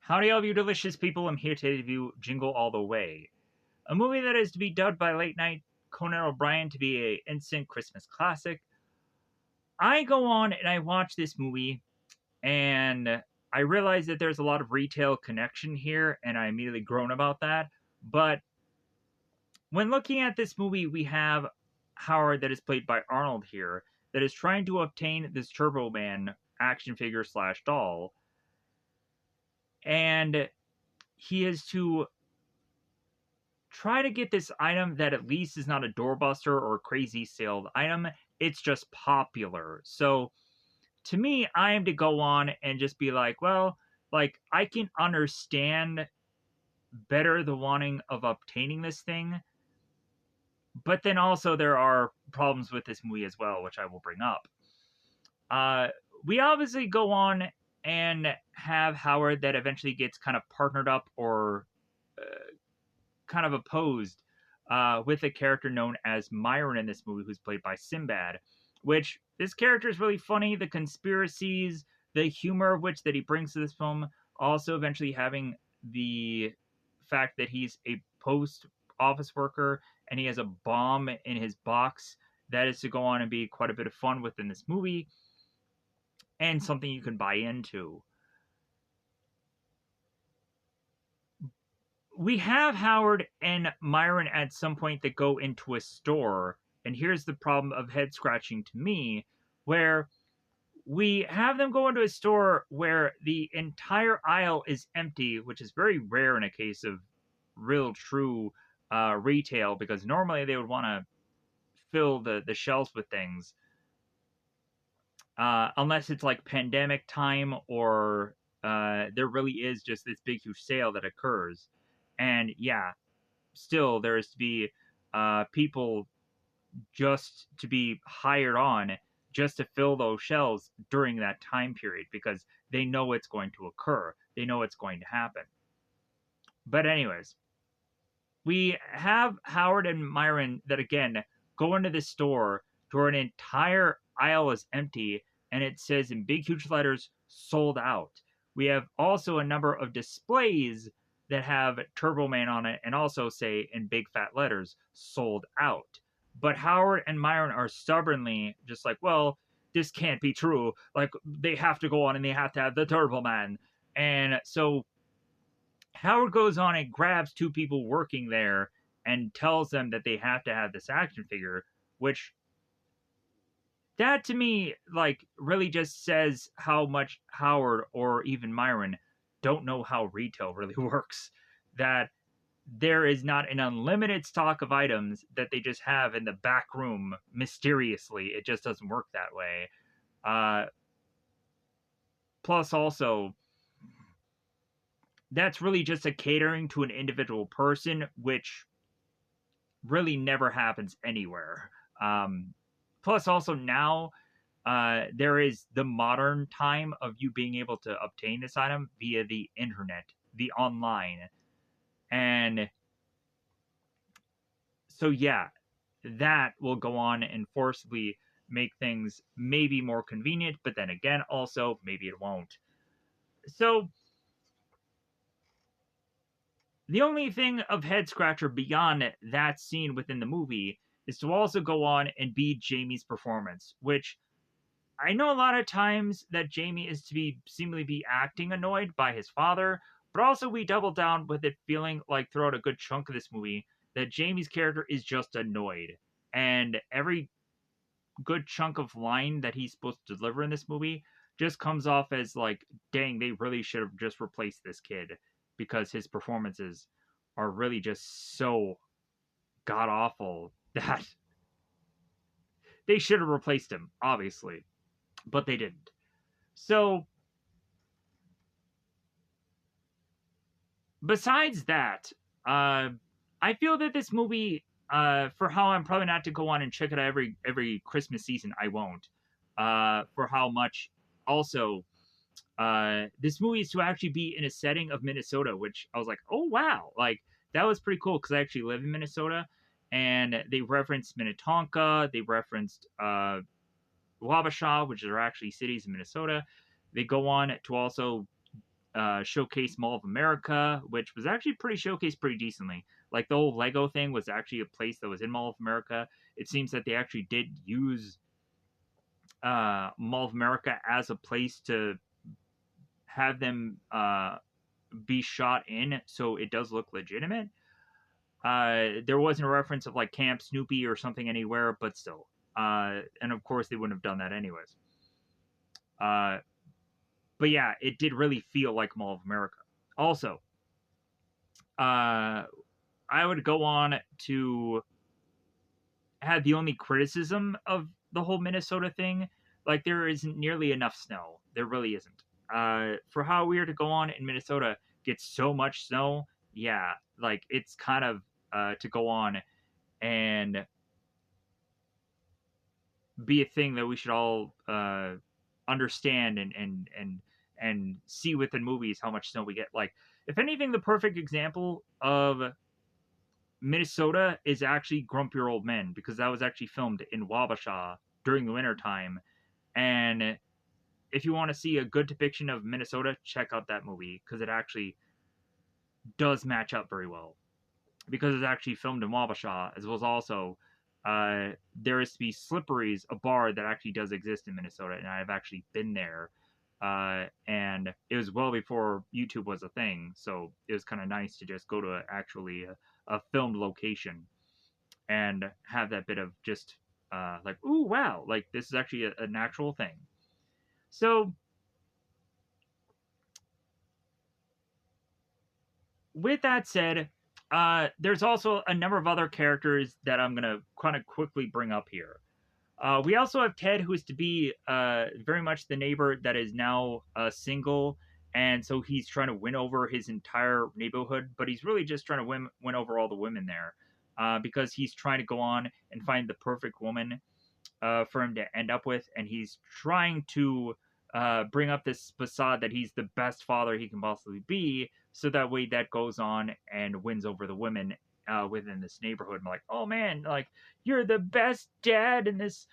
Howdy, all of you delicious people. I'm here to review Jingle All the Way, a movie that is to be dubbed by late night Conan O'Brien to be a instant Christmas classic. I go on and I watch this movie, and I realize that there's a lot of retail connection here, and I immediately groan about that. But when looking at this movie, we have Howard, that is played by Arnold here, that is trying to obtain this Turbo Man action figure slash doll, and he is to try to get this item that at least is not a doorbuster or a crazy sale item. It's just popular. So to me, I am to go on and just be like, well, like I can understand better the wanting of obtaining this thing, but then also there are problems with this movie as well, which I will bring up. Uh, we obviously go on and have Howard that eventually gets kind of partnered up or kind of opposed with a character known as Myron in this movie, who's played by Sinbad. Which this character is really funny. The conspiracies, the humor of which that he brings to this film, also eventually having the fact that he's a post office worker and he has a bomb in his box that is to go on and be quite a bit of fun within this movie and something you can buy into. We have Howard and Myron at some point that go into a store, and here's the problem of head scratching to me, where we have them go into a store where the entire aisle is empty, which is very rare in a case of real true retail, because normally they would want to fill the shelves with things, unless it's like pandemic time or there really is just this big huge sale that occurs. And yeah, still there is to be people just to be hired on just to fill those shelves during that time period because they know it's going to occur. They know it's going to happen. But anyways, we have Howard and Myron that again go into the store to where an entire aisle is empty and it says in big huge letters sold out. We have also a number of displays that have Turbo Man on it and also say in big fat letters sold out. But Howard and Myron are stubbornly just like, well, this can't be true. Like they have to go on and they have to have the Turbo Man. And so Howard goes on and grabs two people working there and tells them that they have to have this action figure, which that to me like really just says how much Howard or even Myron don't know how retail really works. That there is not an unlimited stock of items that they just have in the back room mysteriously. It just doesn't work that way. Uh, Plus, also, that's really just a catering to an individual person, which really never happens anywhere. Plus, also now there is the modern time of you being able to obtain this item via the internet, the online, and so yeah, that will go on and forcibly make things maybe more convenient, but then again, also maybe it won't. So the only thing of head scratcher beyond that scene within the movie is to also go on and be Jamie's performance, which I know a lot of times that Jamie is to be seemingly be acting annoyed by his father, but also we double down with it feeling like throughout a good chunk of this movie that Jamie's character is just annoyed. And every good chunk of line that he's supposed to deliver in this movie just comes off as like, dang, they really should have just replaced this kid because his performances are really just so god awful that they should have replaced him, obviously, but they didn't. So, besides that, I feel that this movie, for how I'm probably not to go on and check it out every Christmas season, I won't. For how much also this movie is to actually be in a setting of Minnesota, which I was like, oh wow, like that was pretty cool because I actually live in Minnesota, and they referenced Minnetonka, they referenced Wabasha, which are actually cities in Minnesota. They go on to also showcase Mall of America, which was actually pretty showcased pretty decently. Like the whole Lego thing was actually a place that was in Mall of America. It seems that they actually did use Mall of America as a place to have them be shot in, so it does look legitimate. There wasn't a reference of like Camp Snoopy or something anywhere, but still. And of course, they wouldn't have done that anyways. Uh, but yeah, it did really feel like Mall of America. Also, uh, I would go on to have the only criticism of the whole Minnesota thing. Like, there isn't nearly enough snow. There really isn't. For how weird to go on in Minnesota, get so much snow. Yeah, like it's kind of to go on and be a thing that we should all understand and see within movies how much snow we get. Like, if anything, the perfect example of Minnesota is actually Grumpier Old Men, because that was actually filmed in Wabasha during the winter time. And if you want to see a good depiction of Minnesota, check out that movie, because it actually does match up very well. Because it's actually filmed in Wabasha, as well as also there is to be Slippery's, a bar that actually does exist in Minnesota, and I've actually been there. And it was well before YouTube was a thing, so it was kind of nice to just go to a filmed location and have that bit of just like, ooh, wow, like this is actually an actual thing. So with that said, there's also a number of other characters that I'm gonna kind of quickly bring up here. We also have Ted, who is to be very much the neighbor that is now single, and so he's trying to win over his entire neighborhood, but he's really just trying to win over all the women there, because he's trying to go on and find the perfect woman for him to end up with, and he's trying to bring up this facade that he's the best father he can possibly be, so that way that goes on and wins over the women within this neighborhood. I'm like, oh man, like you're the best dad in this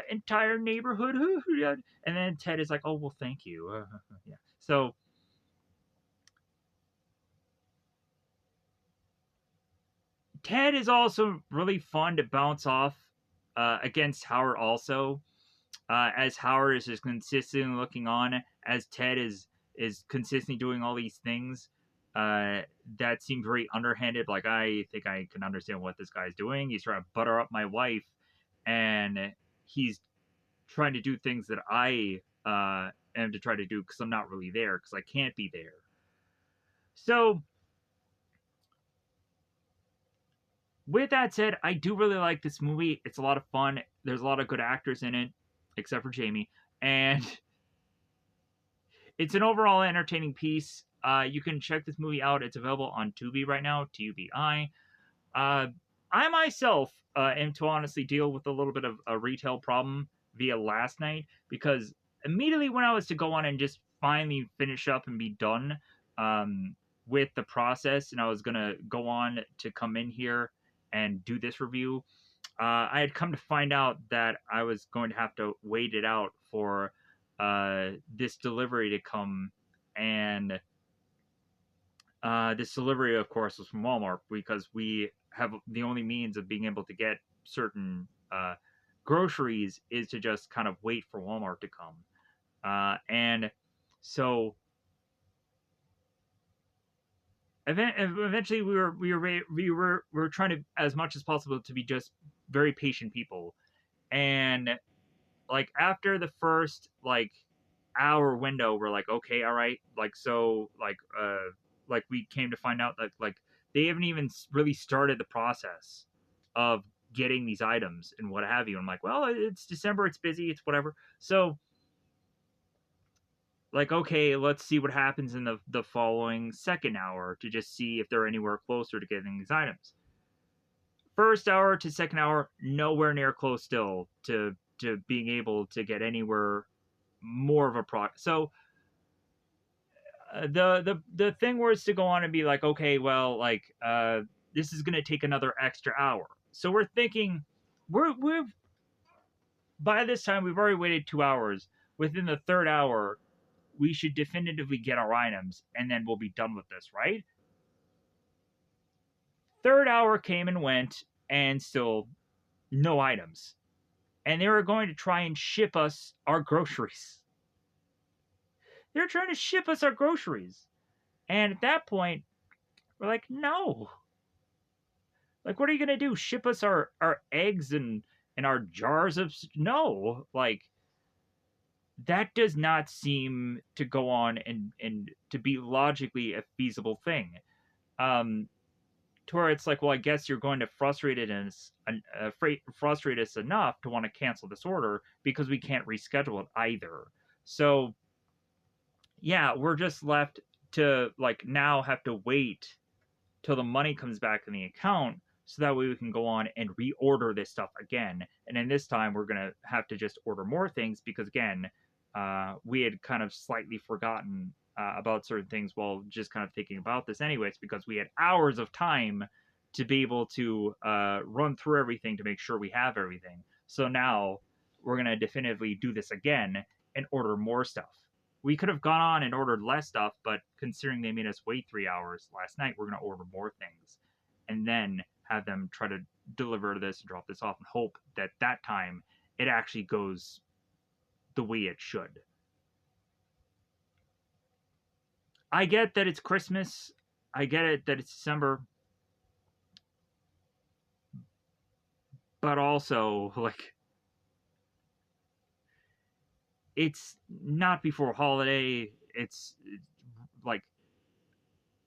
entire neighborhood, and then Ted is like, oh well, thank you. Yeah. So Ted is also really fun to bounce off against Howard also, as Howard is just consistently looking on as Ted is consistently doing all these things that seem very underhanded. Like, I think I can understand what this guy's doing. He's trying to butter up my wife, and he's trying to do things that I am to try to do because I'm not really there, because I can't be there. So with that said, I do really like this movie. It's a lot of fun. There's a lot of good actors in it, except for Jamie, and it's an overall entertaining piece. You can check this movie out. It's available on Tubi right now, Tubi. Uh, I myself am to honestly deal with a little bit of a retail problem via last night, because immediately when I was to go on and just finally finish up and be done with the process, and I was gonna go on to come in here and do this review, I had come to find out that I was going to have to wait it out for this delivery to come, and this delivery, of course, was from Walmart, because we have the only means of being able to get certain groceries is to just kind of wait for Walmart to come, and so eventually we were trying to, as much as possible, to be just very patient people, and like after the first like hour window, we're like, okay, all right, like so like we came to find out that like they haven't even really started the process of getting these items and what have you. I'm like, well, it's December, it's busy, it's whatever. So like, okay, let's see what happens in the following second hour to just see if they're anywhere closer to getting these items. First hour to second hour, nowhere near close still to being able to get anywhere more of a product. So the thing was to go on and be like, okay, well, like this is gonna take another extra hour. So we're thinking we've by this time we've already waited 2 hours. Within the third hour, we should definitively get our items and then we'll be done with this, right? Third hour came and went, and still no items. And they were going to try and ship us our groceries. They're trying to ship us our groceries. And at that point, we're like, no. Like, what are you going to do? Ship us our eggs and our jars of. No. Like, that does not seem to go on and to be logically a feasible thing. Um, to where it's like, well, I guess you're going to frustrate us enough to want to cancel this order because we can't reschedule it either. So yeah, we're just left to like now have to wait till the money comes back in the account so that way we can go on and reorder this stuff again. And then this time we're gonna have to just order more things because again, we had kind of slightly forgotten about certain things while just kind of thinking about this anyways because we had hours of time to be able to run through everything to make sure we have everything. So now we're gonna definitively do this again and order more stuff. We could have gone on and ordered less stuff, but considering they made us wait 3 hours last night, we're going to order more things and then have them try to deliver this and drop this off and hope that that time it actually goes the way it should. I get that it's Christmas. I get it that it's December. But also, like, it's not before holiday. It's like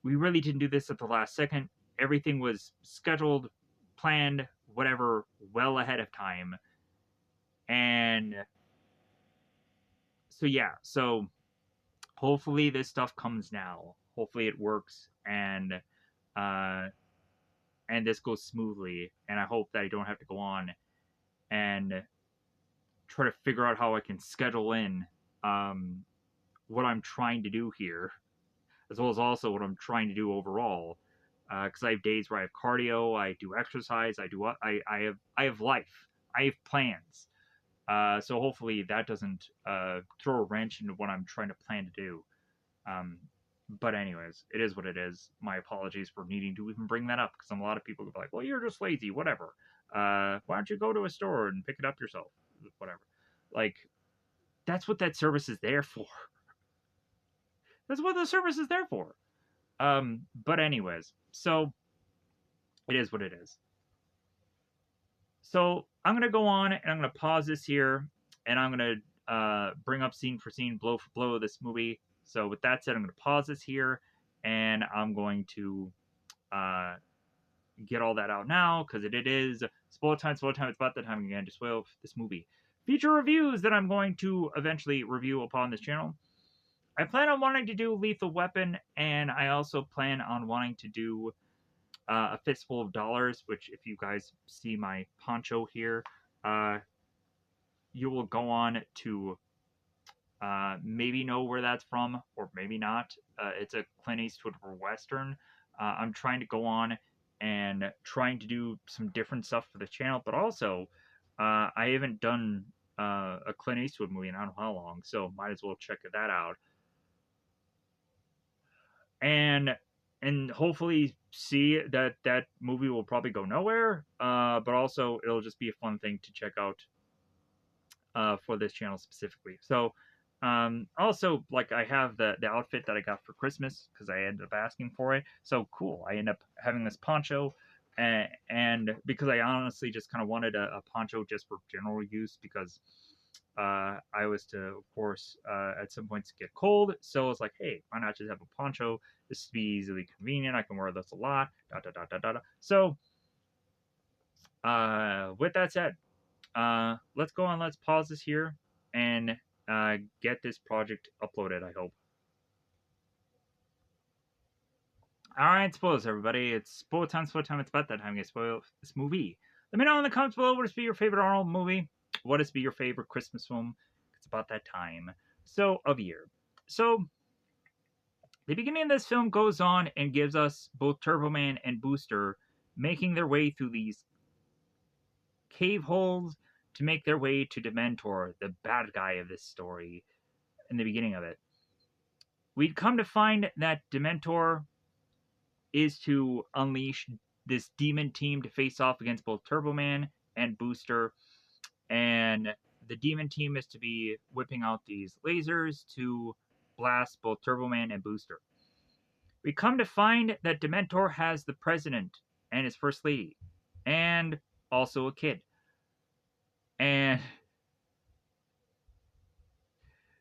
we really didn't do this at the last second. Everything was scheduled, planned, whatever, well ahead of time. And so, yeah, so hopefully this stuff comes now. Hopefully it works uh, and this goes smoothly. And I hope that I don't have to go on and try to figure out how I can schedule in um, what I'm trying to do here, as well as also what I'm trying to do overall. Because I have days where I have cardio, I do exercise, I have life, I have plans. So hopefully that doesn't throw a wrench into what I'm trying to plan to do. Um, but anyways, it is what it is. My apologies for needing to even bring that up because a lot of people go like, "Well, you're just lazy, whatever. Why don't you go to a store and pick it up yourself, whatever." Like that's what that service is there for. That's what the service is there for. But anyways, so it is what it is. So I'm gonna go on and I'm gonna pause this here, and I'm gonna bring up scene for scene, blow for blow of this movie. So with that said, I'm gonna pause this here, and I'm going to uh, get all that out now because it is spoiler time. Spoiler time. It's about that time again to spoil this movie. Feature reviews that I'm going to eventually review upon this channel. I plan on wanting to do Lethal Weapon, and I also plan on wanting to do A Fistful of Dollars, which, if you guys see my poncho here, uh, you will go on to maybe know where that's from, or maybe not. It's a Clint Eastwood Western. I'm trying to go on and trying to do some different stuff for the channel, but also I haven't done a Clint Eastwood movie in I don't know how long, so might as well check that out. And hopefully see that that movie will probably go nowhere, but also it'll just be a fun thing to check out for this channel specifically. So also like I have the outfit that I got for Christmas because I ended up asking for it. So cool. I end up having this poncho and because I honestly just kind of wanted a poncho just for general use because I was to, of course, at some points get cold. So I was like, hey, why not just have a poncho? This would be easily convenient. I can wear this a lot. Da da da da da. Da. So, with that said, let's go on. Let's pause this here and get this project uploaded. I hope. All right, spoilers, everybody. It's spoiler time. Spoiler time. It's about that time to spoil this movie. Let me know in the comments below what is be your favorite Arnold movie. What is be your favorite Christmas film? It's about that time. So of year. So the beginning of this film goes on and gives us both Turbo Man and Booster making their way through these cave holes to make their way to Dementor, the bad guy of this story, in the beginning of it. We'd come to find that Dementor is to unleash this demon team to face off against both Turbo Man and Booster. And the demon team is to be whipping out these lasers to blast both Turbo Man and Booster. We come to find that Dementor has the president and his first lady, and also a kid. And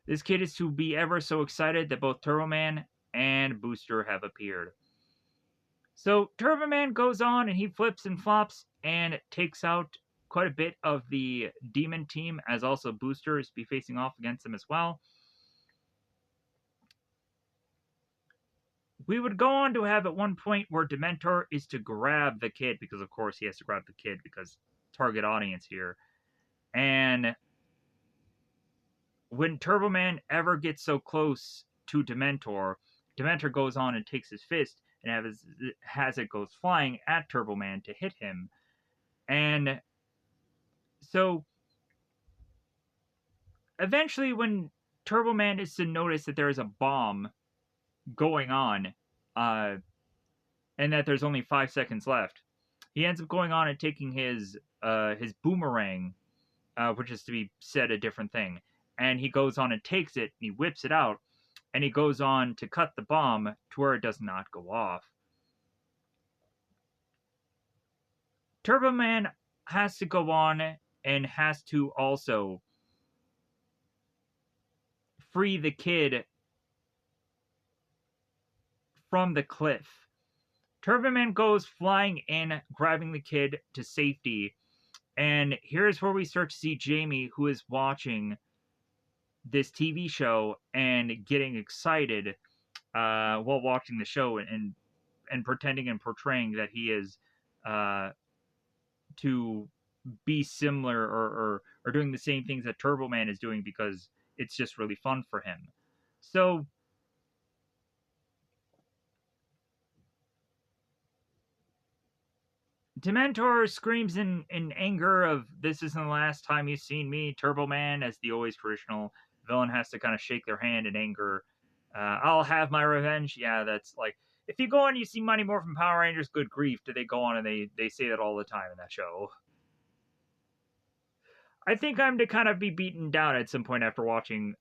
this kid is to be ever so excited that both Turbo Man and Booster have appeared. So Turbo Man goes on and he flips and flops and takes out quite a bit of the demon team, as also Booster is to be facing off against them as well. We would go on to have at one point where Dementor is to grab the kid, because of course he has to grab the kid because target audience here. And when Turbo Man ever gets so close to Dementor, Dementor goes on and takes his fist and has it goes flying at Turbo Man to hit him. And so eventually when Turbo Man is to notice that there is a bomb going on, and that there's only 5 seconds left, he ends up going on and taking his boomerang, which is to be said a different thing, and he goes on and takes it, and he whips it out, and he goes on to cut the bomb to where it does not go off. Turbo Man has to go on and has to also free the kid from the cliff. Turbo Man goes flying in, grabbing the kid to safety, and here's where we start to see Jamie, who is watching this TV show and getting excited while watching the show, and pretending and portraying that he is to be similar, or doing the same things that Turbo Man is doing, because it's just really fun for him. So Dementor screams in anger of, "This isn't the last time you've seen me, Turbo Man," as the always traditional villain has to kind of shake their hand in anger. I'll have my revenge. Yeah, that's like, if you go on and you see Mighty Morphin Power Rangers, good grief, do they go on and they say that all the time in that show. I think I'm to kind of be beaten down at some point after watching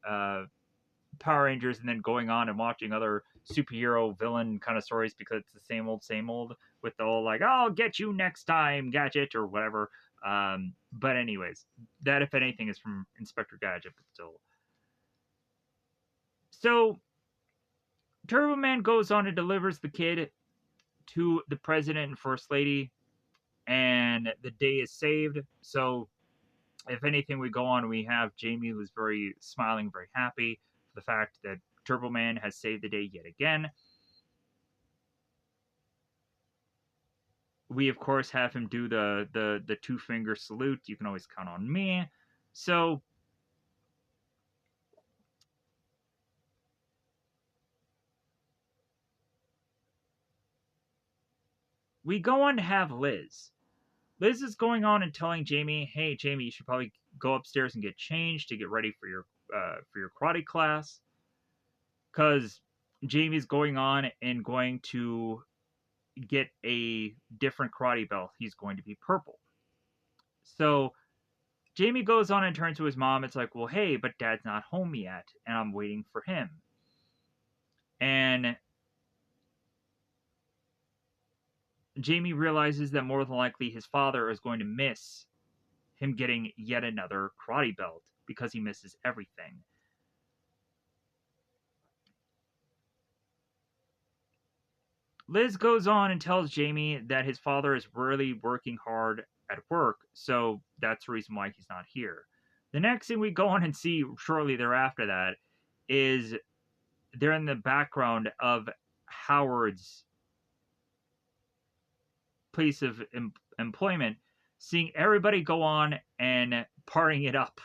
Power Rangers and then going on and watching other superhero villain kind of stories, because it's the same old with the whole like, "I'll get you next time, Gadget," or whatever. But anyways, that if anything is from Inspector Gadget, but still. So Turbo Man goes on and delivers the kid to the president and first lady, and the day is saved. So if anything, we go on and we have Jamie, who's very smiling, very happy for the fact that Turbo Man has saved the day yet again. We of course have him do the 2-finger salute. You can always count on me. So we go on to have Liz. Liz is going on and telling Jamie, "Hey, Jamie, you should probably go upstairs and get changed to get ready for your karate class," because Jamie's going on and going to get a different karate belt. He's going to be purple. So Jamie goes on and turns to his mom. It's like, "Well, hey, but Dad's not home yet, and I'm waiting for him." And Jamie realizes that more than likely his father is going to miss him getting yet another karate belt, because he misses everything. Liz goes on and tells Jamie that his father is really working hard at work, so that's the reason why he's not here. The next thing we go on and see shortly thereafter that is they're in the background of Howard's place of employment, seeing everybody go on and partying it up.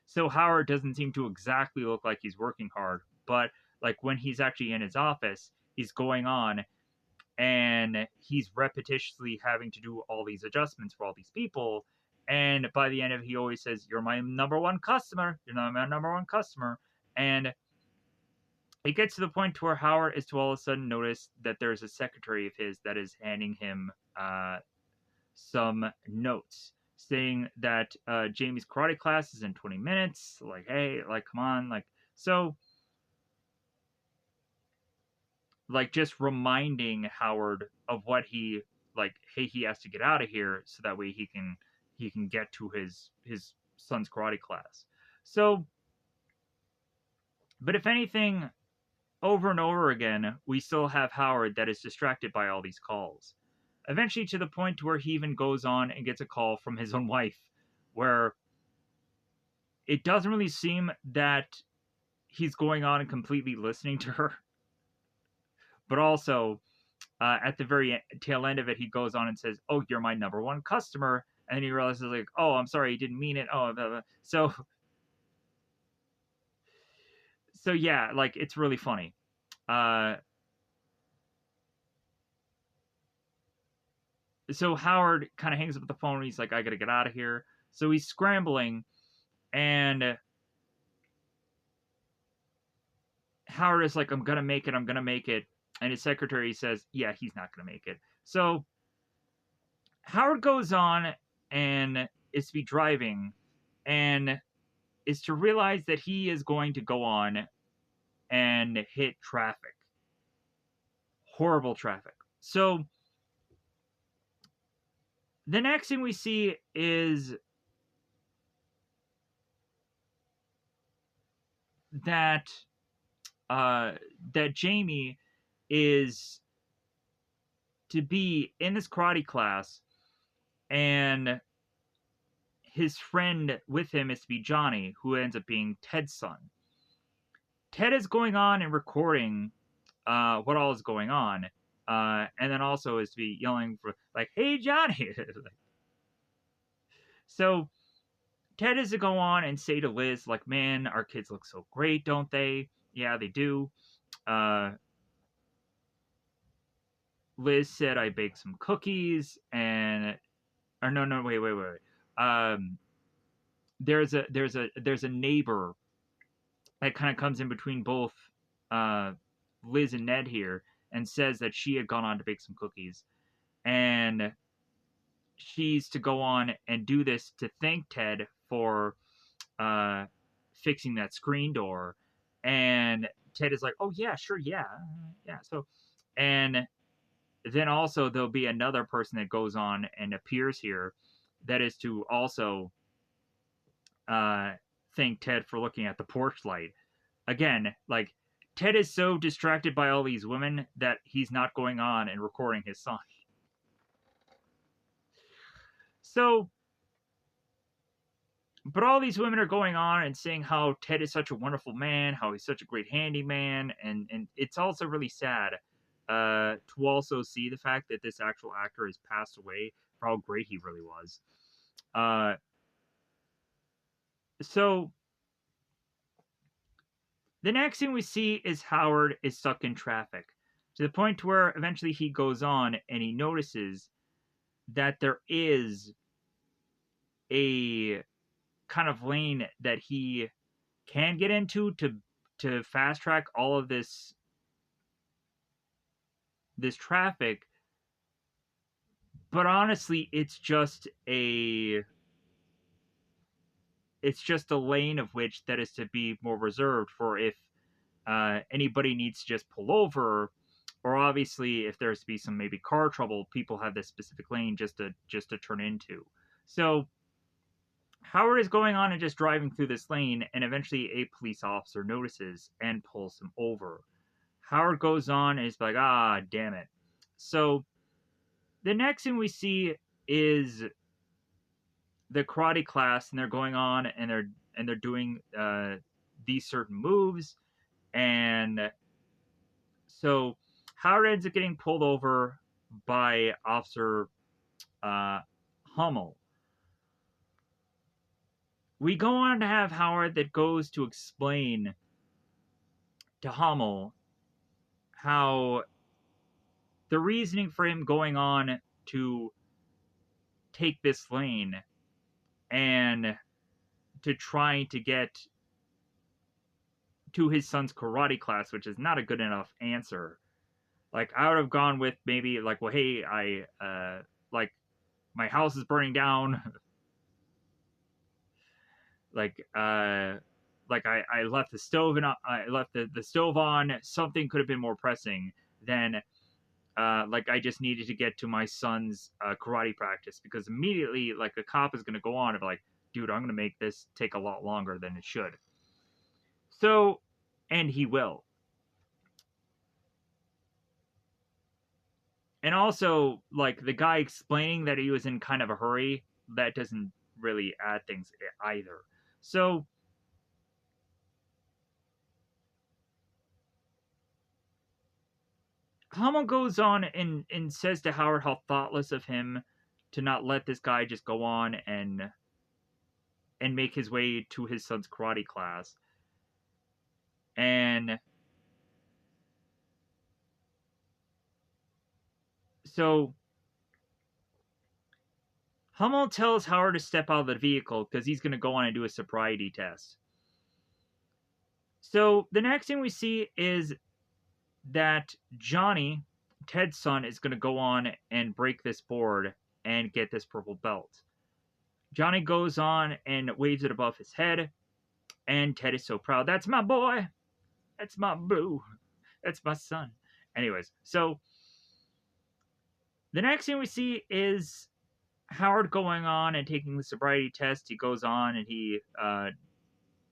So Howard doesn't seem to exactly look like he's working hard, but like when he's actually in his office, he's going on and he's repetitiously having to do all these adjustments for all these people. And by the end of it, he always says, "You're my number one customer. You're not my number one customer." And it gets to the point to where Howard is to all of a sudden notice that there's a secretary of his that is handing him some notes saying that Jamie's karate class is in 20 minutes. Like, hey, like, come on, like, so, like, just reminding Howard of what he like. Hey, he has to get out of here so that way he can get to his son's karate class. So, but if anything, over and over again, we still have Howard that is distracted by all these calls. Eventually, to the point to where he even goes on and gets a call from his own wife, where it doesn't really seem that he's going on and completely listening to her, but also at the very tail end of it, he goes on and says, "Oh, you're my number one customer," and then he realizes like, "Oh, I'm sorry, he didn't mean it." Oh, blah, blah. So yeah, like it's really funny. Uh, so Howard kind of hangs up the phone. And he's like, "I gotta get out of here." So he's scrambling, and Howard is like, "I'm gonna make it. I'm gonna make it." And his secretary says, "Yeah, he's not gonna make it." So Howard goes on and is to be driving and is to realize that he is going to go on and hit traffic. Horrible traffic. So the next thing we see is that uh, that Jamie is to be in this karate class, and his friend with him is to be Johnny, who ends up being Ted's son. Ted is going on and recording what all is going on, and then also is to be yelling for like, "Hey, Johnny!" So Ted is to go on and say to Liz, like, "Man, our kids look so great, don't they?" Yeah, they do. Uh, Liz said I baked some cookies, and or no, no, wait. There's a neighbor that kind of comes in between both uh, Liz and Ned here, and says that she had gone on to bake some cookies, and she's to go on and do this to thank Ted for uh, fixing that screen door. And Ted is like, "Oh yeah, sure, yeah, yeah." So, and then also there'll be another person that goes on and appears here, that is to also uh, thank Ted for looking at the porch light. Again, like Ted is so distracted by all these women that he's not going on and recording his song. So, but all these women are going on and saying how Ted is such a wonderful man, how he's such a great handyman, and it's also really sad to also see the fact that this actual actor has passed away for how great he really was. Uh, so the next thing we see is Howard is stuck in traffic to the point where eventually he goes on and he notices that there is a kind of lane that he can get into to fast track all of this traffic, but honestly it's just a lane of which that is to be more reserved for if anybody needs to just pull over, or obviously if there's to be some maybe car trouble, people have this specific lane just to turn into. So Howard is going on and just driving through this lane, and eventually a police officer notices and pulls him over. Howard goes on and is like, "Ah, damn it." So the next thing we see is the karate class, and they're going on and they're doing these certain moves, and so Howard ends up getting pulled over by Officer uh, Hummel. We go on to have Howard that goes to explain to Hummel how the reasoning for him going on to take this lane and to try to get to his son's karate class, which is not a good enough answer. Like I would have gone with maybe like, well, hey, I like my house is burning down. like I left the stove and I left the stove on. Something could have been more pressing than like I just needed to get to my son's karate practice, because immediately like a cop is going to go on and be like, dude, I'm going to make this take a lot longer than it should. So, and he will. And also, like the guy explaining that he was in kind of a hurry, that doesn't really add things either. So, Hummel goes on and says to Howard how thoughtless of him to not let this guy just go on and make his way to his son's karate class. And so Hummel tells Howard to step out of the vehicle because he's going to go on and do a sobriety test. So the next thing we see is that Johnny, Ted's son, is going to go on and break this board and get this purple belt. Johnny goes on and waves it above his head, and Ted is so proud. That's my boy. That's my boo. That's my son. Anyways, so the next thing we see is Howard going on and taking the sobriety test. He goes on and he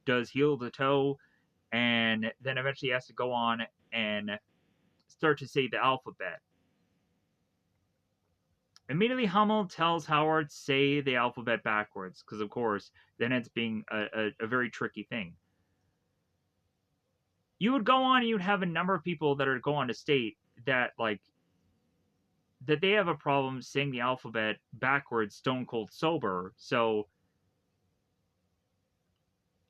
does heel to toe, and then eventually has to go on and start to say the alphabet. Immediately, Hummel tells Howard say the alphabet backwards, because of course, then it's being a very tricky thing. You would go on and you'd have a number of people that are go on to state that like that they have a problem saying the alphabet backwards, stone cold sober. So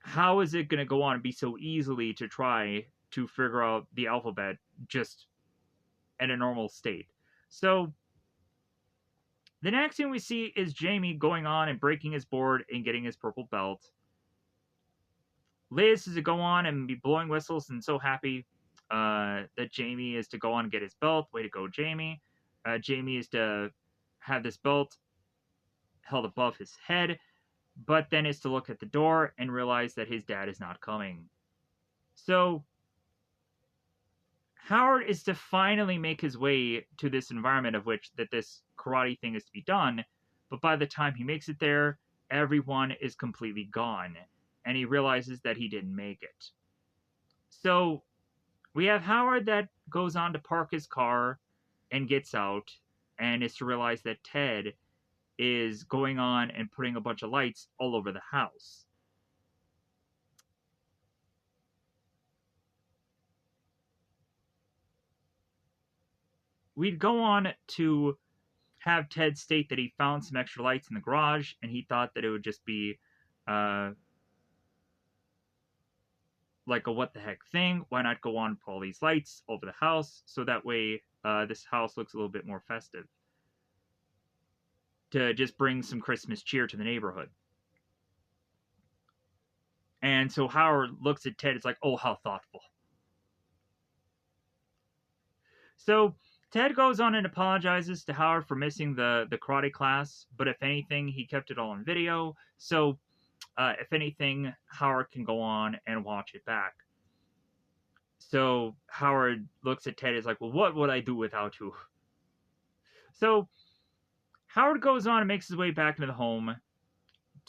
how is it going to go on and be so easily to try to figure out the alphabet just in a normal state? So the next thing we see is Jamie going on and breaking his board and getting his purple belt. Liz is to go on and be blowing whistles and so happy that Jamie is to go on and get his belt. Way to go, Jamie. Jamie is to have this belt held above his head, but then is to look at the door and realize that his dad is not coming. So Howard is to finally make his way to this environment of which that this karate thing is to be done, but by the time he makes it there, everyone is completely gone, and he realizes that he didn't make it. So we have Howard that goes on to park his car and gets out and is to realize that Ted is going on and putting a bunch of lights all over the house. We'd go on to have Ted state that he found some extra lights in the garage and he thought that it would just be uh, like a what the heck thing. Why not go on and put all these lights over the house so that way this house looks a little bit more festive, to just bring some Christmas cheer to the neighborhood. And so Howard looks at Ted. It's like, oh, how thoughtful. So Ted goes on and apologizes to Howard for missing the karate class, but if anything, he kept it all on video. So if anything, Howard can go on and watch it back. So Howard looks at Ted. Is like, well, what would I do without you? So Howard goes on and makes his way back into the home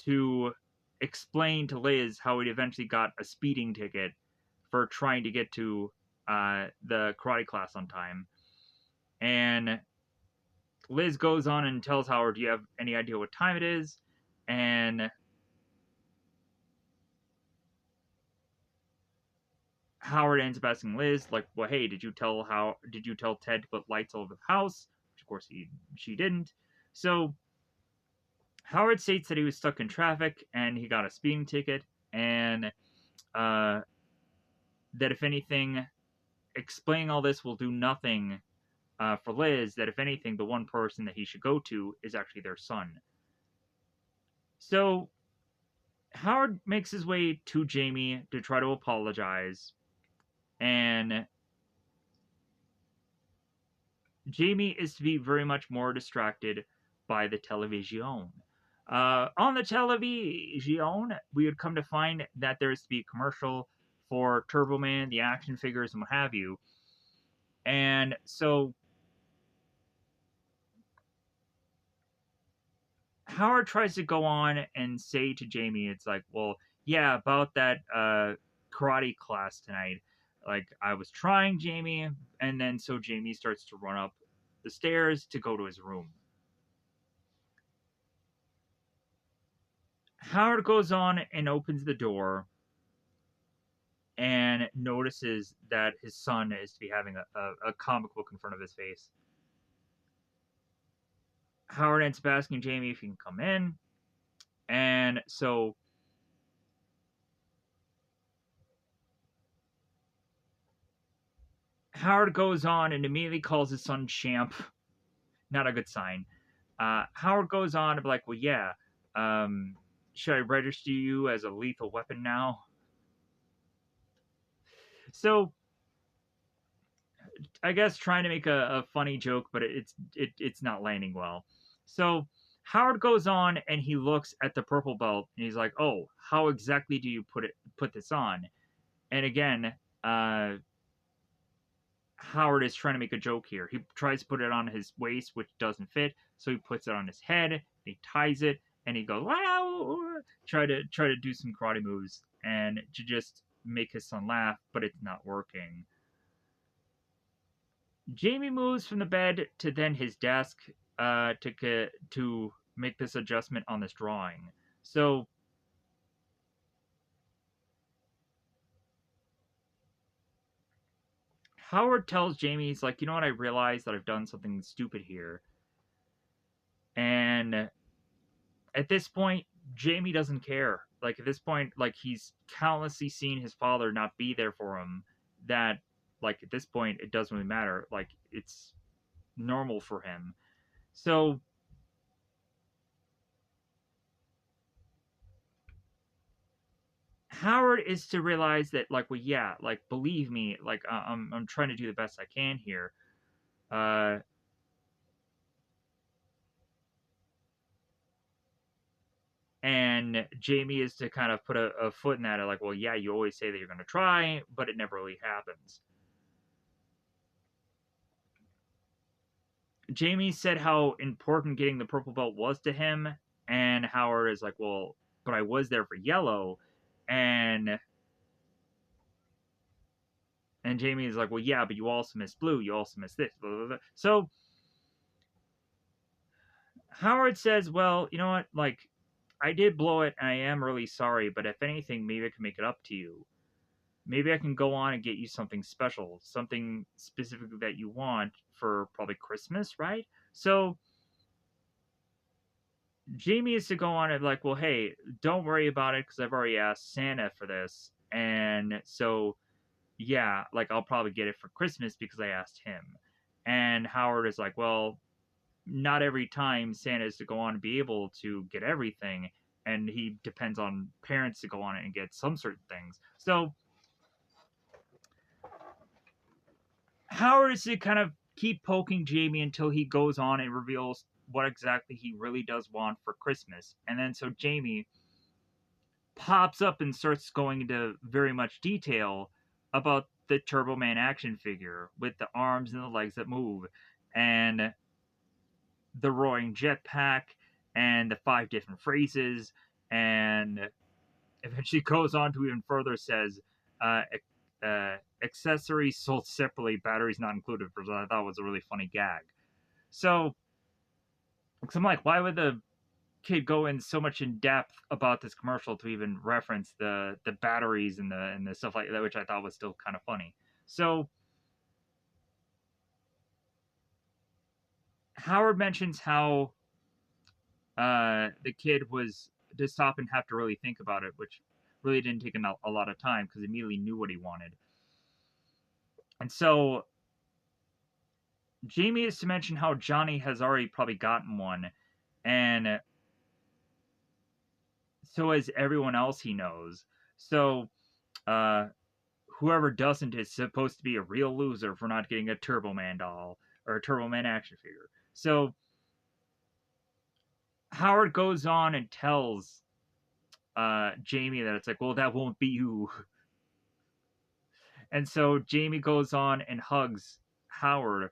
to explain to Liz how he eventually got a speeding ticket for trying to get to the karate class on time. And Liz goes on and tells Howard, do you have any idea what time it is? And Howard ends up asking Liz, like, well, hey, did you tell Ted to put lights all over the house? Which of course she didn't. So Howard states that he was stuck in traffic and he got a speeding ticket, and that if anything, explaining all this will do nothing for Liz. That if anything, the one person that he should go to is actually their son. So Howard makes his way to Jamie to try to apologize, and Jamie is to be very much more distracted by the television. On the television, we would come to find that there is to be a commercial for Turbo Man, the action figures, and what have you. And so Howard tries to go on and say to Jamie, it's like, well, yeah, about that karate class tonight. Like, I was trying, Jamie. And then so Jamie starts to run up the stairs to go to his room. Howard goes on and opens the door and notices that his son is to be having a comic book in front of his face. Howard ends up asking Jamie if he can come in. And so Howard goes on and immediately calls his son Champ. Not a good sign. Howard goes on to be like, well, yeah, um, should I register you as a lethal weapon now? So I guess trying to make a funny joke, but it's not landing well. So Howard goes on and he looks at the purple belt and he's like, "Oh, how exactly do you put this on?" And again, uh, Howard is trying to make a joke here. He tries to put it on his waist, which doesn't fit, so he puts it on his head. He ties it, and he goes, "Wow!" Try to do some karate moves and to just make his son laugh, but it's not working. Jamie moves from the bed to then his desk to make this adjustment on this drawing. So Howard tells Jamie, he's like, you know what? I realize that I've done something stupid here, and at this point, Jamie doesn't care. Like at this point, like he's countlessly seen his father not be there for him. That like at this point, it doesn't really matter. Like it's normal for him. So Howard is to realize that, like, well, yeah, like, believe me, like, I'm trying to do the best I can here. Uh, and Jamie is to kind of put a foot in that, like, well, yeah, you always say that you're going to try, but it never really happens. Jamie said how important getting the purple belt was to him, and Howard is like, well, but I was there for yellow, and Jamie is like, well, yeah, but you also missed blue, you also missed this, blah, blah, blah. So Howard says, well, you know what, like, I did blow it, and I am really sorry, but if anything, maybe I can make it up to you. Maybe I can go on and get you something special, something specifically that you want for probably Christmas, right? So Jamie is to go on and like, well, hey, don't worry about it because I've already asked Santa for this, and so yeah, like I'll probably get it for Christmas because I asked him. And Howard is like, well, not every time Santa is to go on and be able to get everything, and he depends on parents to go on it and get some certain things. So Howard is to kind of keep poking Jamie until he goes on and reveals what exactly he really does want for Christmas. And then so Jamie pops up and starts going into very much detail about the Turbo Man action figure with the arms and the legs that move and the roaring jetpack and the 5 different phrases and eventually goes on to even further says uh, accessories sold separately, batteries not included, which I thought was a really funny gag. So, because I'm like, why would the kid go in so much in depth about this commercial to even reference the batteries and the stuff like that, which I thought was still kind of funny. So Howard mentions how the kid was to stop and have to really think about it, which really didn't take him a lot of time because he immediately knew what he wanted. And so Jamie is to mention how Johnny has already probably gotten one, and so as everyone else he knows. So uh, whoever doesn't is supposed to be a real loser for not getting a Turbo Man doll or a Turbo Man action figure. So Howard goes on and tells Jamie that it's like, well, that won't be you. And so Jamie goes on and hugs Howard,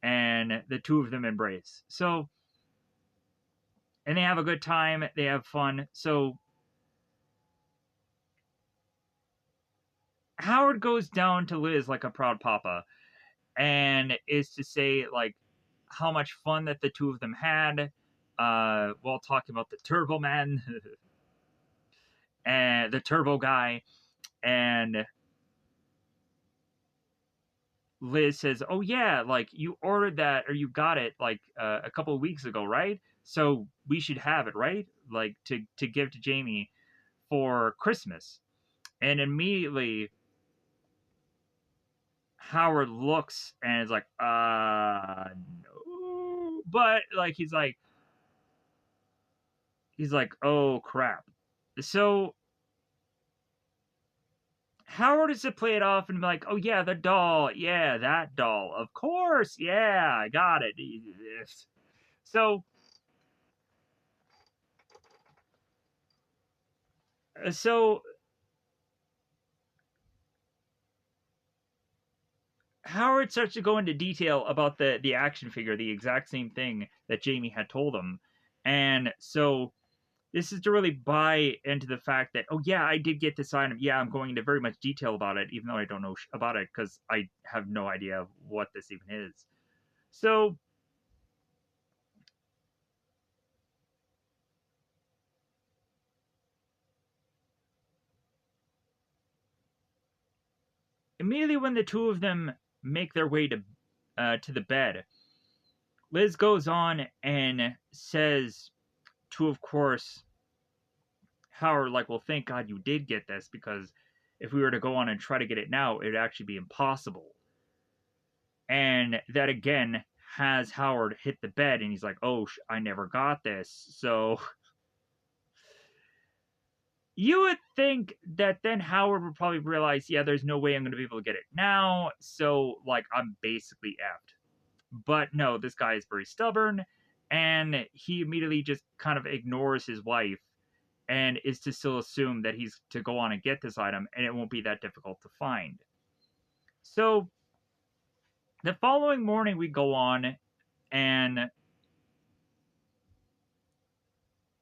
and the two of them embrace. So, and they have a good time. They have fun. So Howard goes down to Liz like a proud papa, and is to say like how much fun that the two of them had while talking about the Turbo Man and the Turbo Guy. And Liz says, "Oh yeah, like you ordered that or you got it like a couple of weeks ago, right? So we should have it, right? Like to give to Jamie for Christmas." And immediately Howard looks and is like, no. But like he's like, "Oh crap." So Howard is to play it off and be like, "Oh yeah, the doll, yeah, that doll, of course, yeah, I got it." So, so Howard starts to go into detail about the action figure, the exact same thing that Jamie had told him, and so this is to really buy into the fact that, oh yeah, I did get this item. Yeah, I'm going into very much detail about it, even though I don't know about it because I have no idea what this even is. So immediately when the two of them make their way to the bed, Liz goes on and says to, of course, Howard, like, well, thank God you did get this because if we were to go on and try to get it now, it would actually be impossible. And that again has Howard hit the bed and he's like, oh, I never got this. So you would think that then Howard would probably realize, yeah, there's no way I'm going to be able to get it now. So, like, I'm basically effed. But no, this guy is very stubborn and he immediately just kind of ignores his wife and is to still assume that he's to go on and get this item and it won't be that difficult to find. So the following morning, we go on and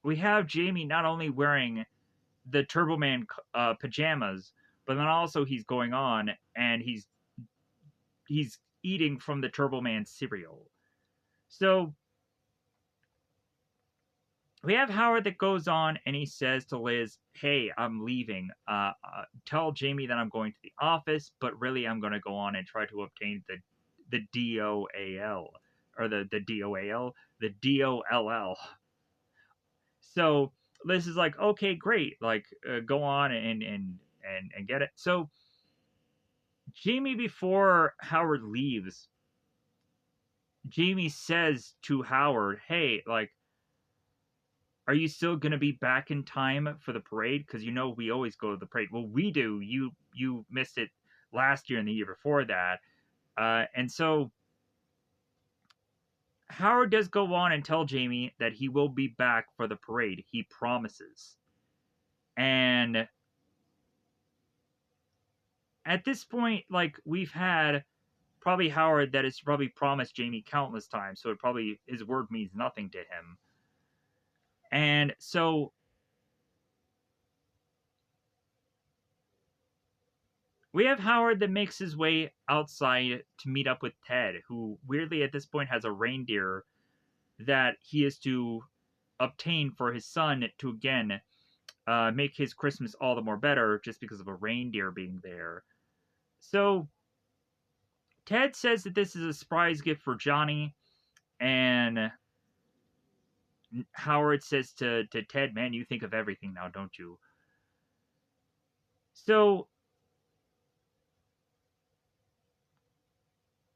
we have Jamie not only wearing the Turbo Man pajamas, but then also he's going on and he's eating from the Turbo Man cereal. So we have Howard that goes on and he says to Liz, "Hey, I'm leaving. Tell Jamie that I'm going to the office, but really I'm going to go on and try to obtain the DOAL or the DOAL, the DOLL." So Liz is like, "Okay, great. Like, go on and get it." So Jamie, before Howard leaves, Jamie says to Howard, "Hey, like, are you still going to be back in time for the parade? Because you know we always go to the parade. Well, we do. You missed it last year and the year before that, and so Howard does go on and tell Jamie that he will be back for the parade. He promises, and at this point, like we've had probably Howard that has probably promised Jamie countless times, so it probably his word means nothing to him, and so we have Howard that makes his way outside to meet up with Ted, who weirdly at this point has a reindeer that he is to obtain for his son to again make his Christmas all the more better just because of a reindeer being there. So Ted says that this is a surprise gift for Johnny, and Howard says to Ted, "Man, you think of everything now, don't you?" So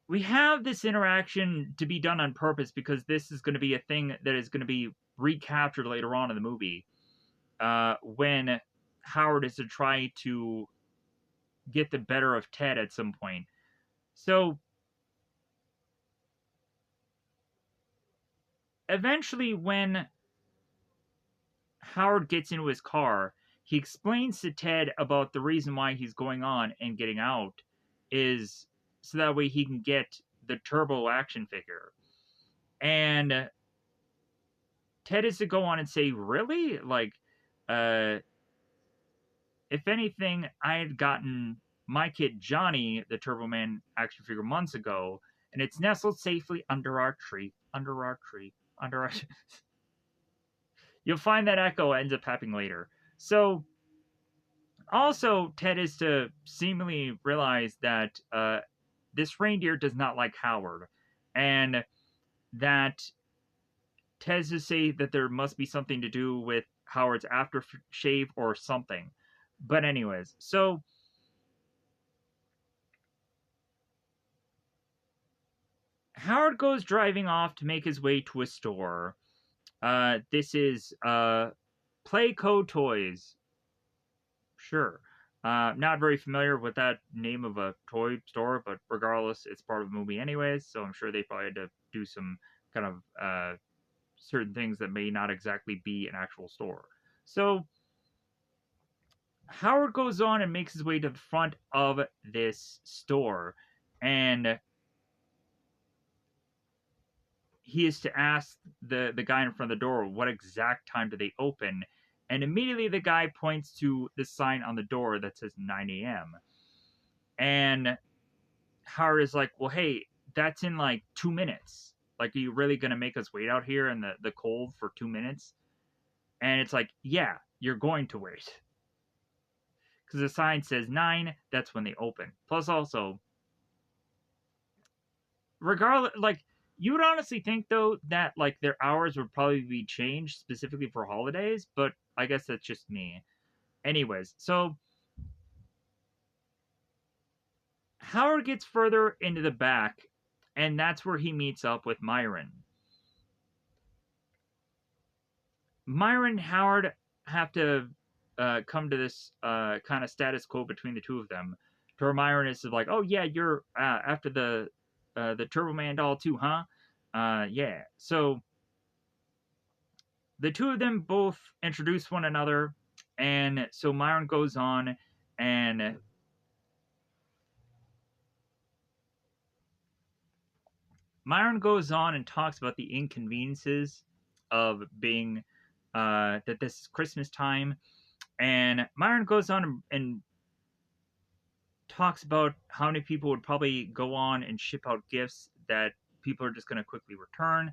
we have this interaction to be done on purpose because this is going to be a thing that is going to be recaptured later on in the movie. when Howard is to try to get the better of Ted at some point. So eventually, when Howard gets into his car, he explains to Ted about the reason why he's going on and getting out is so that way he can get the turbo action figure. And Ted is to go on and say, "Really? Like, uh, if anything, I had gotten my kid Johnny the Turbo Man action figure months ago, and it's nestled safely under our tree, under our tree, under our." You'll find that echo ends up happening later. So also, Ted is to seemingly realize that this reindeer does not like Howard, and that Ted is to say that there must be something to do with Howard's aftershave or something. But anyways, so Howard goes driving off to make his way to a store. This is Playco Toys. Sure. Not very familiar with that name of a toy store, but regardless, it's part of the movie anyways, so I'm sure they probably had to do some kind of certain things that may not exactly be an actual store. So Howard goes on and makes his way to the front of this store, and he is to ask the guy in front of the door what exact time do they open, and immediately the guy points to the sign on the door that says 9 a.m. And Howard is like, well, hey, that's in like 2 minutes. Like, are you really gonna make us wait out here in the cold for 2 minutes? And it's like, yeah, you're going to wait because the sign says 9. That's when they open. Plus, also, regardless, like you would honestly think though that like their hours would probably be changed specifically for holidays, but I guess that's just me. Anyways, so Howard gets further into the back, and that's where he meets up with Myron. Myron and Howard have to come to this kind of status quo between the two of them. To where Myron is like, "Oh yeah, you're after the Turbo Man doll too, huh? Yeah." So the two of them both introduce one another, and so Myron goes on and talks about the inconveniences of being that this is Christmas time, and Myron goes on and talks about how many people would probably go on and ship out gifts that people are just going to quickly return,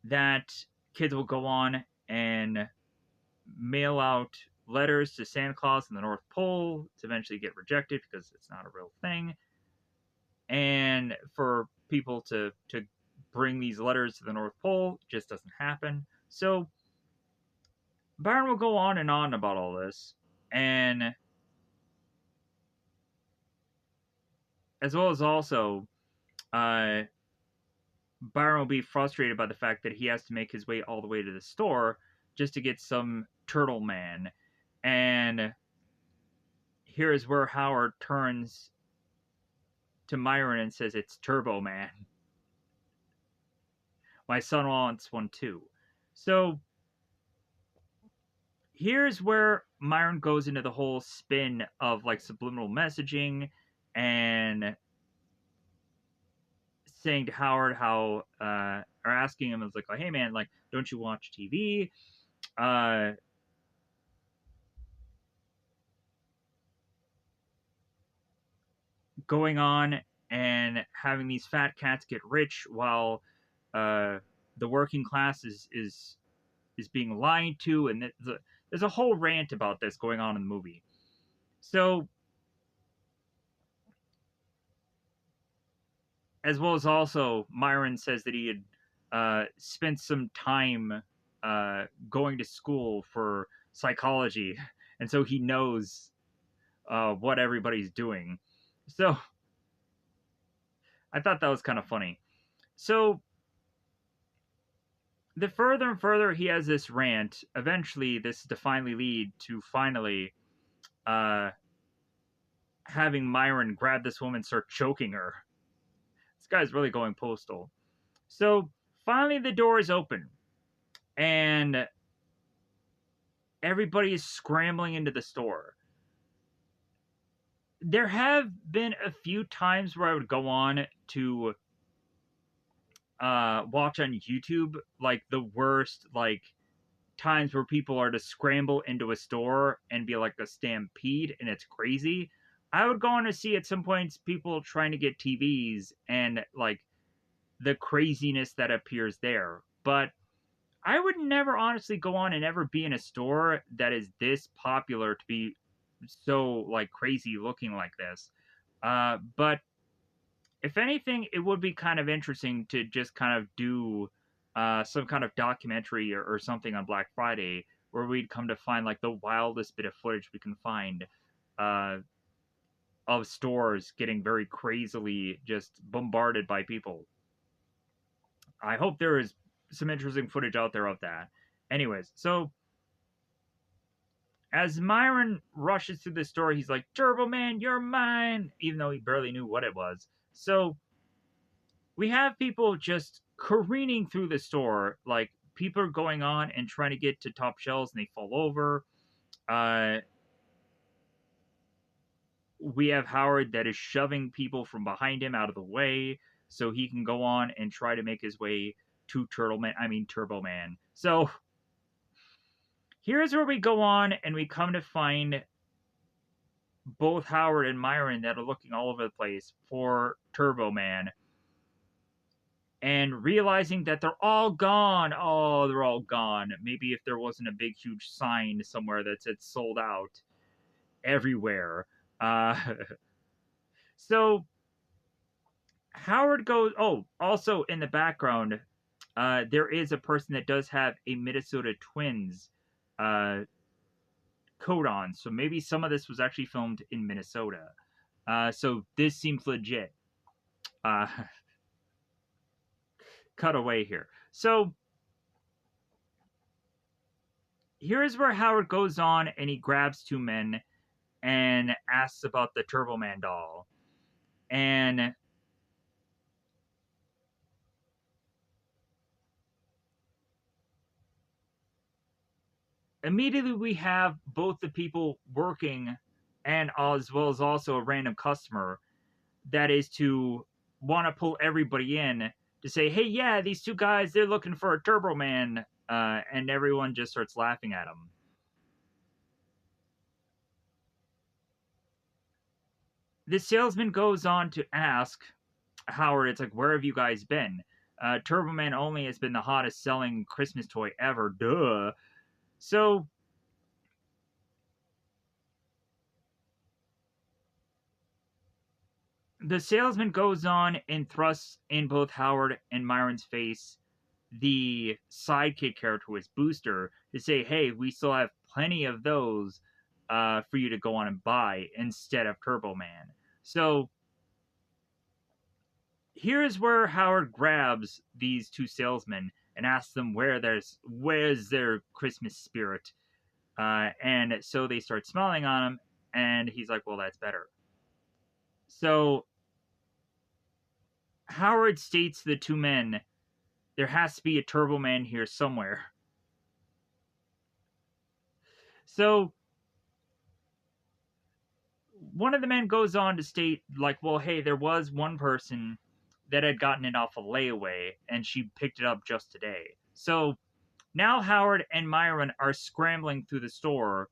that kids will go on and mail out letters to Santa Claus in the North Pole to eventually get rejected because it's not a real thing, and for people to bring these letters to the North Pole just doesn't happen. So Byron will go on about all this, and as well as also uh, Byron will be frustrated by the fact that he has to make his way all the way to the store just to get some Turtle Man. And here is where Howard turns to Myron and says, "It's Turbo Man. My son wants one too." So here's where Myron goes into the whole spin of like subliminal messaging and saying to Howard how, or asking him, it's like, "Hey man, like, don't you watch TV?" Uh, Going on and having these fat cats get rich while uh, the working class is being lied to, and there's a whole rant about this going on in the movie. So, as well as also, Myron says that he had spent some time going to school for psychology, and so he knows what everybody's doing. So, I thought that was kind of funny. So, The further and further he has this rant, eventually this is to finally lead to finally uh, having Myron grab this woman and start choking her. This guy's really going postal. So finally the door is open and everybody is scrambling into the store. There have been a few times where I would go on to watch on YouTube like the worst like times where people are to scramble into a store and be like a stampede and it's crazy. I would go on to see at some points people trying to get TVs and like the craziness that appears there. But I would never honestly go on and ever be in a store that is this popular to be so like crazy looking like this. But if anything, it would be kind of interesting to just kind of do some kind of documentary or something on Black Friday where we'd come to find like the wildest bit of footage we can find uh, of stores getting very crazily just bombarded by people. I hope there is some interesting footage out there of that. Anyways, so as Myron rushes through the store, he's like, Turbo Man, you're mine, even though he barely knew what it was. So we have people just careening through the store. Like, people are going on and trying to get to top shelves and they fall over. Uh, we have Howard that is shoving people from behind him out of the way so he can go on and try to make his way to Turbo Man. So here's where we go on and we come to find both Howard and Myron that are looking all over the place for Turbo Man and realizing that they're all gone. Oh, they're all gone. Maybe if there wasn't a big, huge sign somewhere that said sold out everywhere. Uh, so Howard goes. Oh, also in the background, there is a person that does have a Minnesota Twins uh, coat on. So maybe some of this was actually filmed in Minnesota. So this seems legit. Uh, cut away here. So here's where Howard goes on and he grabs two men and asks about the Turbo Man doll. And immediately we have both the people working and as well as also a random customer that is to want to pull everybody in to say, hey, yeah, these two guys, they're looking for a Turbo Man. And everyone just starts laughing at him. The salesman goes on to ask Howard, it's like, where have you guys been? Turbo Man only has been the hottest selling Christmas toy ever. Duh. So the salesman goes on and thrusts in both Howard and Myron's face the sidekick character who is Booster to say, hey, we still have plenty of those for you to go on and buy instead of Turbo Man. So here's where Howard grabs these two salesmen and asks them where's their Christmas spirit. And so they start smiling on him, and he's like, well, that's better. So Howard states to the two men, there has to be a Turbo Man here somewhere. So one of the men goes on to state, like, well, hey, there was one person that had gotten it off a layaway, and she picked it up just today. So now Howard and Myron are scrambling through the store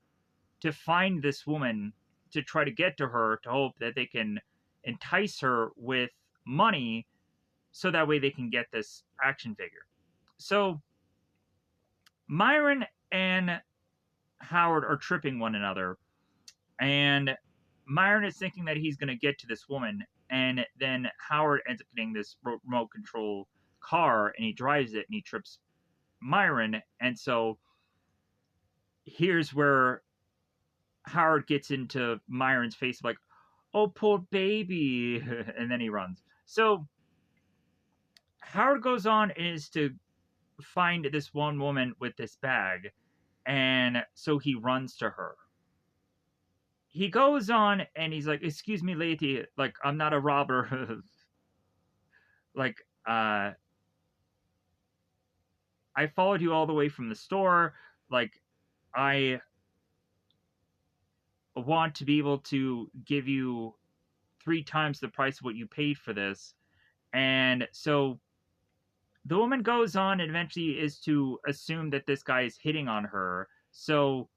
to find this woman to try to get to her to hope that they can entice her with money so that way they can get this action figure. So Myron and Howard are tripping one another, and Myron is thinking that he's going to get to this woman, and then Howard ends up getting this remote control car, and he drives it, and he trips Myron, and so here's where Howard gets into Myron's face, like, "Oh, poor baby," and then he runs. So Howard goes on and is to find this one woman with this bag, and so he runs to her. He goes on and he's like, "Excuse me, lady, like I'm not a robber." like uh I followed you all the way from the store. Like I want to be able to give you three times the price of what you paid for this. And so the woman goes on and eventually is to assume that this guy is hitting on her. So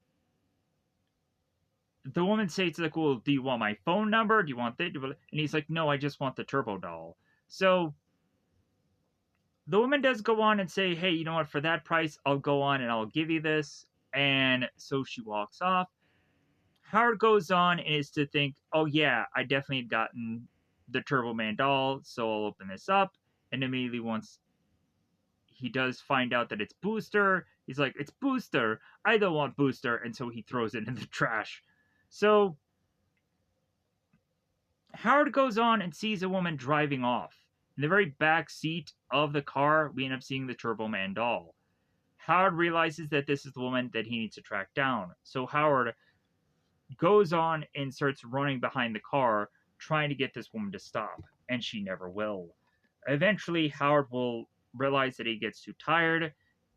the woman says, like, well, do you want my phone number? Do you want that? And he's like, no, I just want the turbo doll. So the woman does go on and say, hey, you know what? For that price, I'll go on and I'll give you this. And so she walks off. Howard goes on and is to think, oh yeah, I definitely had gotten the Turbo Man doll, so I'll open this up. And immediately once he does find out that it's Booster, he's like, it's Booster. I don't want Booster, and so he throws it in the trash. So Howard goes on and sees a woman driving off. In the very back seat of the car, we end up seeing the Turbo Man doll. Howard realizes that this is the woman that he needs to track down. So Howard goes on and starts running behind the car, trying to get this woman to stop, and she never will. Eventually, Howard will realize that he gets too tired,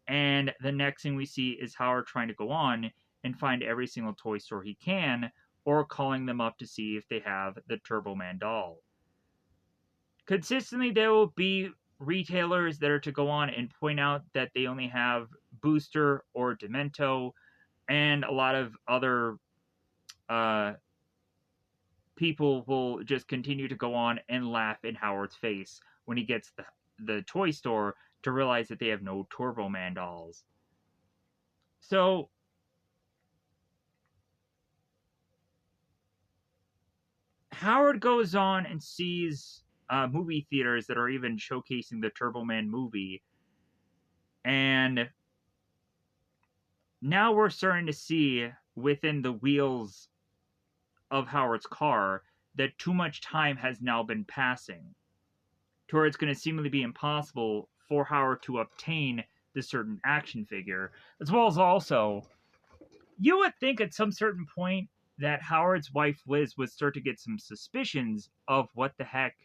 and the next thing we see is Howard trying to go on and find every single toy store he can, or calling them up to see if they have the Turbo Man doll. Consistently, there will be retailers that are to go on and point out that they only have Booster or Demento, and a lot of other uh, people will just continue to go on and laugh in Howard's face when he gets the toy store to realize that they have no Turbo Man dolls. So Howard goes on and sees movie theaters that are even showcasing the Turbo Man movie, and now we're starting to see within the wheels of Howard's car that too much time has now been passing, to where it's going to seemingly be impossible for Howard to obtain this certain action figure, as well as also, you would think at some certain point that Howard's wife Liz would start to get some suspicions of what the heck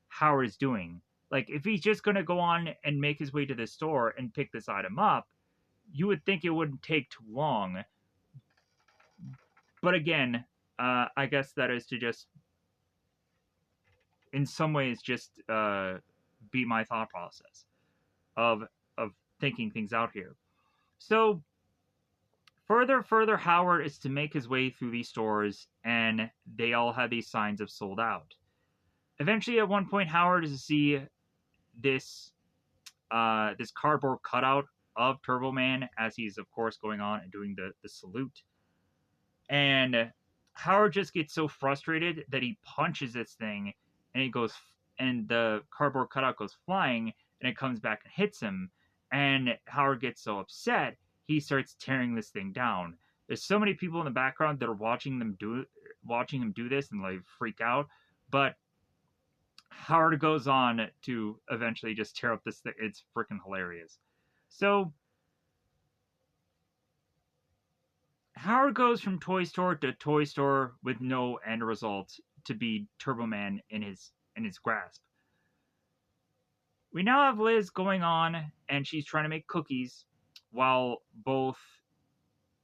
Howard is doing. Like, if he's just going to go on and make his way to the store and pick this item up, you would think it wouldn't take too long. But again, I guess that is to just, in some ways, just be my thought process of of thinking things out here. So further, Howard is to make his way through these stores, and they all have these signs of sold out. Eventually, at one point, Howard is to see this this cardboard cutout of Turbo Man as he's, of course, going on and doing the salute. And Howard just gets so frustrated that he punches this thing, and it goes, and the cardboard cutout goes flying, and it comes back and hits him. And Howard gets so upset, he starts tearing this thing down. There's so many people in the background that are watching him do this and like freak out. But Howard goes on to eventually just tear up this thing. It's freaking hilarious. So Howard goes from toy store to toy store with no end result to be Turbo Man in his grasp. We now have Liz going on and she's trying to make cookies while both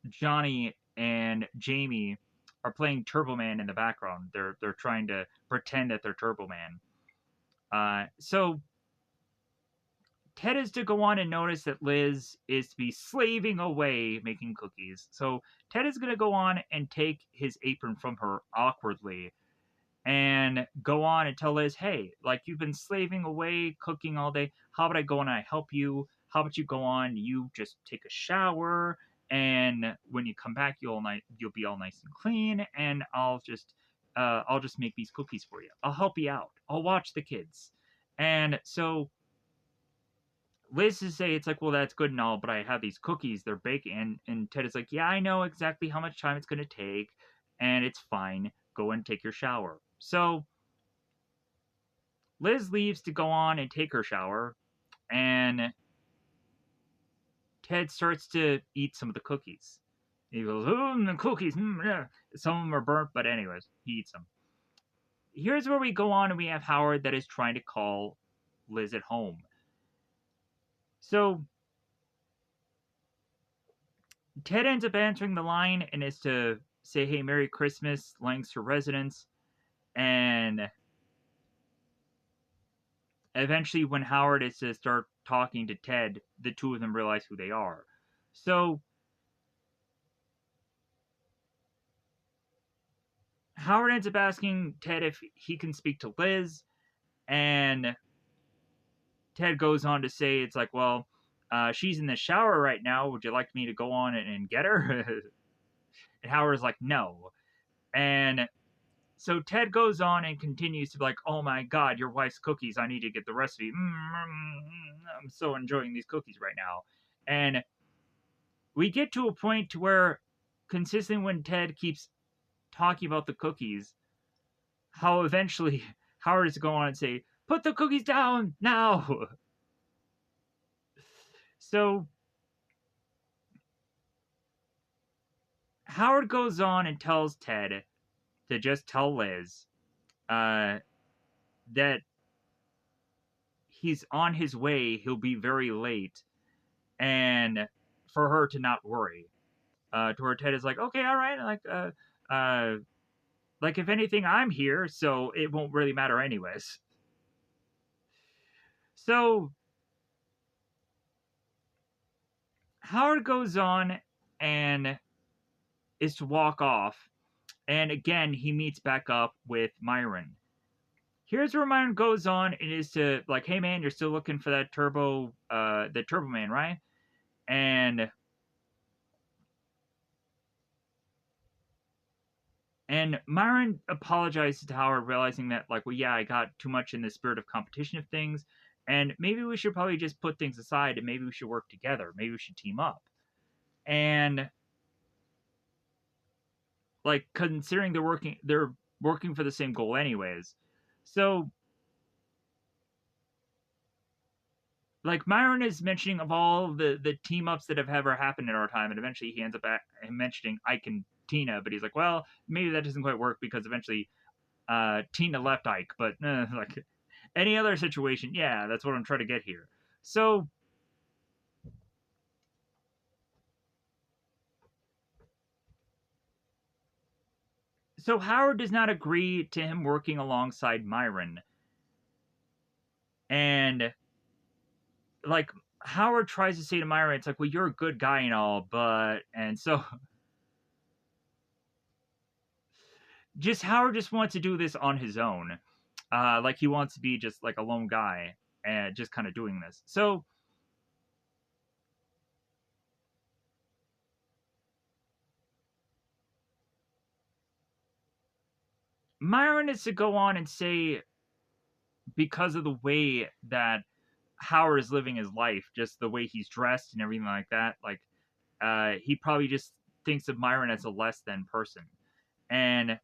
Johnny and Jamie are playing Turbo Man in the background. They're trying to pretend that they're Turbo Man. So Ted is to go on and notice that Liz is to be slaving away making cookies. So Ted is going to go on and take his apron from her awkwardly and go on and tell Liz, hey, like you've been slaving away cooking all day. How about I go on and I help you? How about you go on, you just take a shower, and when you come back, you'll be all nice and clean, and I'll just make these cookies for you. I'll help you out. I'll watch the kids. And so Liz is say it's like, well, that's good and all, but I have these cookies, they're baking, and Ted is like, yeah, I know exactly how much time it's gonna take, and it's fine. Go and take your shower. So Liz leaves to go on and take her shower, and Ted starts to eat some of the cookies. He goes, "Oh, the cookies. Yeah." Some of them are burnt, but anyways, he eats them. Here's where we go on and we have Howard that is trying to call Liz at home. So Ted ends up answering the line and is to say, "Hey, Merry Christmas, Lancaster residents." And eventually, when Howard is to start talking to Ted, the two of them realize who they are. So Howard ends up asking Ted if he can speak to Liz, and Ted goes on to say, "It's like, well, she's in the shower right now. Would you like me to go on and get her?" And Howard's like, "No." And so Ted goes on and continues to be like, "Oh my God, your wife's cookies. I need to get the recipe. I'm so enjoying these cookies right now." And we get to a point to where consistently when Ted keeps talking about the cookies, how eventually Howard is to go on and say, "Put the cookies down now." So Howard goes on and tells Ted to just tell Liz uh, that he's on his way. He'll be very late, and for her to not worry. To where Ted is like, "Okay, all right, like if anything, I'm here, so it won't really matter anyways." So Howard goes on and is to walk off, and again he meets back up with Myron. Here's where Myron goes on and is to like, "Hey man, you're still looking for that the Turbo Man, right?" And Myron apologizes to Howard, realizing that, like, well, yeah, I got too much in the spirit of competition of things, and maybe we should probably just put things aside and maybe we should work together. Maybe we should team up. And like, considering they're working for the same goal anyways. So like Myron is mentioning of all the team ups that have ever happened in our time, and eventually he ends up mentioning Ike and Tina, but he's like, well, maybe that doesn't quite work because eventually Tina left Ike, but like any other situation, yeah, that's what I'm trying to get here. So Howard does not agree to him working alongside Myron, and like Howard tries to say to Myron, it's like, well, you're a good guy and all, but and so just Howard just wants to do this on his own. Like he wants to be just like a lone guy and just kind of doing this. So Myron is to go on and say because of the way that Howard is living his life, just the way he's dressed and everything like that, like he probably just thinks of Myron as a less than person, and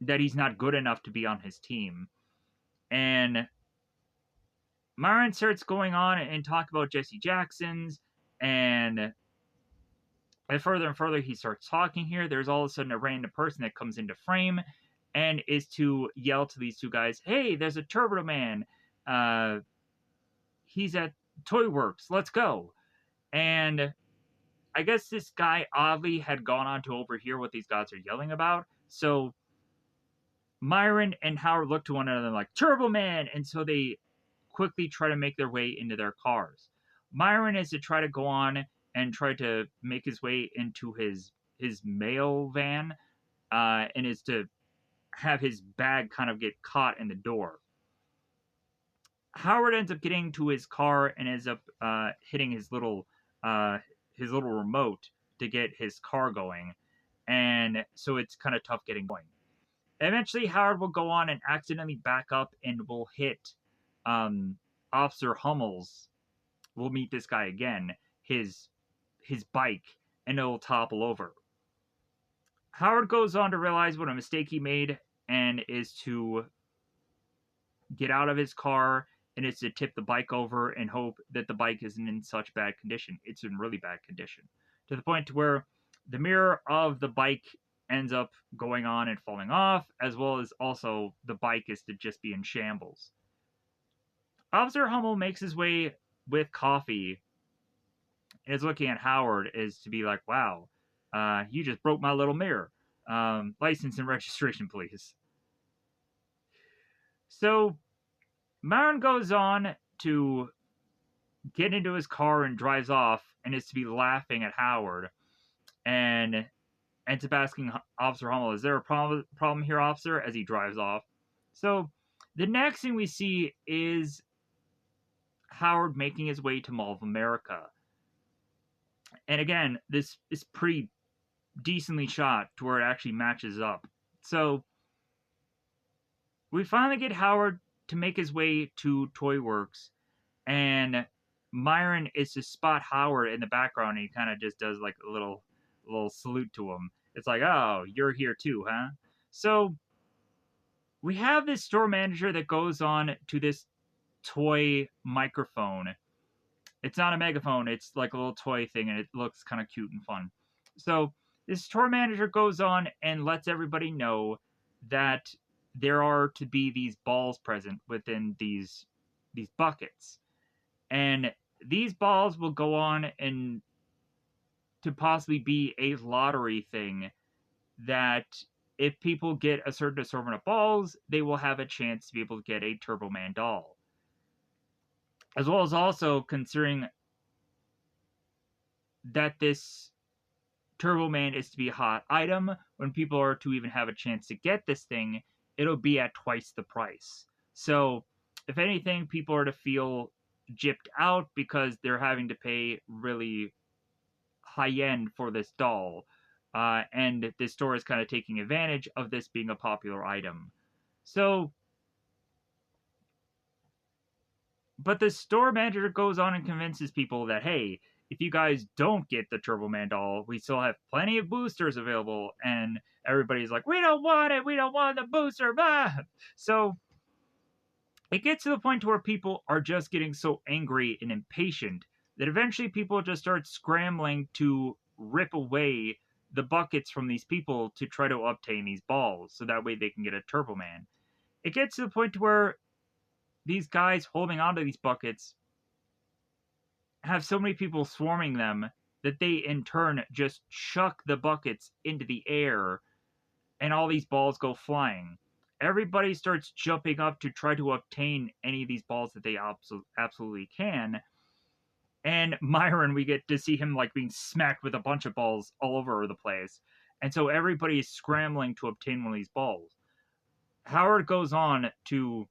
that he's not good enough to be on his team. And Myron starts going on and talk about Jesse Jackson's, and further and further he starts talking here. There's all of a sudden a random person that comes into frame and is to yell to these two guys, "Hey, there's a Turbo Man. Uh, he's at Toy Works. Let's go." And I guess this guy oddly had gone on to overhear what these guys are yelling about. So Myron and Howard look to one another like, "Turbo Man!" And so they quickly try to make their way into their cars. Myron is to try to go on and try to make his way into his mail van, and is to have his bag kind of get caught in the door. Howard ends up getting to his car and ends up hitting uh, his little remote to get his car going, and so it's kind of tough getting going. Eventually, Howard will go on and accidentally back up and will hit um, Officer Hummel's. We'll meet this guy again. His bike, and it'll topple over. Howard goes on to realize what a mistake he made and is to get out of his car and it's to tip the bike over and hope that the bike isn't in such bad condition. It's in really bad condition, to the point to where the mirror of the bike ends up going on and falling off, as well as also the bike is to just be in shambles. Officer Hummel makes his way with coffee and is looking at Howard as to be like, wow, you just broke my little mirror. License and registration, please. So Myron goes on to get into his car and drives off and is to be laughing at Howard and ends up asking Officer Hummel, is there a problem here, officer, as he drives off. So the next thing we see is Howard making his way to Mall of America. And again, this is pretty decently shot to where it actually matches up. So we finally get Howard to make his way to Toy Works, and Myron is to spot Howard in the background, and he kind of just does like a little salute to him. It's like, oh, you're here too, huh? So we have this store manager that goes on to this toy microphone. It's not a megaphone, it's like a little toy thing, and it looks kind of cute and fun. So this store manager goes on and lets everybody know that there are to be these balls present within these buckets. And these balls will go on and to possibly be a lottery thing that if people get a certain assortment of balls, they will have a chance to be able to get a Turbo Man doll. As well as also considering that this Turbo Man is to be a hot item, when people are to even have a chance to get this thing, it'll be at twice the price. So, if anything, people are to feel gypped out because they're having to pay really high end for this doll. And this store is kind of taking advantage of this being a popular item. So, but the store manager goes on and convinces people that, hey, if you guys don't get the Turbo Man doll, we still have plenty of boosters available. And everybody's like, we don't want it. We don't want the booster. Bah! So it gets to the point where people are just getting so angry and impatient that eventually people just start scrambling to rip away the buckets from these people to try to obtain these balls so that way they can get a Turbo Man. It gets to the point where these guys holding onto these buckets have so many people swarming them that they in turn just chuck the buckets into the air and all these balls go flying. Everybody starts jumping up to try to obtain any of these balls that they absolutely can. And Myron, we get to see him like being smacked with a bunch of balls all over the place. And so everybody is scrambling to obtain one of these balls. Howard goes on to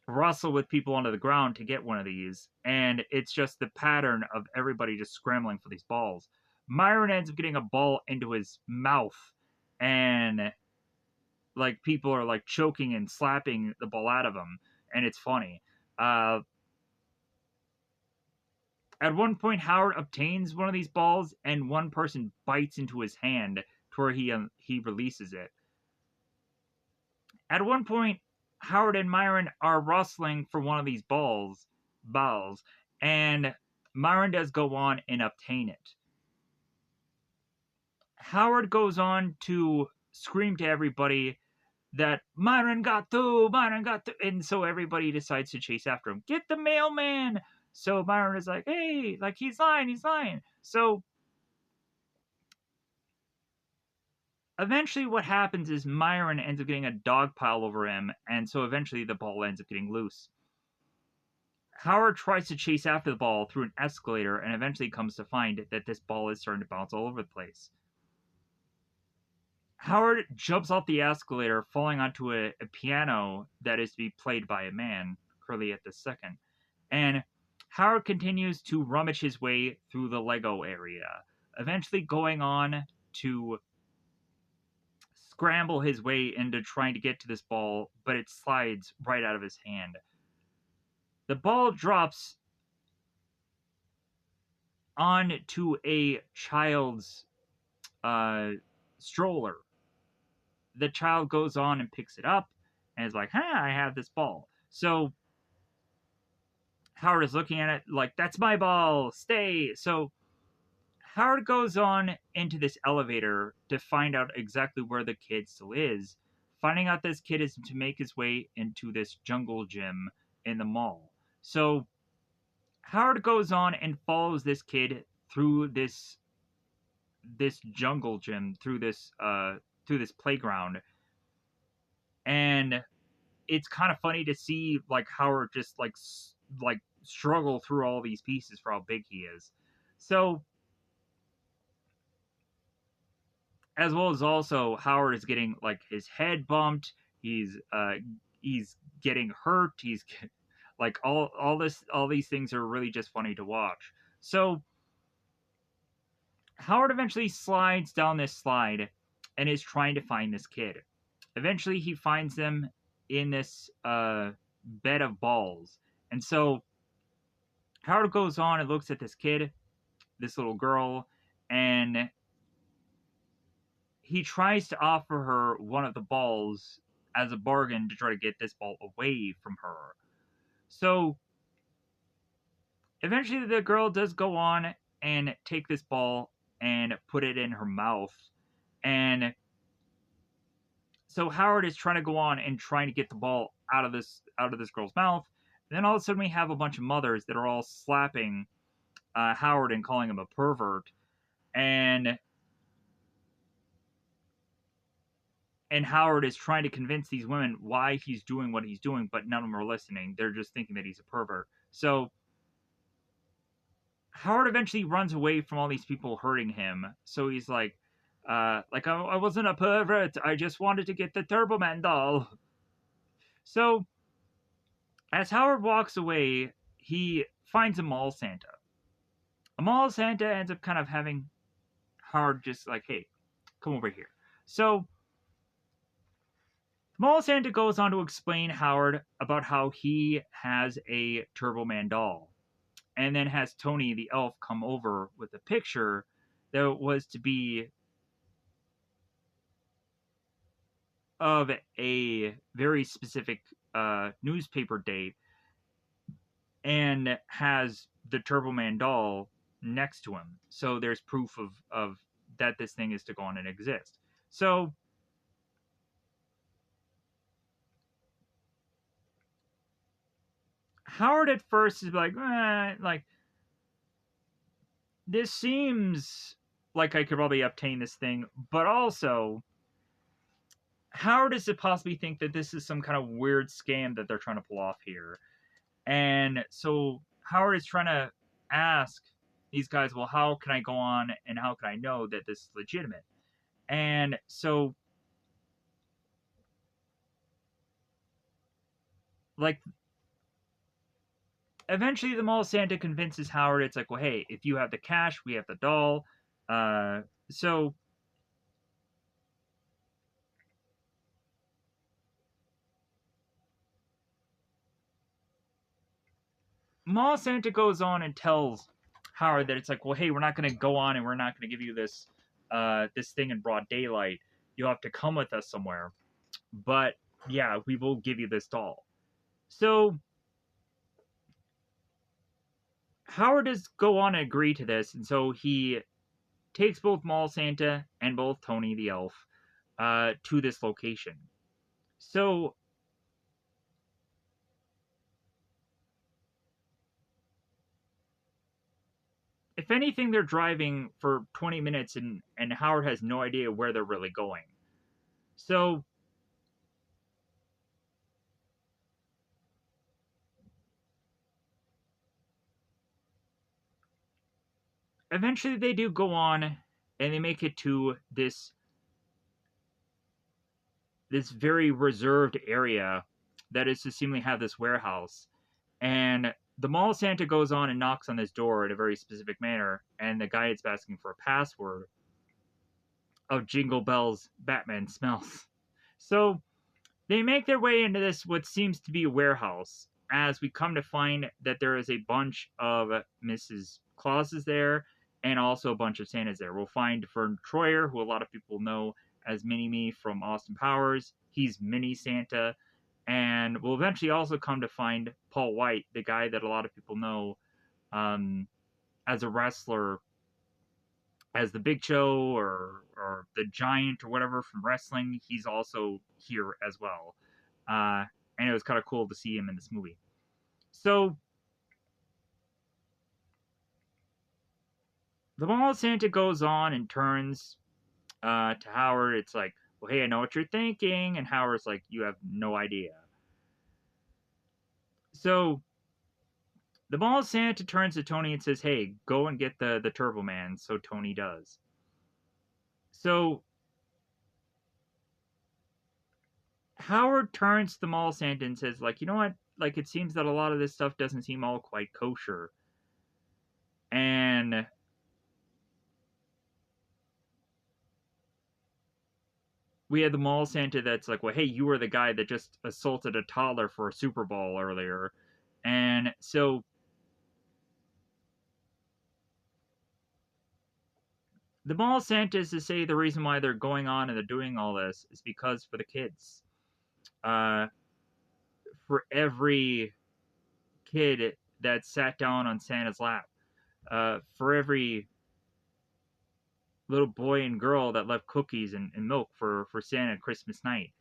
wrestle with people onto the ground to get one of these, and it's just the pattern of everybody just scrambling for these balls. Myron ends up getting a ball into his mouth, and like people are like choking and slapping the ball out of him, and it's funny. At one point, Howard obtains one of these balls, and one person bites into his hand to where he releases it. At one point, Howard and Myron are wrestling for one of these balls, and Myron does go on and obtain it. Howard goes on to scream to everybody that Myron got through, and so everybody decides to chase after him. Get the mailman! So Myron is like, hey, like he's lying. So eventually what happens is Myron ends up getting a dog pile over him, and so eventually the ball ends up getting loose. Howard tries to chase after the ball through an escalator and eventually comes to find that this ball is starting to bounce all over the place. Howard jumps off the escalator, falling onto a piano that is to be played by a man, currently at this second. And Howard continues to rummage his way through the Lego area, eventually going on to scramble his way into trying to get to this ball, but it slides right out of his hand. The ball drops onto a child's stroller. The child goes on and picks it up and is like, I have this ball. So Howard is looking at it like, that's my ball, stay. So Howard goes on into this elevator to find out exactly where the kid still is. Finding out this kid is to make his way into this jungle gym in the mall. So Howard goes on and follows this kid through this jungle gym, through this playground, and it's kind of funny to see like Howard just like struggle through all these pieces for how big he is. So as well as also Howard is getting like his head bumped. He's getting hurt. He's like all these things are really just funny to watch. So Howard eventually slides down this slide and is trying to find this kid. Eventually, he finds them in this bed of balls, and so Howard goes on and looks at this kid, this little girl, and he tries to offer her one of the balls as a bargain to try to get this ball away from her. So eventually, the girl does go on and take this ball and put it in her mouth. And so Howard is trying to go on and trying to get the ball out of this girl's mouth. And then all of a sudden, we have a bunch of mothers that are all slapping Howard and calling him a pervert. And Howard is trying to convince these women why he's doing what he's doing, but none of them are listening. They're just thinking that he's a pervert. So Howard eventually runs away from all these people hurting him. So he's like I wasn't a pervert. I just wanted to get the Turbo Man doll. So as Howard walks away, he finds a mall Santa. A mall Santa ends up kind of having Howard just like, hey, come over here. So Mall Santa goes on to explain Howard about how he has a Turbo Man doll, and then has Tony the elf come over with a picture that was to be of a very specific newspaper date, and has the Turbo Man doll next to him. So there's proof of that this thing is to go on and exist. So Howard at first is like this seems like I could probably obtain this thing, but also Howard is to possibly think that this is some kind of weird scam that they're trying to pull off here. And so Howard is trying to ask these guys, well, how can I go on and how can I know that this is legitimate? And so, like, eventually the mall Santa convinces Howard, it's like, well, hey, if you have the cash, we have the doll. So Mall Santa goes on and tells Howard that it's like, well, hey, we're not going to go on and we're not going to give you this thing in broad daylight. You'll have to come with us somewhere. But yeah, we will give you this doll. So Howard does go on and agree to this, and so he takes both Mall Santa and both Tony the Elf to this location. So if anything, they're driving for 20 minutes, and Howard has no idea where they're really going. So eventually they do go on and they make it to this very reserved area that is to seemingly have this warehouse. And the mall Santa goes on and knocks on this door in a very specific manner, and the guy is asking for a password of Jingle Bell's Batman smells. So they make their way into this what seems to be a warehouse, as we come to find that there is a bunch of Mrs. Clauses there, and also a bunch of Santas there. We'll find Vern Troyer, who a lot of people know as Mini Me from Austin Powers. He's Mini Santa, and we'll eventually also come to find Paul White, the guy that a lot of people know um, as a wrestler, as the Big Show or the Giant or whatever from wrestling. He's also here as well, and it was kind of cool to see him in this movie. So the Mall of Santa goes on and turns to Howard. It's like, well, hey, I know what you're thinking, and Howard's like, you have no idea. So the Mall of Santa turns to Tony and says, hey, go and get the Turbo Man. So Tony does. So Howard turns to the Mall of Santa and says, like, you know what? Like, it seems that a lot of this stuff doesn't seem all quite kosher. And we had the Mall Santa that's like, well, hey, you were the guy that just assaulted a toddler for a Super Bowl earlier. And so the Mall Santas to say the reason why they're going on and they're doing all this is because for the kids. Uh, for every kid that sat down on Santa's lap, for every little boy and girl that left cookies and milk for Santa Christmas night,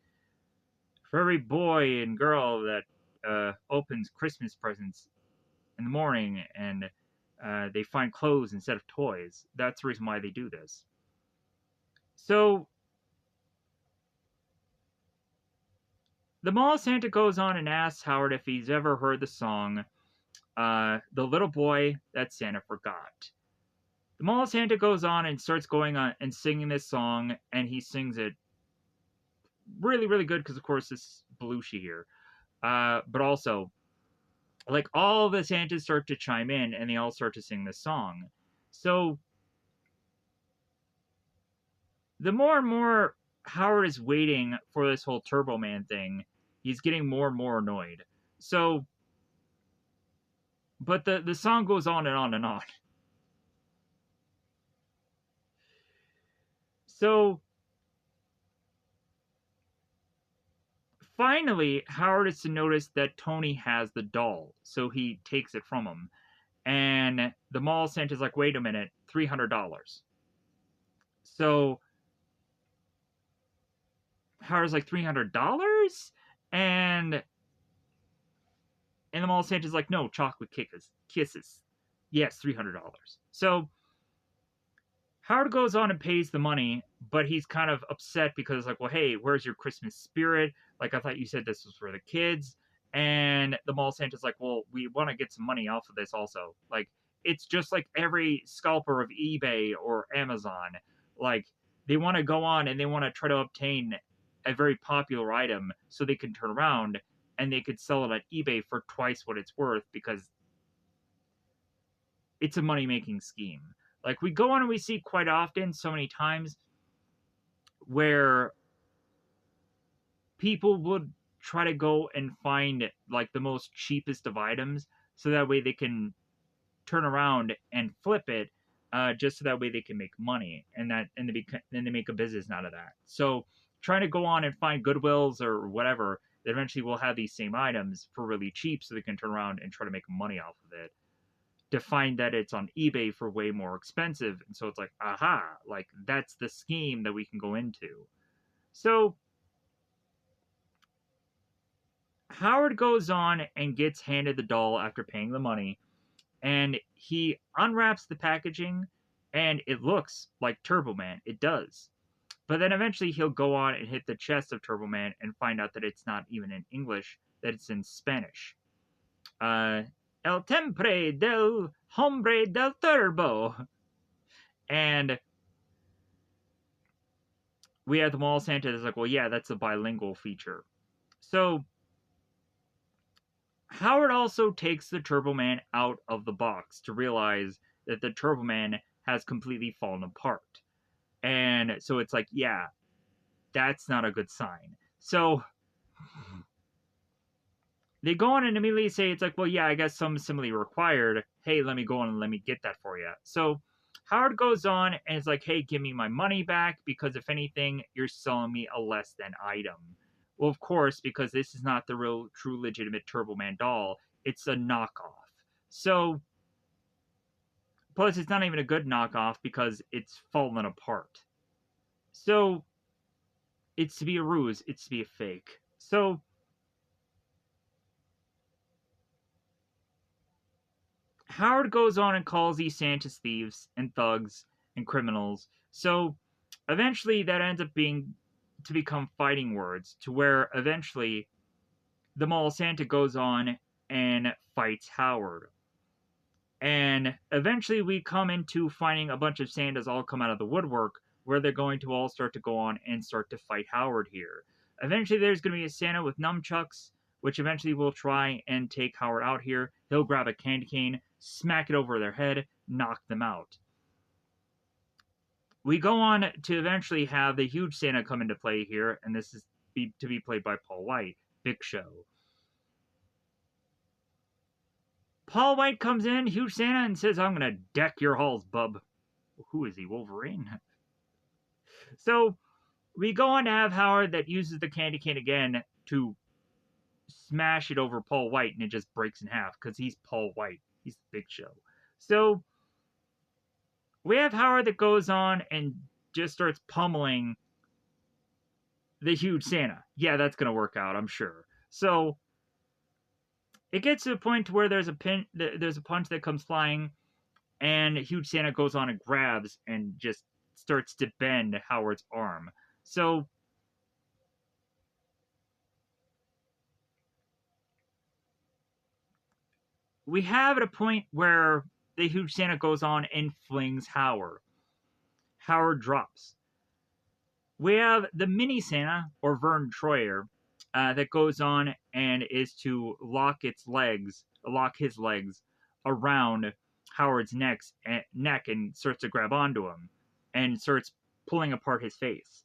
for every boy and girl that opens Christmas presents in the morning and they find clothes instead of toys. That's the reason why they do this. So the Mall Santa goes on and asks Howard if he's ever heard the song The Little Boy That Santa Forgot. The Mall Santa goes on and starts going on and singing this song, and he sings it really, really good because, of course, it's Belushi here. But also, like, all the Santas start to chime in, and they all start to sing this song. So, the more and more Howard is waiting for this whole Turbo Man thing, he's getting more and more annoyed. So, but the song goes on and on and on. So, finally, Howard is to notice that Tony has the doll, so he takes it from him. And the mall Santa's like, wait a minute, $300. So Howard's like, $300? And and the mall Santa's like, no, chocolate kisses. Yes, $300. So Howard goes on and pays the money, but he's kind of upset because, like, well, hey, where's your Christmas spirit? Like, I thought you said this was for the kids. And the mall Santa's like, well, we want to get some money off of this also. Like, it's just like every scalper of eBay or Amazon. Like, they want to go on and they want to try to obtain a very popular item so they can turn around and they could sell it on eBay for twice what it's worth because it's a money making scheme. Like we go on and we see quite often, so many times, where people would try to go and find like the most cheapest of items, so that way they can turn around and flip it, just so that way they can make money, and they make a business out of that. So trying to go on and find Goodwills or whatever that eventually will have these same items for really cheap, so they can turn around and try to make money off of it, to find that it's on eBay for way more expensive. And so it's like, aha, like that's the scheme that we can go into. So Howard goes on and gets handed the doll after paying the money, and he unwraps the packaging, and it looks like Turbo Man. It does. But then eventually he'll go on and hit the chest of Turbo Man and find out that it's not even in English, that it's in Spanish. El Tempre del Hombre del Turbo. And we have the mall Santa that's like, well, yeah, that's a bilingual feature. So Howard also takes the Turbo Man out of the box to realize that the Turbo Man has completely fallen apart. And so it's like, yeah, that's not a good sign. So they go on and immediately say, it's like, well, yeah, I guess some assembly required. Hey, let me go on and let me get that for you. So Howard goes on and is like, hey, give me my money back because if anything, you're selling me a less than item. Well, of course, because this is not the real, true, legitimate Turbo Man doll. It's a knockoff. So, plus, it's not even a good knockoff because it's fallen apart. So, it's to be a ruse. It's to be a fake. So, Howard goes on and calls these Santa's thieves and thugs and criminals. So, eventually, that ends up being to become fighting words, to where eventually the mall Santa goes on and fights Howard. And eventually we come into finding a bunch of Santas all come out of the woodwork where they're going to all start to go on and start to fight Howard here. Eventually there's going to be a Santa with nunchucks, which eventually will try and take Howard out here. He'll grab a candy cane, smack it over their head, knock them out. We go on to eventually have the huge Santa come into play here, and this is to be played by Paul White, Big Show. Paul White comes in, huge Santa, and says, I'm going to deck your halls, bub. Who is he, Wolverine? So we go on to have Howard that uses the candy cane again to smash it over Paul White, and it just breaks in half because he's Paul White. He's the Big Show. So we have Howard that goes on and just starts pummeling the huge Santa. Yeah, that's going to work out, I'm sure. So it gets to a point where there's a punch that comes flying, and huge Santa goes on and grabs and just starts to bend Howard's arm. So we have at a point where the huge Santa goes on and flings Howard. Howard drops. We have the mini Santa, or Vern Troyer, that goes on and is to lock his legs around Howard's neck and starts to grab onto him and starts pulling apart his face.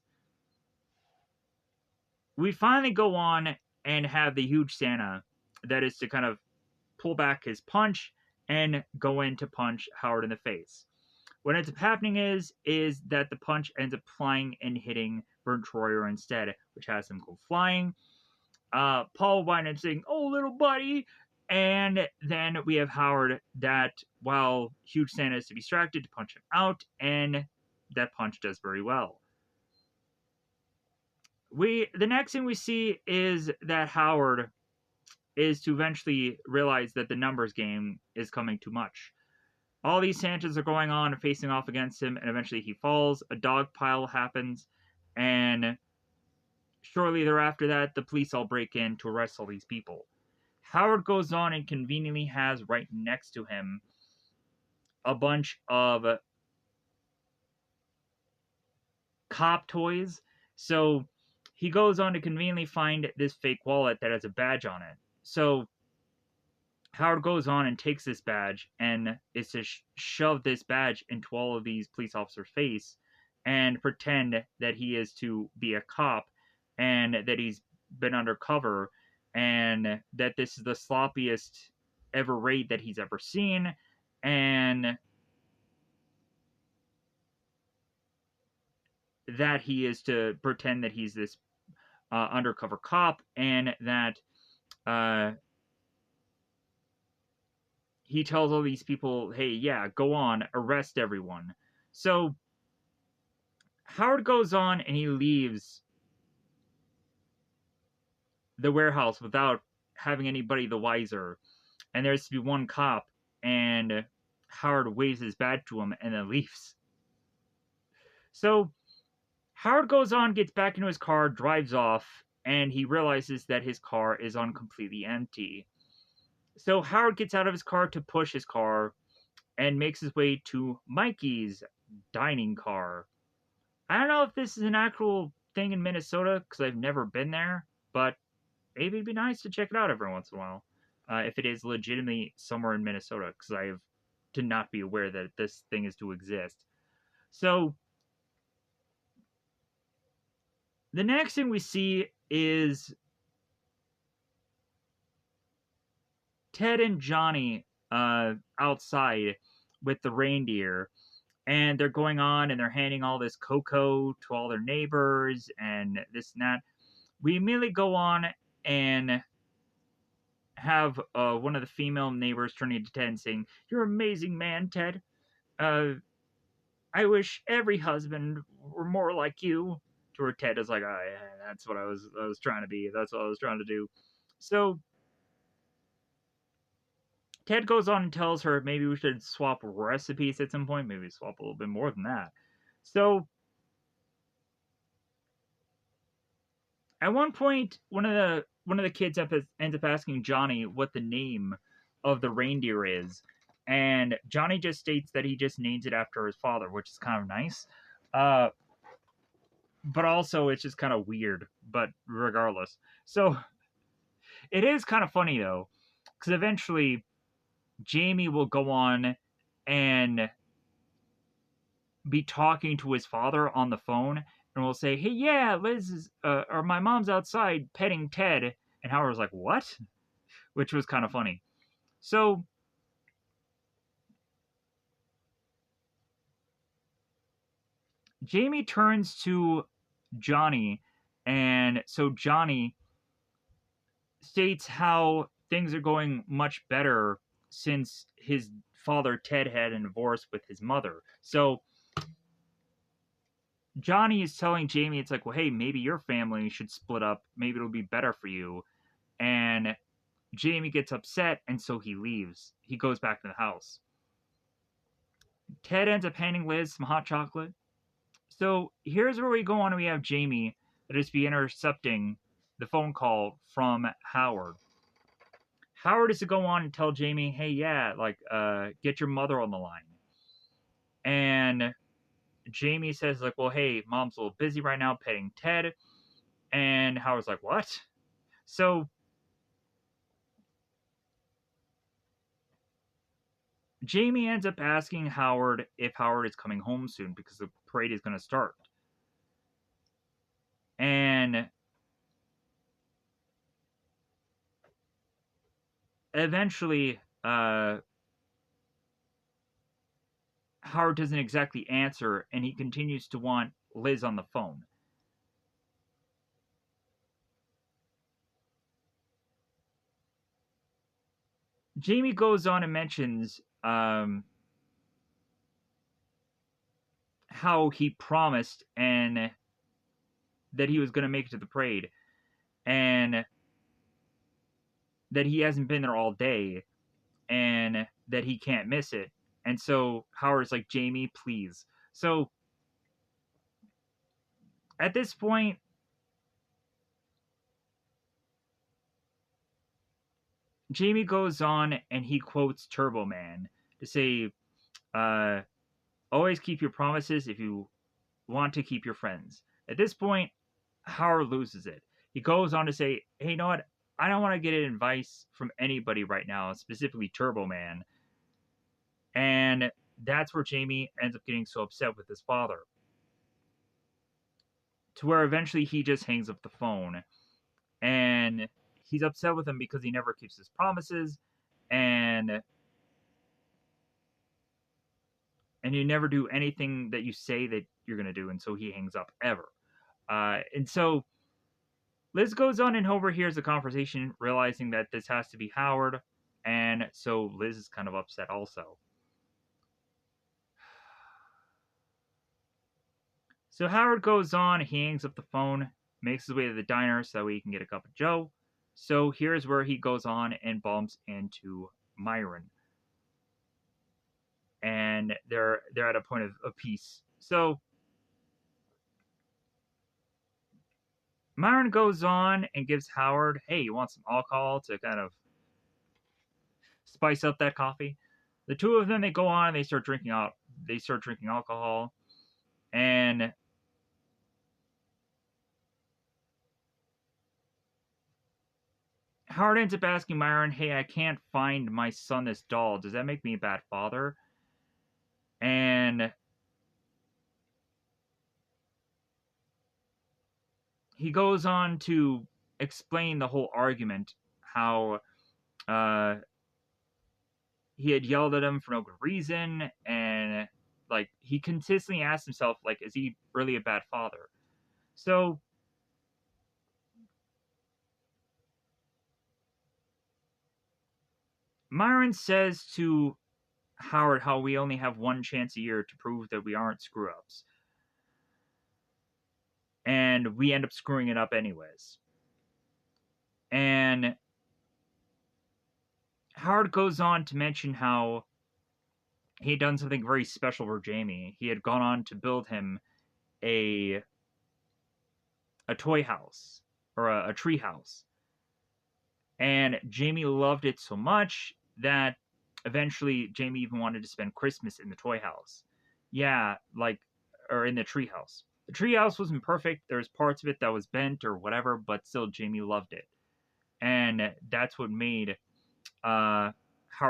We finally go on and have the huge Santa that is to kind of pull back his punch and go in to punch Howard in the face. What ends up happening is that the punch ends up flying and hitting Vern Troyer instead, which has him go flying. Paul White ends up saying, "Oh, little buddy," and then we have Howard that, while huge Santa is to be distracted, to punch him out, and that punch does very well. The next thing we see is that Howard is to eventually realize that the numbers game is coming too much. All these Santas are going on and facing off against him, and eventually he falls. A dog pile happens, and shortly thereafter that, the police all break in to arrest all these people. Howard goes on and conveniently has right next to him a bunch of cop toys. So he goes on to conveniently find this fake wallet that has a badge on it. So Howard goes on and takes this badge and is to shove this badge into all of these police officers' face and pretend that he is to be a cop and that he's been undercover and that this is the sloppiest ever raid that he's ever seen, and that he is to pretend that he's this undercover cop, and that he tells all these people, hey, yeah, go on, arrest everyone. So Howard goes on and he leaves the warehouse without having anybody the wiser. And there's to be one cop, and Howard waves his badge to him and then leaves. So Howard goes on, gets back into his car, drives off, and he realizes that his car is on completely empty. So Howard gets out of his car to push his car and makes his way to Mikey's dining car. I don't know if this is an actual thing in Minnesota because I've never been there, but maybe it'd be nice to check it out every once in a while. If it is legitimately somewhere in Minnesota, because I have to not be aware that this thing is to exist. So the next thing we see is Ted and Johnny outside with the reindeer, and they're going on and they're handing all this cocoa to all their neighbors and this and that. We immediately go on and have one of the female neighbors turning to Ted and saying, "You're an amazing man, Ted. Uh, I wish every husband were more like you." To where Ted is like, "Oh, yeah, that's what I was trying to be. That's what I was trying to do." So Ted goes on and tells her maybe we should swap recipes at some point, maybe swap a little bit more than that. So at one point, one of the kids ends up asking Johnny what the name of the reindeer is, and Johnny just states that he just names it after his father, which is kind of nice. Uh, but also it's just kind of weird. But regardless, so it is kind of funny though, because eventually Jamie will go on and be talking to his father on the phone and will say, "Hey, yeah, Liz is, or my mom's outside petting Ted," and Howard's like, "What?" Which was kind of funny. So Jamie turns to Johnny, and so Johnny states how things are going much better since his father Ted had a divorce with his mother. So Johnny is telling Jamie, it's like, well, hey, maybe your family should split up. Maybe it'll be better for you. And Jamie gets upset, and so he leaves. He goes back to the house. Ted ends up handing Liz some hot chocolate. So here's where we go on. We have Jamie that is be intercepting the phone call from Howard. Howard is to go on and tell Jamie, hey, yeah, like, get your mother on the line. And Jamie says, like, well, hey, mom's a little busy right now petting Ted. And Howard's like, what? So Jamie ends up asking Howard if Howard is coming home soon because the parade is going to start. And eventually, Howard doesn't exactly answer, and he continues to want Liz on the phone. Jamie goes on and mentions how he promised and that he was going to make it to the parade, and that he hasn't been there all day, and that he can't miss it. And so Howard's like, Jamie, please. So at this point, Jamie goes on and he quotes Turbo Man to say, uh, always keep your promises if you want to keep your friends. At this point, Howard loses it. He goes on to say, hey, you know what? I don't want to get advice from anybody right now, specifically Turbo Man. And that's where Jamie ends up getting so upset with his father. To where eventually he just hangs up the phone. And he's upset with him because he never keeps his promises. And you never do anything that you say that you're going to do. And so he hangs up ever. And so Liz goes on and overhears the conversation, realizing that this has to be Howard. And so Liz is kind of upset also. So Howard goes on, he hangs up the phone, makes his way to the diner so he can get a cup of Joe. So here's where he goes on and bumps into Myron. And they're at a point of peace. So Myron goes on and gives Howard, hey, you want some alcohol to kind of spice up that coffee? The two of them, they go on and they start drinking alcohol. And Howard ends up asking Myron, hey, I can't find my son this doll. Does that make me a bad father? And he goes on to explain the whole argument, how uh, he had yelled at him for no good reason, and like he consistently asked himself, like, is he really a bad father? So Myron says to Howard how we only have one chance a year to prove that we aren't screw ups. And we end up screwing it up anyways. And Howard goes on to mention how he had done something very special for Jamie. He had gone on to build him a toy house or a tree house. And Jamie loved it so much that eventually Jamie even wanted to spend Christmas in the toy house. Yeah, like, or in the tree house. The tree house wasn't perfect. There was parts of it that was bent or whatever, but still Jamie loved it. And that's what made Howard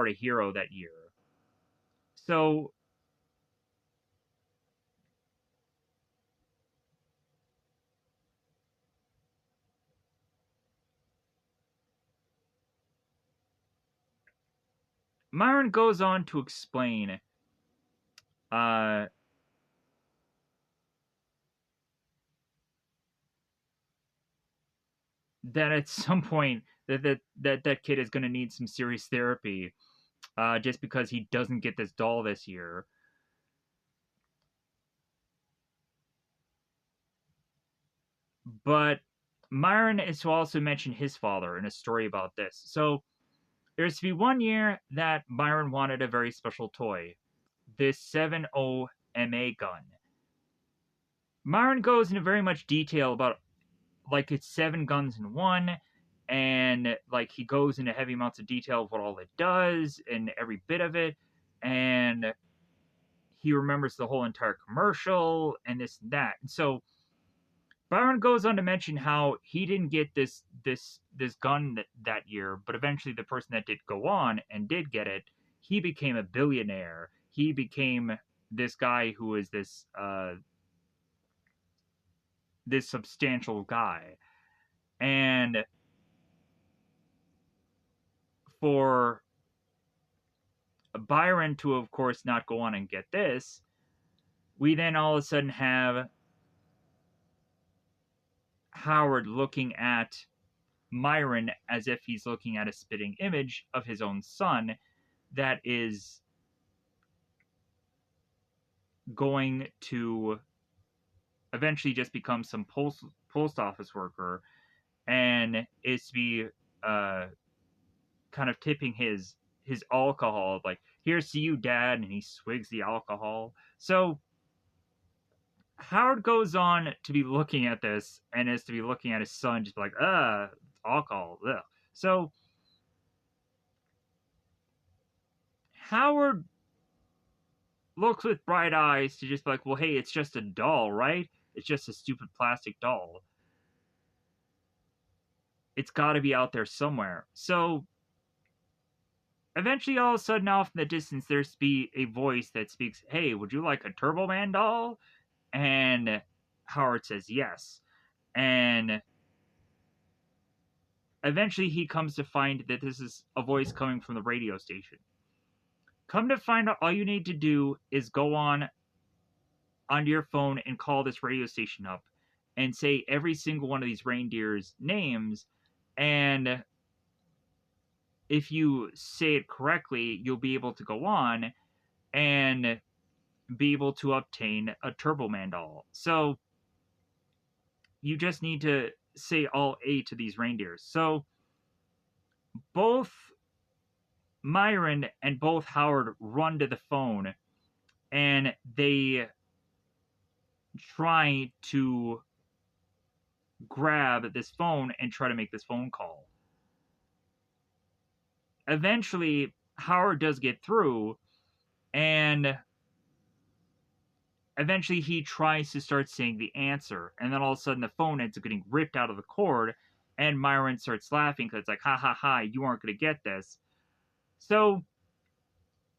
a hero that year. So Myron goes on to explain uh, that at some point that kid is going to need some serious therapy just because he doesn't get this doll this year. But Myron is to also mention his father in a story about this. So there's to be one year that Myron wanted a very special toy, this 70 MA gun. Myron goes into very much detail about like it's 7 guns in one, and like he goes into heavy amounts of detail of what all it does and every bit of it, and he remembers the whole entire commercial and this and that. And so Byron goes on to mention how he didn't get this gun that year, but eventually the person that did go on and did get it, he became a billionaire. He became this guy who is this substantial guy. And for Byron to, of course, not go on and get this, we then all of a sudden have Howard looking at Myron as if he's looking at a spitting image of his own son that is going to eventually just become some post office worker and is to be uh, kind of tipping his alcohol like here's to you dad, and he swigs the alcohol. So Howard goes on to be looking at this and is to be looking at his son just like alcohol, ugh. So Howard looks with bright eyes to just be like, well, hey, it's just a doll, right? It's just a stupid plastic doll. It's got to be out there somewhere. So eventually, all of a sudden, off in the distance, there's be a voice that speaks, hey, would you like a Turbo Man doll? And Howard says yes. And eventually, he comes to find that this is a voice coming from the radio station. Come to find out, all you need to do is go on onto your phone and call this radio station up and say every single one of these reindeers' names. And if you say it correctly, you'll be able to go on and be able to obtain a Turbo Man doll. So you just need to say all 8 of these reindeers. So both Myron and both Howard run to the phone and they try to grab this phone and try to make this phone call. Eventually, Howard does get through, and eventually he tries to start saying the answer, and then all of a sudden the phone ends up getting ripped out of the cord, and Myron starts laughing because it's like, ha ha ha, you aren't going to get this. So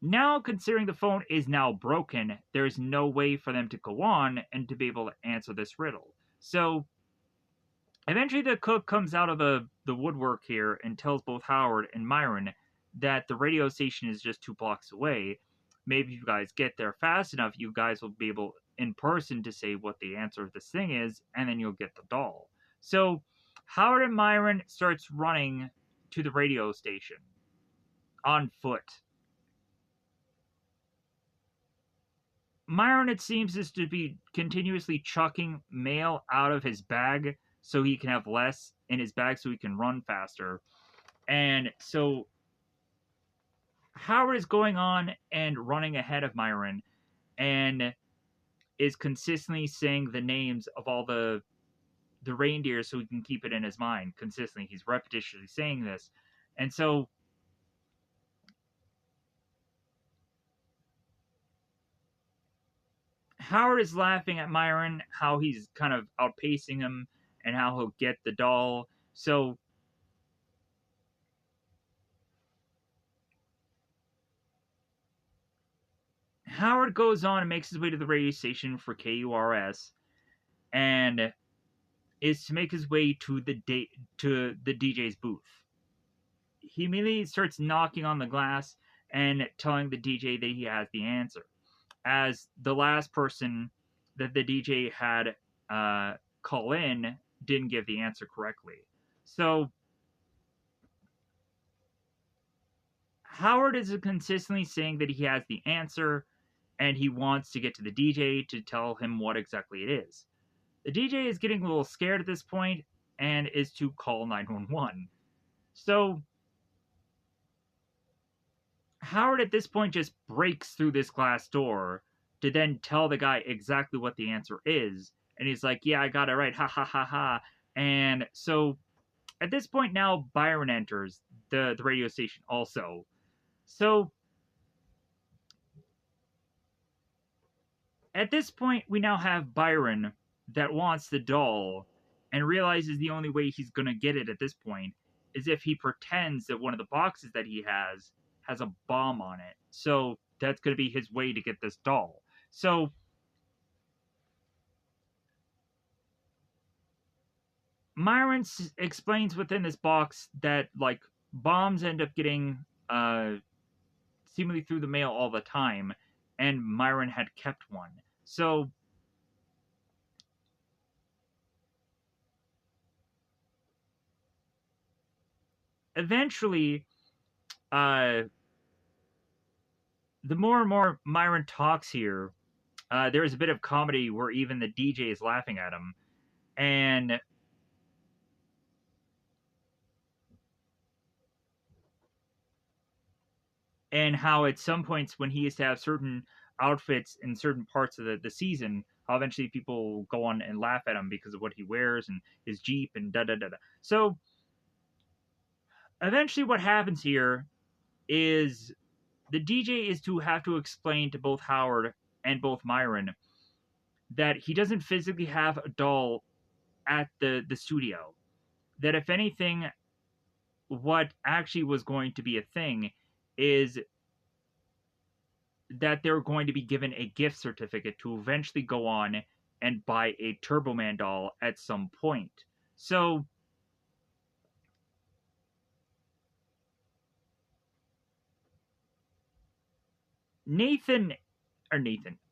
now, considering the phone is now broken, there's no way for them to go on and to be able to answer this riddle. So eventually the cook comes out of the woodwork here and tells both Howard and Myron that the radio station is just 2 blocks away. Maybe if you guys get there fast enough, you guys will be able in person to say what the answer of this thing is, and then you'll get the doll. So Howard and Myron starts running to the radio station. on foot. Myron, it seems, is to be continuously chucking mail out of his bag so he can have less in his bag so he can run faster. And so Howard is going on and running ahead of Myron and is consistently saying the names of all the reindeer so he can keep it in his mind consistently. He's repetitiously saying this. And so Howard is laughing at Myron, how he's kind of outpacing him and how he'll get the doll. So Howard goes on and makes his way to the radio station for KURS and is to make his way to the DJ's booth. He immediately starts knocking on the glass and telling the DJ that he has the answer, as the last person that the DJ had call in didn't give the answer correctly. So Howard is consistently saying that he has the answer and he wants to get to the DJ to tell him what exactly it is. The DJ is getting a little scared at this point and is to call 911. So Howard at this point just breaks through this glass door to then tell the guy exactly what the answer is. And he's like, yeah, I got it right. Ha ha ha ha. And so at this point now, Byron enters the radio station also. So at this point, we now have Byron that wants the doll and realizes the only way he's going to get it at this point is if he pretends that one of the boxes that he has a bomb on it. So that's going to be his way to get this doll. So Myron explains within this box that like bombs end up getting seemingly through the mail all the time, and Myron had kept one. So eventually, the more and more Myron talks here, there's a bit of comedy where even the DJ is laughing at him, and how at some points when he used to have certain outfits in certain parts of the season, how eventually people go on and laugh at him because of what he wears and his Jeep and da da da da. So eventually, what happens here is the DJ is to have to explain to both Howard and both Myron that he doesn't physically have a doll at the studio. That if anything, what actually was going to be a thing is that they're going to be given a gift certificate to eventually go on and buy a Turbo Man doll at some point. So Nathan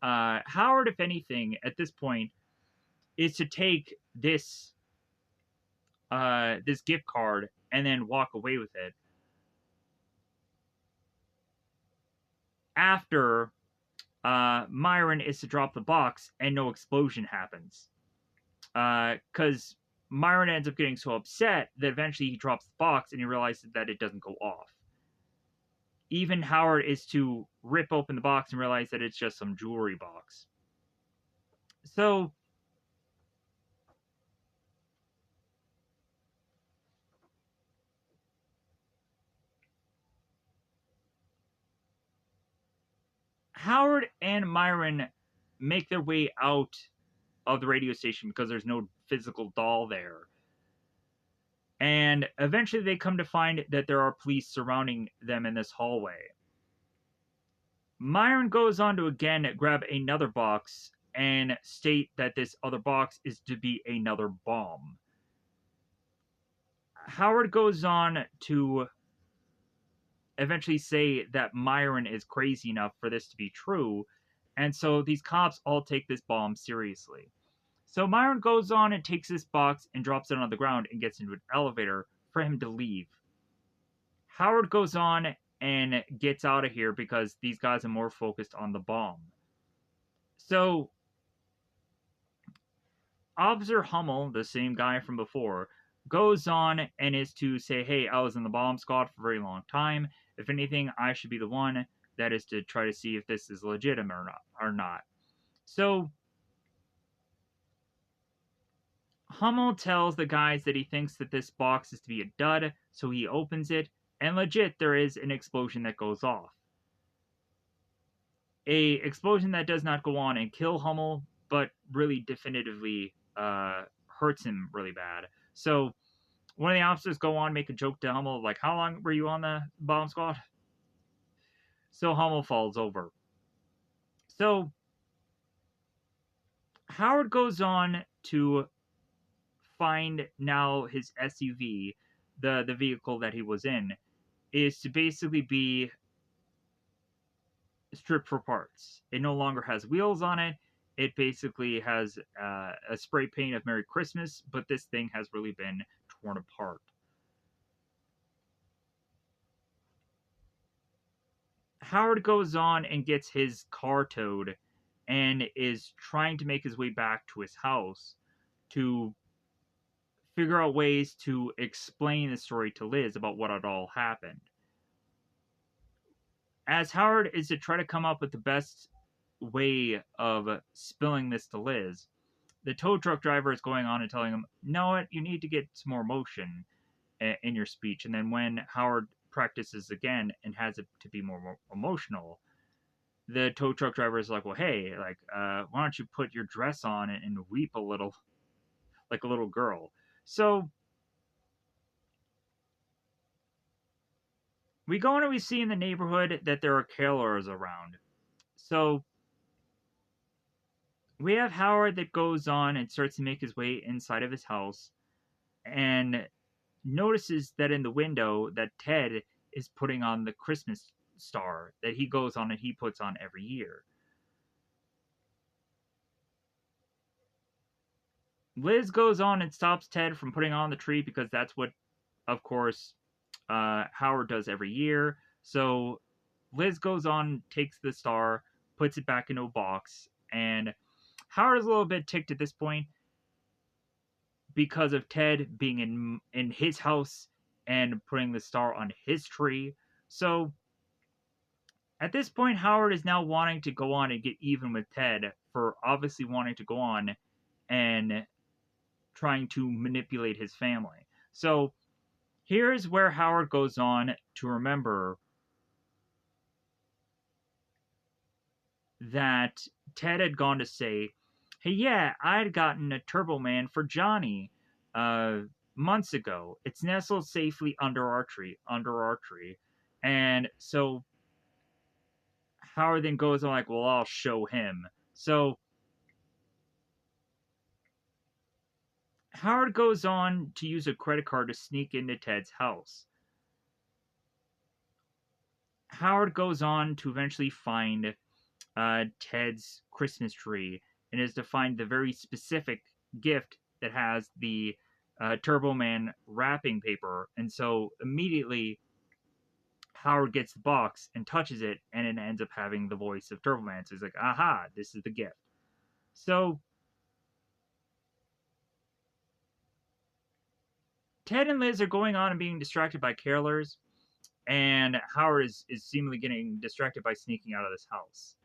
Howard, if anything, at this point, is to take this gift card and then walk away with it after Myron is to drop the box and no explosion happens. Because Myron ends up getting so upset that eventually he drops the box and he realizes that it doesn't go off. Even Howard is to rip open the box and realize that it's just some jewelry box. So Howard and Myron make their way out of the radio station because there's no physical doll there. And eventually they come to find that there are police surrounding them in this hallway. Myron goes on to again grab another box and state that this other box is to be another bomb. Howard goes on to eventually say that Myron is crazy enough for this to be true, and so these cops all take this bomb seriously. So Myron goes on and takes this box and drops it on the ground and gets into an elevator for him to leave. Howard goes on and gets out of here because these guys are more focused on the bomb. So Officer Hummel, the same guy from before, goes on and is to say, hey, I was in the bomb squad for a very long time. If anything, I should be the one that is to try to see if this is legitimate or not. So Hummel tells the guys that he thinks that this box is to be a dud, so he opens it, and legit there is an explosion that goes off. A explosion that does not go on and kill Hummel, but really definitively hurts him really bad. So one of the officers go on make a joke to Hummel like, "How long were you on the bomb squad?" So Hummel falls over. So Howard goes on to find now his SUV, the vehicle that he was in, is to basically be stripped for parts. It no longer has wheels on it. It basically has a spray paint of Merry Christmas, but this thing has really been torn apart. Howard goes on and gets his car towed and is trying to make his way back to his house to figure out ways to explain the story to Liz about what had all happened. As Howard is to try to come up with the best way of spilling this to Liz, the tow truck driver is going on and telling him, "No, what? You need to get some more emotion in your speech." And then when Howard practices again and has it to be more emotional, the tow truck driver is like, "Well, hey, like, why don't you put your dress on and weep a little, like a little girl?" So we go and we see in the neighborhood that there are carolers around. So we have Howard that goes on and starts to make his way inside of his house and notices that in the window that Ted is putting on the Christmas star that he goes on and he puts on every year. Liz goes on and stops Ted from putting on the tree because that's what, of course, Howard does every year. So Liz goes on, takes the star, puts it back into a box, and Howard is a little bit ticked at this point because of Ted being in his house and putting the star on his tree. So at this point, Howard is now wanting to go on and get even with Ted for obviously wanting to go on and trying to manipulate his family. So here's where Howard goes on to remember that Ted had gone to say, "Hey, yeah, I had gotten a Turbo Man for Johnny uh, months ago. It's nestled safely under our tree." And so Howard then goes on like, "Well, I'll show him." So Howard goes on to use a credit card to sneak into Ted's house. Howard goes on to eventually find Ted's Christmas tree and is to find the very specific gift that has the Turbo Man wrapping paper. And so immediately Howard gets the box and touches it, and it ends up having the voice of Turbo Man. So he's like, aha, this is the gift. So Ted and Liz are going on and being distracted by carolers, and Howard is seemingly getting distracted by sneaking out of this house.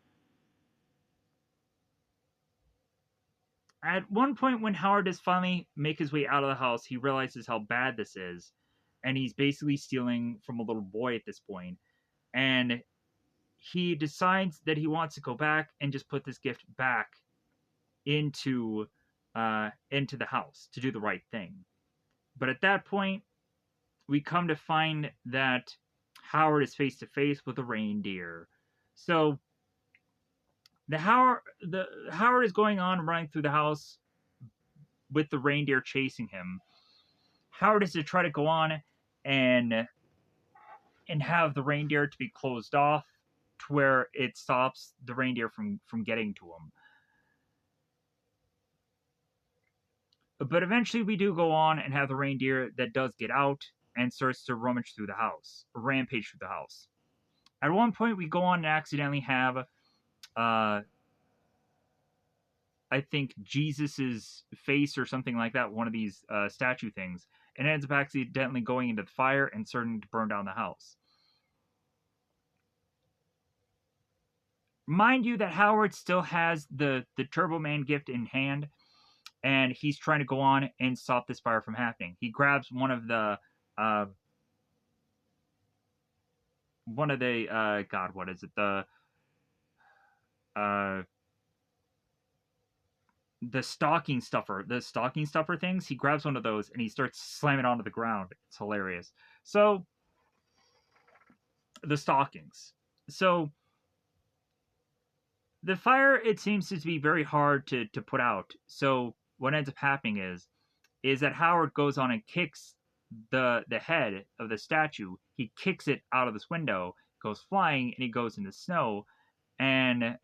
At one point, when Howard does finally make his way out of the house, he realizes how bad this is, and he's basically stealing from a little boy at this point. And he decides that he wants to go back and just put this gift back into the house to do the right thing. But at that point, we come to find that Howard is face to face with a reindeer. So the Howard is going on running through the house with the reindeer chasing him. Howard is to try to go on and have the reindeer to be closed off to where it stops the reindeer from getting to him. But eventually we do go on and have the reindeer that does get out and starts to rummage through the house, rampage through the house. At one point, we go on and accidentally have, I think, Jesus's face or something like that, one of these statue things, and it ends up accidentally going into the fire and starting to burn down the house. Mind you that Howard still has the Turbo Man gift in hand, and he's trying to go on and stop this fire from happening. He grabs uh, one of the God, what is it? Uh, the stocking stuffer things. He grabs one of those and he starts slamming it onto the ground. It's hilarious. So the stockings. So the fire, it seems to be very hard to put out. So what ends up happening is that Howard goes on and kicks the head of the statue. He kicks it out of this window, goes flying, and he goes in the snow. And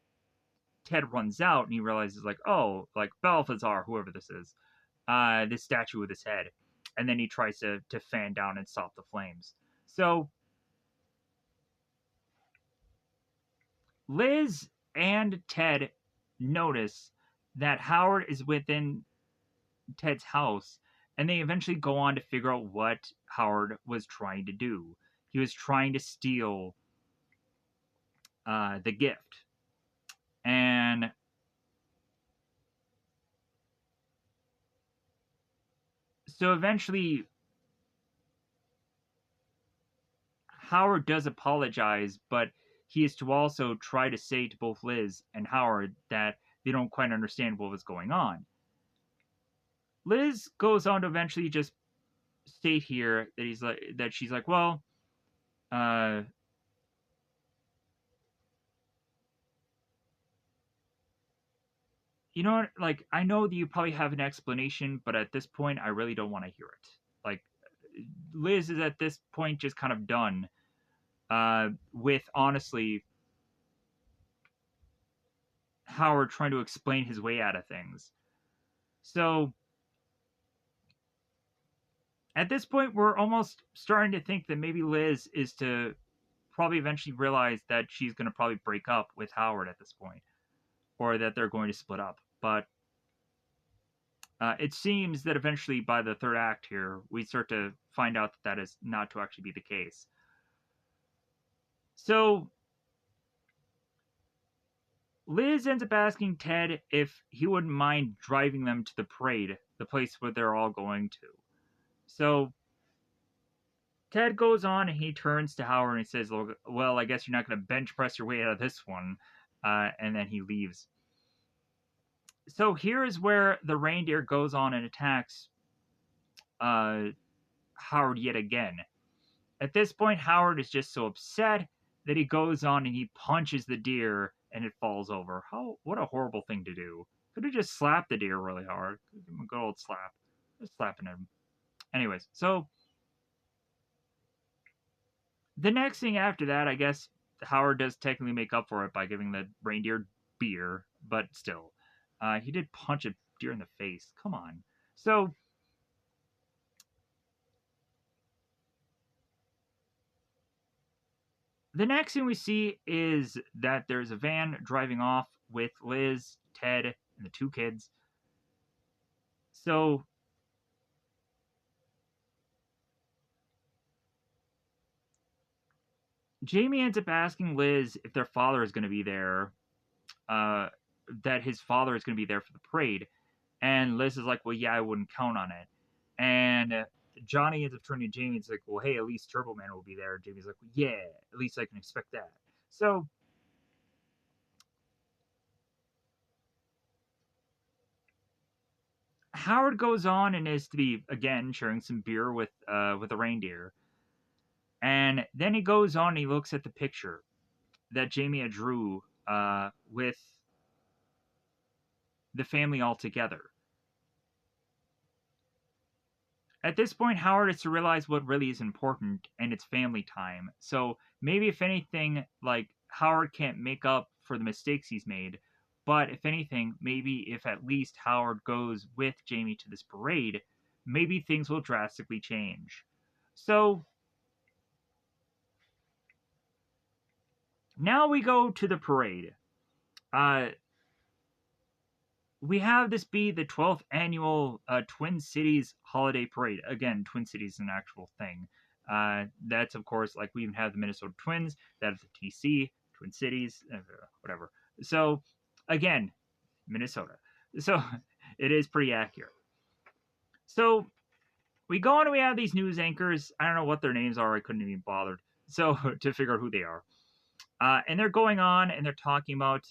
Ted runs out and he realizes, like, oh, like Balthazar, whoever this statue with his head. And then he tries to fan down and stop the flames. So Liz and Ted notice that Howard is within Ted's house, and they eventually go on to figure out what Howard was trying to do. He was trying to steal the gift. And so eventually, Howard does apologize, but he is to also try to say to both Liz and Howard that they don't quite understand what was going on. Liz goes on to eventually just state here that she's like, well, uh, you know what? Like, I know that you probably have an explanation, but at this point, I really don't want to hear it. Like, Liz is at this point just kind of done with, honestly, Howard trying to explain his way out of things. So, at this point, we're almost starting to think that maybe Liz is to probably eventually realize that she's going to probably break up with Howard at this point, or that they're going to split up. But it seems that eventually, by the third act here, we start to find out that that is not to actually be the case. So Liz ends up asking Ted if he wouldn't mind driving them to the parade, the place where they're all going to. So Ted goes on and he turns to Howard and he says, well, I guess you're not going to bench press your way out of this one. And then he leaves. So here is where the reindeer goes on and attacks uh, Howard yet again. At this point, Howard is just so upset that he goes on and he punches the deer and it falls over. What a horrible thing to do. Could have just slapped the deer really hard. Give him a good old slap. Just slapping him. Anyways, so the next thing after that, I guess Howard does technically make up for it by giving the reindeer beer, but still. He did punch a deer in the face. Come on. So the next thing we see is that there's a van driving off with Liz, Ted, and the two kids. So Jamie ends up asking Liz if their father is going to be there, uh, that his father is going to be there for the parade. And Liz is like, well, yeah, I wouldn't count on it. And Johnny ends up turning to Jamie and it's like, well, hey, at least Turbo Man will be there. Jamie's like, well, yeah, at least I can expect that. So Howard goes on and is to be again sharing some beer with a reindeer, and then he goes on and he looks at the picture that Jamie had drew with the family all together. At this point, Howard is to realize what really is important, and it's family time. So maybe, if anything, like Howard can't make up for the mistakes he's made, but if anything, maybe if at least Howard goes with Jamie to this parade, maybe things will drastically change. So Now we go to the parade. Uh, we have this be the 12th annual Twin Cities Holiday Parade. Again, Twin Cities is an actual thing. That's, of course, like we even have the Minnesota Twins, that's the TC, Twin Cities, whatever. So, again, Minnesota. So, it is pretty accurate. So, we go on and we have these news anchors. I don't know what their names are, I couldn't even be bothered. So, to figure out who they are. And they're going on and they're talking about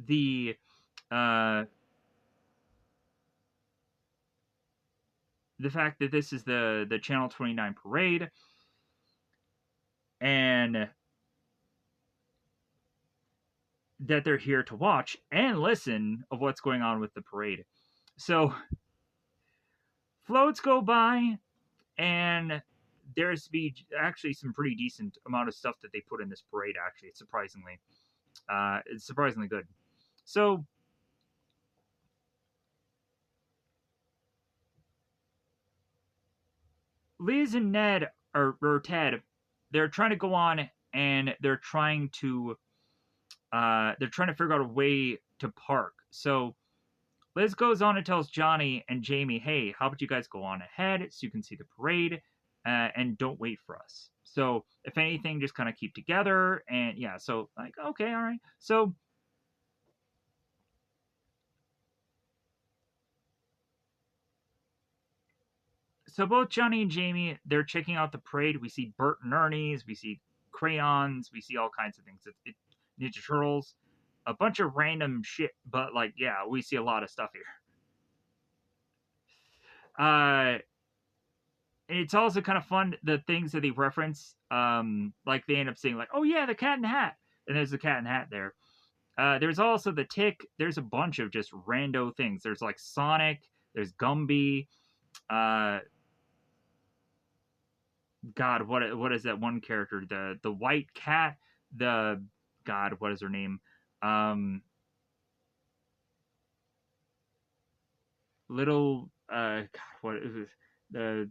the uh, the fact that this is the Channel 29 parade, and that they're here to watch and listen of what's going on with the parade. So floats go by, and there's be actually some pretty decent amount of stuff that they put in this parade. Actually, it's surprisingly good. So Liz and Ned or Ted, they're trying to go on and they're trying to figure out a way to park. So Liz goes on and tells Johnny and Jamie, hey, how about you guys go on ahead so you can see the parade and don't wait for us. So, if anything, just kind of keep together. And yeah, so like, okay, all right. So both Johnny and Jamie, they're checking out the parade. We see Bert and Ernie's, we see crayons, we see all kinds of things. Ninja Turtles, a bunch of random shit, but like, yeah, we see a lot of stuff here. Uh, it's also kind of fun the things that they reference. Like they end up saying like, "Oh yeah, the Cat in the Hat," and there's the Cat in the Hat there. There's also the Tick. There's a bunch of just rando things. There's like Sonic. There's Gumby. Uh, God, what is that one character? The white cat. The God, what is her name? Um, little God, what is it? The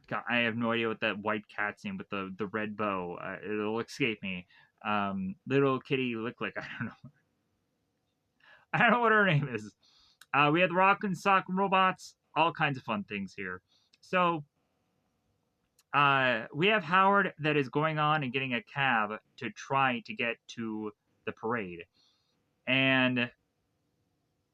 God, I have no idea what that white cat's name with the red bow. It'll escape me. Little Kitty Licklick. I don't know. I don't know what her name is. We have the Rock and Sock robots. All kinds of fun things here. So we have Howard that is going on and getting a cab to try to get to the parade. And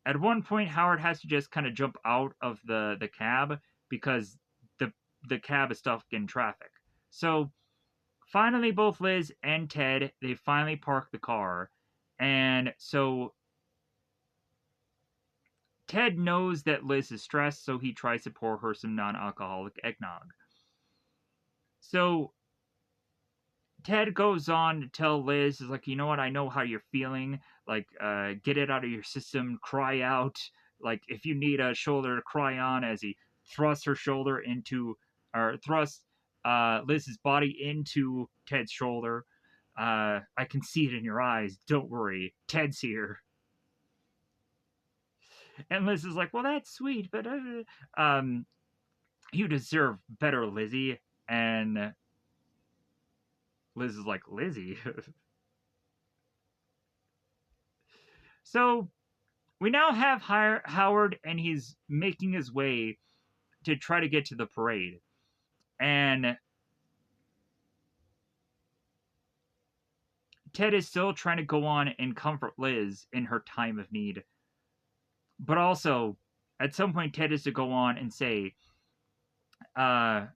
at one point, Howard has to just kind of jump out of the cab because the the cab is stuck in traffic. So finally, both Liz and Ted they finally park the car, and so Ted knows that Liz is stressed, so he tries to pour her some non-alcoholic eggnog. So Ted goes on to tell Liz, is like, you know what, I know how you're feeling. Like, get it out of your system, cry out. Like, if you need a shoulder to cry on, as he thrusts her shoulder into, or thrusts Liz's body into Ted's shoulder. I can see it in your eyes. Don't worry, Ted's here. And Liz is like, well, that's sweet, but you deserve better, Lizzie. And Liz is like, Lizzie? So we now have Howard, and he's making his way to try to get to the parade. And Ted is still trying to go on and comfort Liz in her time of need. But also, at some point, Ted is to go on and say uh,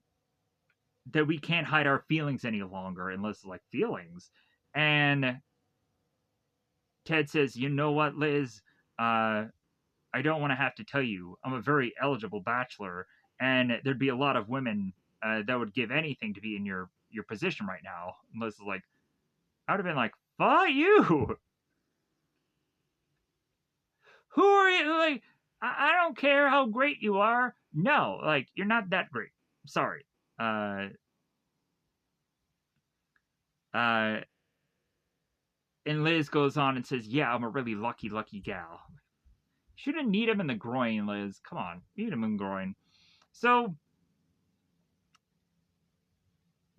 that we can't hide our feelings any longer. And Liz is like, feelings? And Ted says, you know what, Liz? I don't want to have to tell you, I'm a very eligible bachelor, and there'd be a lot of women that would give anything to be in your position right now. And Liz is like, I would have been like, fuck you. Who are you? Like, I don't care how great you are. No, like, you're not that great. Sorry. Uh, uh, and Liz goes on and says, yeah, I'm a really lucky, lucky gal. Shouldn't need him in the groin, Liz. Come on, need him in the groin. So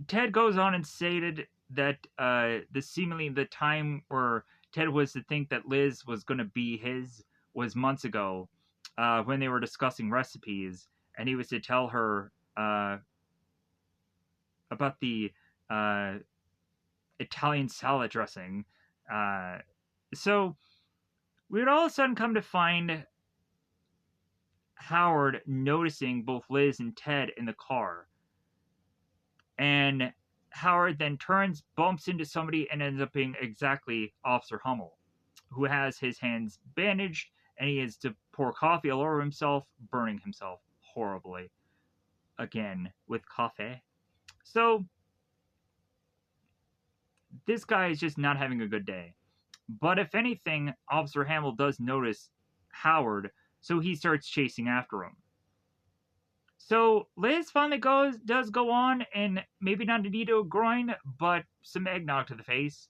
Ted goes on and stated that the seemingly the time where Ted was to think that Liz was going to be his was months ago, when they were discussing recipes, and he was to tell her about the uh, Italian salad dressing. Uh, so we would all of a sudden come to find Howard noticing both Liz and Ted in the car, and Howard then turns, bumps into somebody, and ends up being exactly Officer Hummel, who has his hands bandaged, and he is to pour coffee all over himself, burning himself horribly again with coffee. So this guy is just not having a good day. But if anything, Officer Hamill does notice Howard, so he starts chasing after him. So Liz finally does go on, and maybe not a knee to a groin, but some eggnog to the face.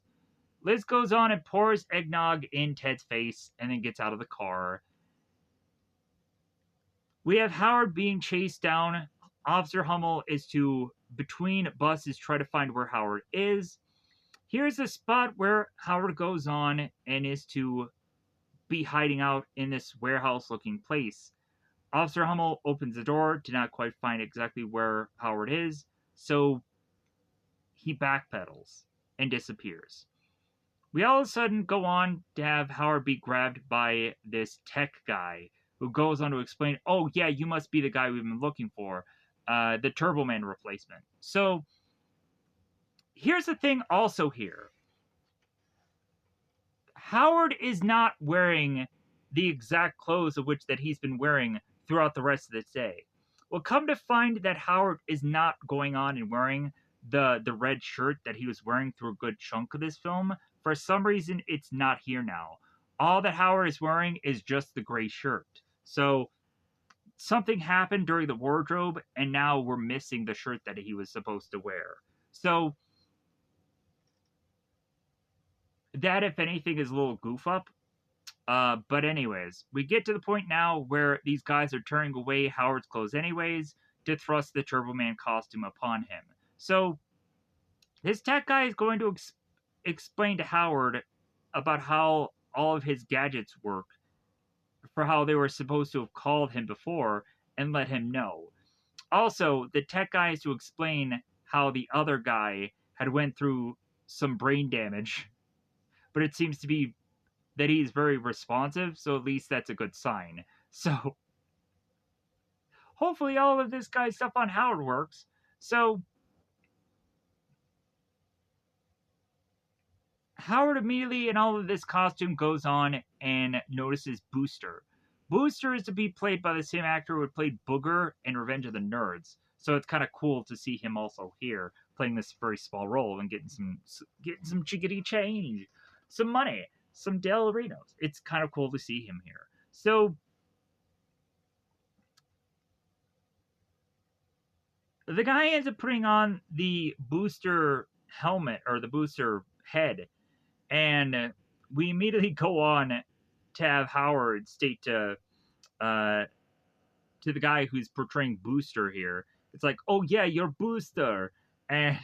Liz goes on and pours eggnog in Ted's face, and then gets out of the car. We have Howard being chased down. Officer Hummel is to, between buses, try to find where Howard is. Here's a spot where Howard goes on and is to be hiding out in this warehouse looking place. Officer Hummel opens the door, did not quite find exactly where Howard is, so he backpedals and disappears. We all of a sudden go on to have Howard be grabbed by this tech guy who goes on to explain, oh, yeah, you must be the guy we've been looking for, the Turbo Man replacement. So here's the thing also here. Howard is not wearing the exact clothes of which that he's been wearing throughout the rest of the day. Well, come to find that Howard is not going on and wearing the red shirt that he was wearing through a good chunk of this film. For some reason, it's not here now. All that Howard is wearing is just the gray shirt. So something happened during the wardrobe, and now we're missing the shirt that he was supposed to wear. So that, if anything, is a little goof up. But anyways, we get to the point now where these guys are turning away Howard's clothes anyways to thrust the Turbo Man costume upon him. So this tech guy is going to explain to Howard about how all of his gadgets work, for how they were supposed to have called him before and let him know. Also, the tech guy is to explain how the other guy had went through some brain damage, but it seems to be that he's very responsive, so at least that's a good sign. So hopefully all of this guy's stuff on Howard works. So Howard immediately in all of this costume goes on and notices Booster. Booster is to be played by the same actor who had played Booger in Revenge of the Nerds. So it's kind of cool to see him also here playing this very small role and getting some chickadee change, some money, some Del Rinos. It's kind of cool to see him here. So the guy ends up putting on the booster helmet or the booster head, and we immediately go on to have Howard state uh, to the guy who's portraying Booster here. It's like, oh yeah, you're Booster, and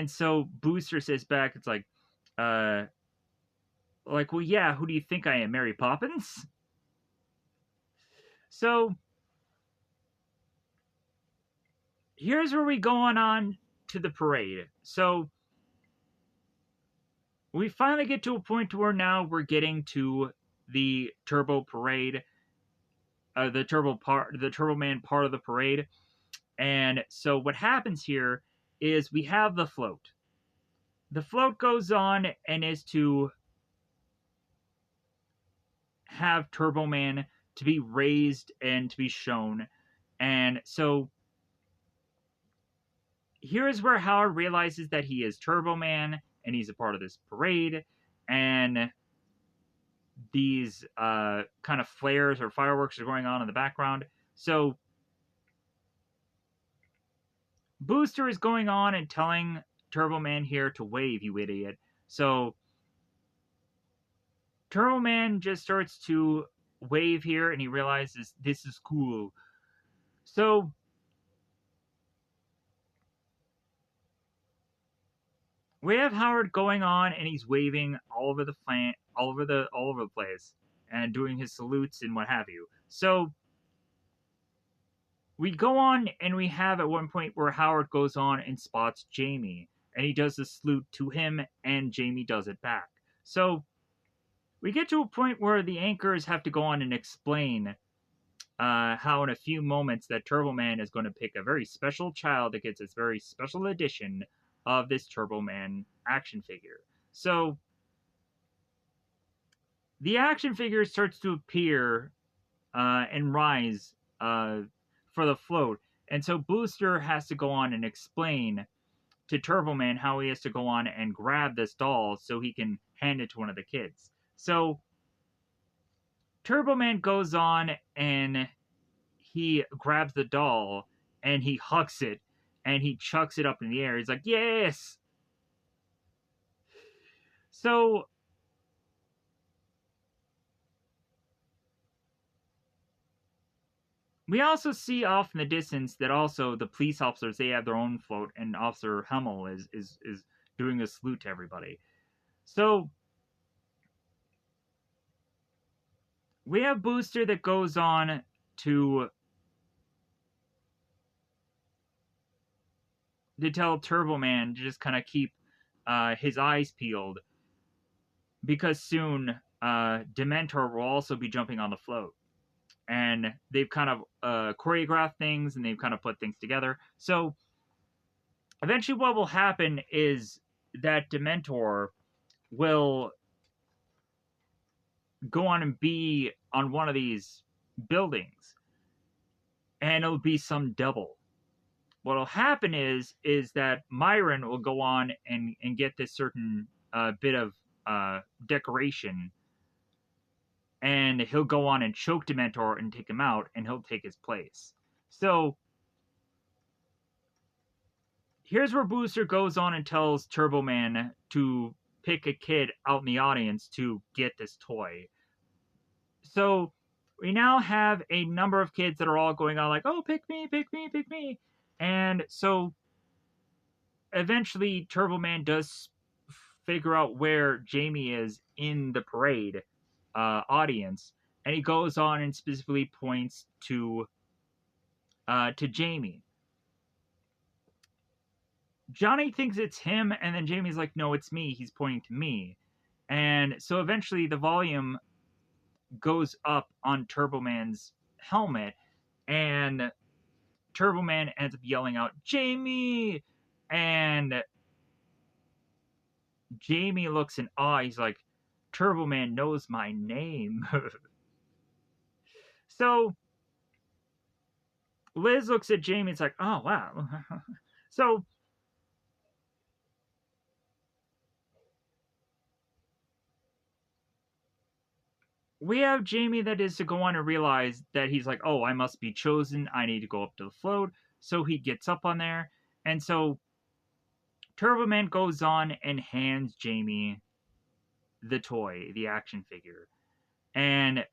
so Booster says back, it's uh, like, well, yeah, who do you think I am, Mary Poppins? So here's where we go on to the parade. So we finally get to a point where now we're getting to the Turbo Parade, the Turbo Man part of the parade. And so what happens here is we have the float. The float goes on and is to have Turbo Man to be raised and to be shown. And so here is where Howard realizes that he is Turbo Man and he's a part of this parade. And these kind of flares or fireworks are going on in the background. So Booster is going on and telling Turbo Man here to wave, you idiot. So Turbo Man just starts to wave here and he realizes this is cool. So We have Howard going on, and he's waving all over the plant, all over the place, and doing his salutes and what have you. So we go on, and we have at one point where Howard goes on and spots Jamie, and he does the salute to him, and Jamie does it back. So we get to a point where the anchors have to go on and explain how in a few moments that Turbo Man is going to pick a very special child that gets this very special edition of this Turbo Man action figure. So the action figure starts to appear and rise for the float. And so Booster has to go on and explain to Turbo Man how he has to go on and grab this doll so he can hand it to one of the kids. So Turbo Man goes on and he grabs the doll and he hucks it and he chucks it up in the air. He's like, yes! So we also see off in the distance that also the police officers they have their own float, and Officer Hummel is doing a salute to everybody. So we have Booster that goes on to tell Turbo Man to just kind of keep his eyes peeled because soon Dementor will also be jumping on the float. And they've kind of choreographed things and they've kind of put things together. So eventually, what will happen is that Dementor will go on and be on one of these buildings, and it'll be some double. What'll happen is that Myron will go on and get this certain bit of decoration, and he'll go on and choke Dementor and take him out, and he'll take his place. So here's where Booster goes on and tells Turbo Man to pick a kid out in the audience to get this toy. So we now have a number of kids that are all going on like, "Oh, pick me, pick me, pick me," and so eventually Turbo Man does figure out where Jamie is in the parade audience, and he goes on and specifically points to Jamie. Johnny thinks it's him, and then Jamie's like, "No, it's me." He's pointing to me, and so eventually the volume goes up on Turbo Man's helmet, and Turbo Man ends up yelling out, "Jamie!" And Jamie looks in awe. He's like, "Turbo Man knows my name." So Liz looks at Jamie. It's like, "Oh, wow." So we have Jamie that is to go on and realize that he's like, "Oh, I must be chosen. I need to go up to the float." So he gets up on there. And so Turbo Man goes on and hands Jamie the toy, the action figure. And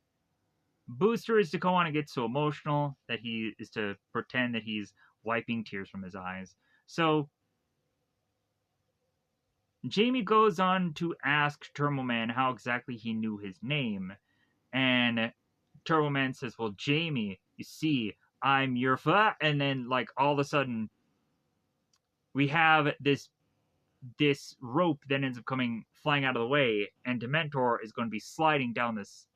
Booster is to go on and get so emotional that he is to pretend that he's wiping tears from his eyes. So Jamie goes on to ask Turbo Man how exactly he knew his name. And Turbo Man says, "Well, Jamie, you see, I'm your fa," and then like all of a sudden we have this rope that ends up coming flying out of the way, and Dementor is going to be sliding down this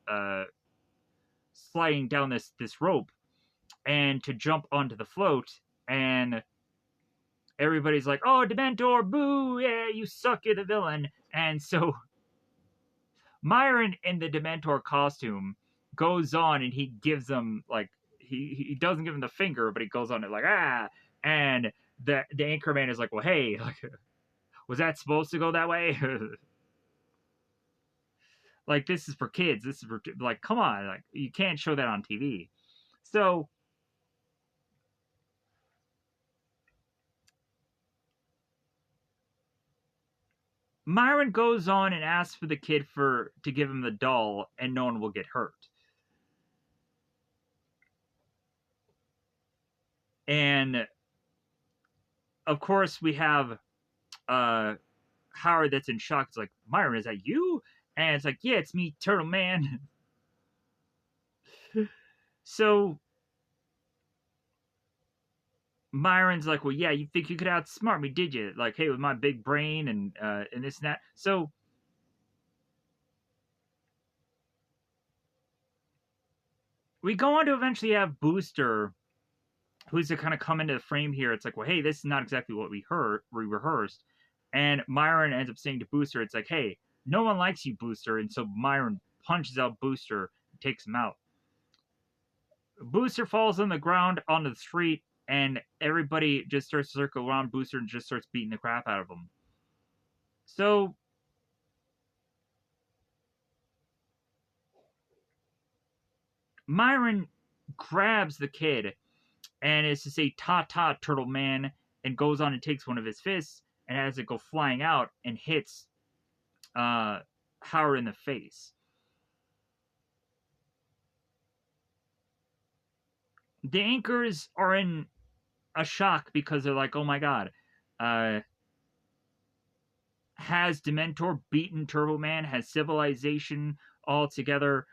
rope and to jump onto the float, and everybody's like, "Oh, Dementor, boo, yeah, you suck, you're the villain." And so Myron in the Dementor costume goes on and he gives them like he doesn't give him the finger, but he goes on it like ah, and the anchorman is like, "Well, hey, like, was that supposed to go that way?" Like, this is for kids. This is for like, come on, like you can't show that on TV. So Myron goes on and asks for the kid for to give him the doll, and no one will get hurt. And of course, we have Howard that's in shock. It's like, Myron, is that you? And it's like, yeah, it's me, Turtle Man. So Myron's like, well, yeah, you think you could outsmart me, did you? Like, hey, with my big brain and this and that. So we go on to eventually have Booster, who's to kind of come into the frame here. It's like, well, hey, this is not exactly what we rehearsed. And Myron ends up saying to Booster, it's like, hey, no one likes you, Booster. And so Myron punches out Booster and takes him out. Booster falls on the ground onto the street, and everybody just starts to circle around Booster and just starts beating the crap out of him. So Myron grabs the kid and is to say "ta ta, Turtle Man," and goes on and takes one of his fists and has it go flying out and hits uh, Howard in the face. The anchors are in a shock because they're like, "Oh my god, uh, has Dementor beaten Turbo Man? Has civilization altogether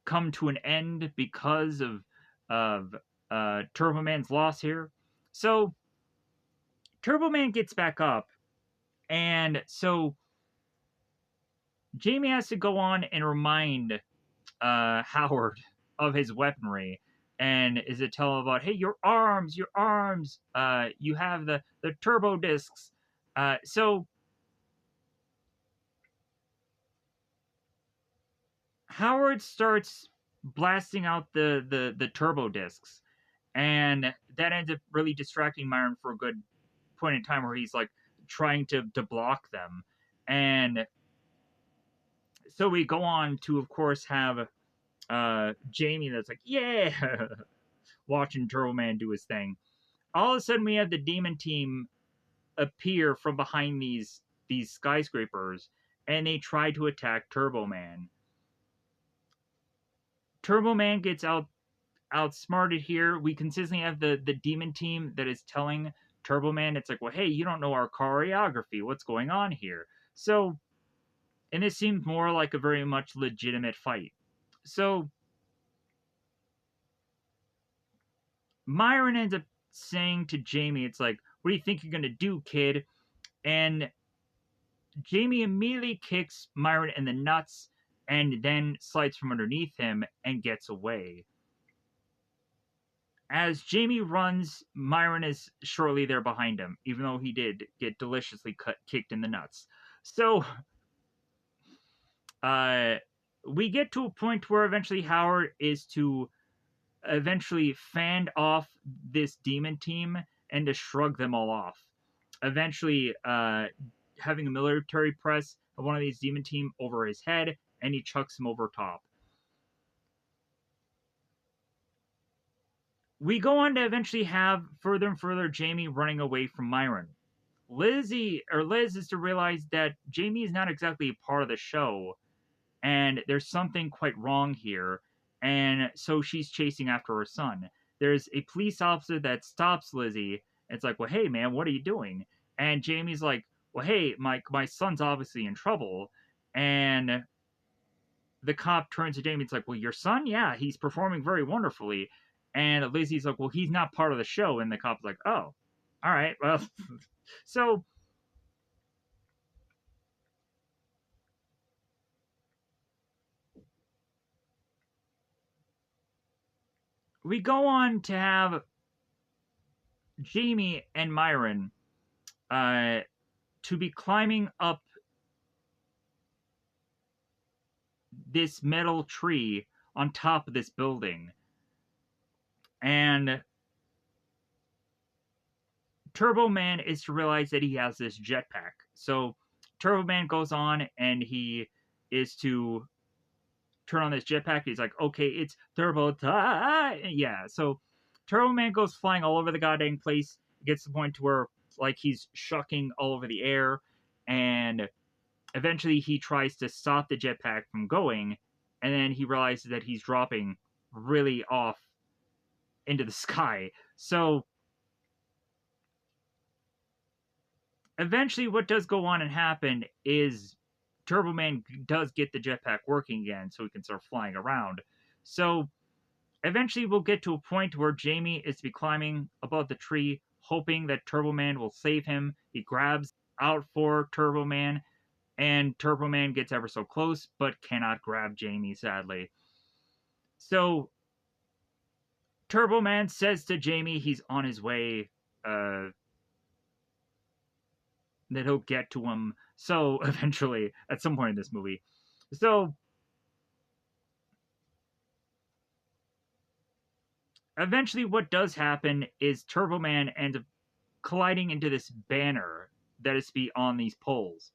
come to an end because of Turbo Man's loss here?" So Turbo Man gets back up, and so Jamie has to go on and remind Howard of his weaponry, and is to tell him about, hey, your arms, your arms. You have the turbo discs. So Howard starts blasting out the turbo discs, and that ends up really distracting Myron for a good point in time where he's like trying to block them. And so we go on to, of course, have Jamie that's like, yeah, watching Turbo Man do his thing. All of a sudden, we have the demon team appear from behind these skyscrapers, and they try to attack Turbo Man. Turbo Man gets outsmarted here. We consistently have the demon team that is telling Turbo Man, it's like, well, hey, you don't know our choreography. What's going on here? So, and this seems more like a very much legitimate fight. So Myron ends up saying to Jamie, it's like, what do you think you're gonna do, kid? And Jamie immediately kicks Myron in the nuts and then slides from underneath him and gets away. As Jamie runs, Myron is shortly there behind him, even though he did get deliciously kicked in the nuts. So, uh, we get to a point where eventually Howard is to eventually fan off this demon team and to shrug them all off. Eventually, having a military press of one of these demon team over his head, and he chucks him over top. We go on to eventually have further and further Jamie running away from Myron. Liz is to realize that Jamie is not exactly a part of the show, and there's something quite wrong here, and so she's chasing after her son. There's a police officer that stops Lizzie. And it's like, well, hey man, what are you doing? And Jamie's like, well, hey, my son's obviously in trouble. And the cop turns to Jamie. It's like, well, your son, yeah, he's performing very wonderfully. And Lizzie's like, well, he's not part of the show. And the cop's like, oh, all right, well, so we go on to have Jamie and Myron to be climbing up this metal tree on top of this building. And Turbo Man is to realize that he has this jetpack. So Turbo Man goes on and he is to turn on this jetpack. He's like, okay, it's turbo time. Yeah, so Turbo Man goes flying all over the goddamn place. It gets to the point to where like he's shucking all over the air, and eventually he tries to stop the jetpack from going, and then he realizes that he's dropping really off into the sky. So eventually, what does go on and happen is Turbo Man does get the jetpack working again, so he can start flying around. So eventually, we'll get to a point where Jamie is to be climbing above the tree, hoping that Turbo Man will save him. He grabs out for Turbo Man, and Turbo Man gets ever so close, but cannot grab Jamie, sadly. So Turbo Man says to Jamie he's on his way, that he'll get to him. So eventually, at some point in this movie. So eventually, what does happen is Turbo Man ends up colliding into this banner that is to be on these poles.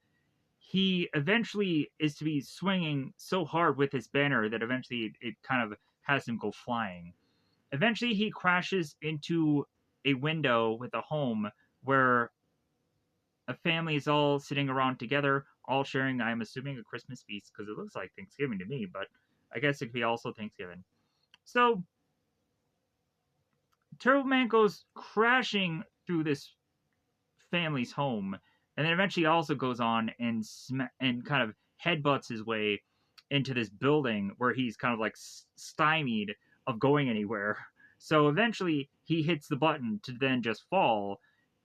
He eventually is to be swinging so hard with his banner that eventually it kind of has him go flying. Eventually, he crashes into a window with a home where a family is all sitting around together, all sharing, I'm assuming, a Christmas feast because it looks like Thanksgiving to me, but I guess it could be also Thanksgiving. So, Turbo Man goes crashing through this family's home, and then eventually also goes on and and kind of headbutts his way into this building where he's kind of like stymied of going anywhere. So eventually he hits the button to then just fall,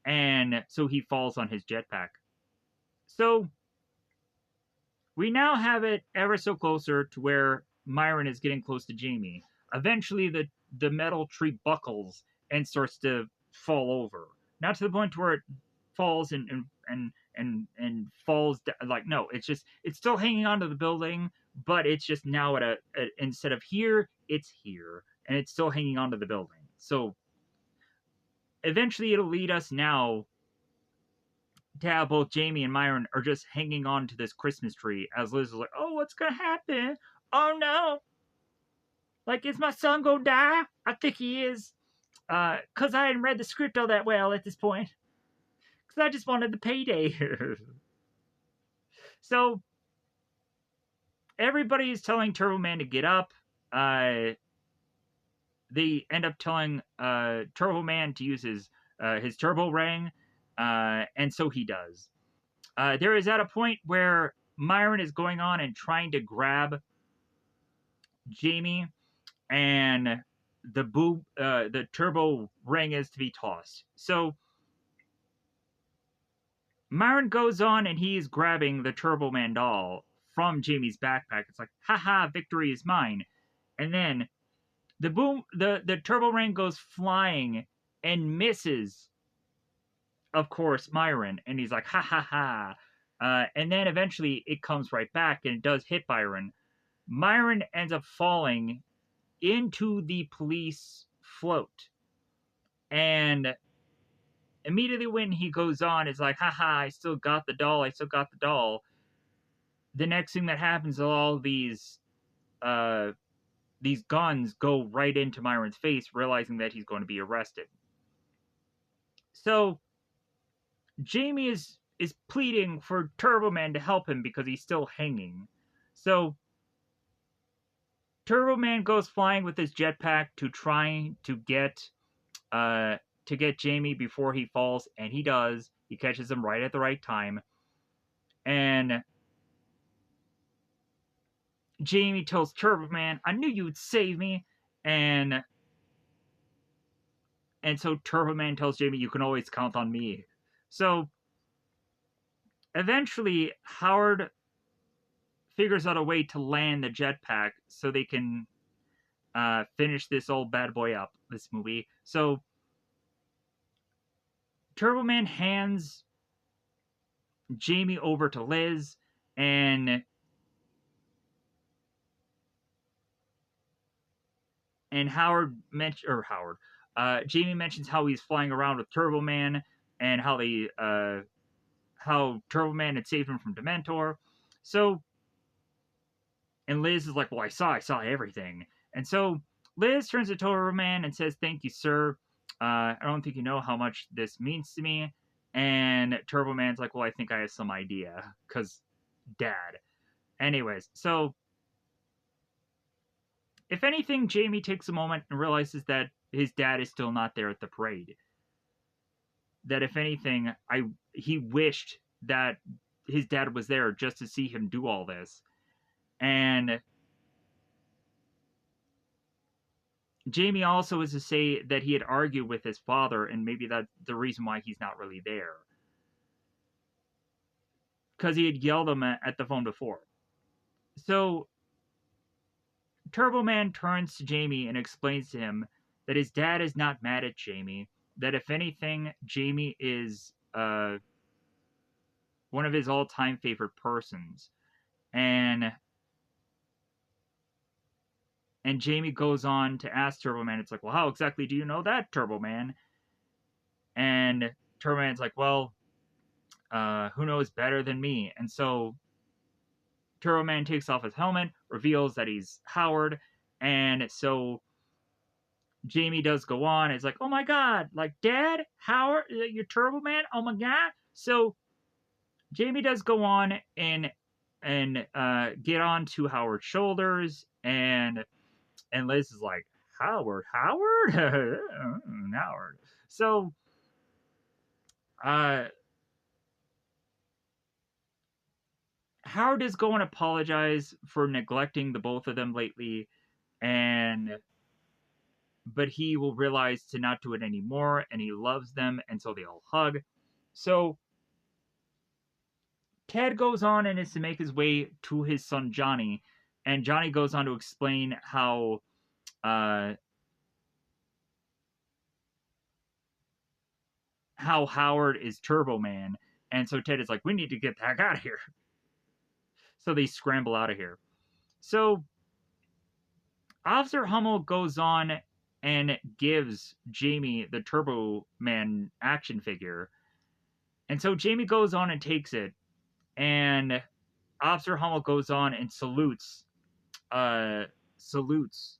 and so he falls on his jetpack. So we now have it ever so closer to where Myron is getting close to Jamie. Eventually, the metal tree buckles and starts to fall over. Not to the point where it falls and falls like no, it's still hanging onto the building, but it's just now at a instead of here, it's here, and it's still hanging onto the building. So eventually, it'll lead us now to have both Jamie and Myron are just hanging on to this Christmas tree as Liz is like, oh, what's gonna happen? Oh no. Like, is my son gonna die? I think he is. Cause I hadn't read the script all that well at this point. Cause I just wanted the payday. So everybody is telling Turbo Man to get up. They end up telling Turbo Man to use his turbo ring, and so he does. There is at a point where Myron is going on and trying to grab Jamie, and the turbo ring is to be tossed. So Myron goes on and he's grabbing the Turbo Man doll from Jamie's backpack. It's like, haha, victory is mine. And then the turbo ring goes flying and misses, of course, Myron, and he's like, ha ha ha. And then eventually it comes right back and it does hit Byron. Myron ends up falling into the police float. And immediately when he goes on, it's like, haha, I still got the doll, I still got the doll. The next thing that happens is all these guns go right into Myron's face, realizing that he's going to be arrested. So Jamie is pleading for Turbo Man to help him because he's still hanging. So Turbo Man goes flying with his jetpack to try to get Jamie before he falls, and he does. He catches him right at the right time. And Jamie tells Turbo Man, I knew you would save me. And so Turbo Man tells Jamie, you can always count on me. So eventually Howard figures out a way to land the jetpack so they can finish this old bad boy up, this movie. So Turbo Man hands Jamie over to Liz, and Jamie mentions how he's flying around with Turbo Man and how Turbo Man had saved him from Dementor. So, and Liz is like, well, I saw everything. And so Liz turns to Turbo Man and says, thank you, sir. I don't think you know how much this means to me. And Turbo Man's like, well, I think I have some idea, because dad. Anyways, so if anything, Jamie takes a moment and realizes that his dad is still not there at the parade. That if anything, he wished that his dad was there just to see him do all this. And Jamie also is to say that he had argued with his father, and maybe that's the reason why he's not really there. Because he had yelled at the phone before. So Turbo Man turns to Jamie and explains to him that his dad is not mad at Jamie, that if anything, Jamie is one of his all time favorite persons. And Jamie goes on to ask Turbo Man, it's like, well, how exactly do you know that, Turbo Man? And Turbo Man's like, well, who knows better than me? And so Turbo Man takes off his helmet, reveals that he's Howard, and so Jamie does go on. It's like, oh my god, like Dad, Howard, you're Turbo Man. Oh my god. So Jamie does go on and get on to Howard's shoulders, and Liz is like, Howard, Howard. So uh, Howard is going to apologize for neglecting the both of them lately, and but he will realize to not do it anymore, and he loves them, and so they all hug. So Ted goes on and is to make his way to his son Johnny, and Johnny goes on to explain uh, how Howard is Turbo Man, and so Ted is like, "We need to get the heck out of here." So they scramble out of here. So Officer Hummel goes on and gives Jamie the Turbo Man action figure, and so Jamie goes on and takes it, and Officer Hummel goes on and uh, salutes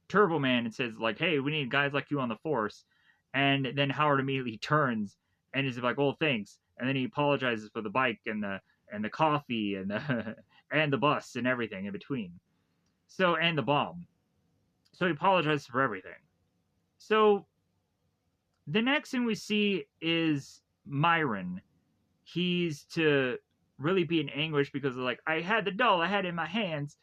Turbo Man and says like, "Hey, we need guys like you on the force." And then Howard immediately turns and is like, "Well, thanks." And then he apologizes for the bike and the coffee and the and the bus and everything in between. So and the bomb. So he apologizes for everything. So the next thing we see is Myron. He's to really be in anguish because of like, I had the doll, I had it in my hands,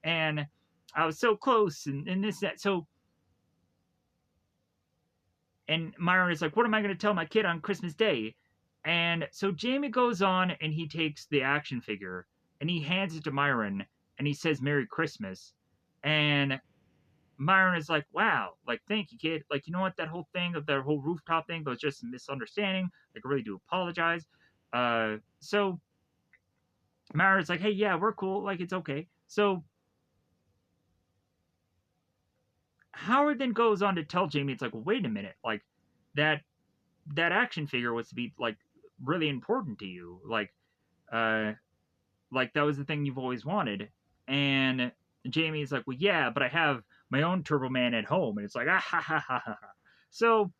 and I was so close and this that. So and Myron is like, what am I going to tell my kid on Christmas Day? And so Jamie goes on and he takes the action figure and he hands it to Myron and he says Merry Christmas. And Myron is like, wow, like, thank you, kid. Like, you know what? That whole thing of that whole rooftop thing was just a misunderstanding. Like, I really do apologize. So Myron's like, hey, yeah, we're cool. Like, it's okay. So Howard then goes on to tell Jamie, it's like, well, wait a minute. That that action figure was to be like really important to you, uh like that was the thing you've always wanted. And Jamie's like, well, yeah, but I have my own Turbo Man at home. And it's like, ah ha ha ha ha. So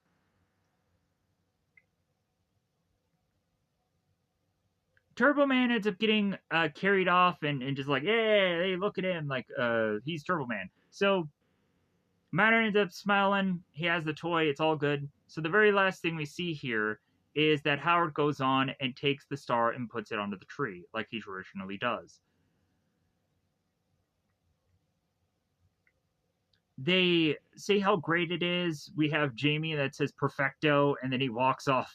Turbo Man ends up getting carried off and just like, yeah, hey, look at him, like he's Turbo Man. So Matter ends up smiling. He has the toy. It's all good. So the very last thing we see here is that Howard goes on and takes the star and puts it onto the tree, like he traditionally does. They say how great it is. We have Jamie that says perfecto, and then he walks off.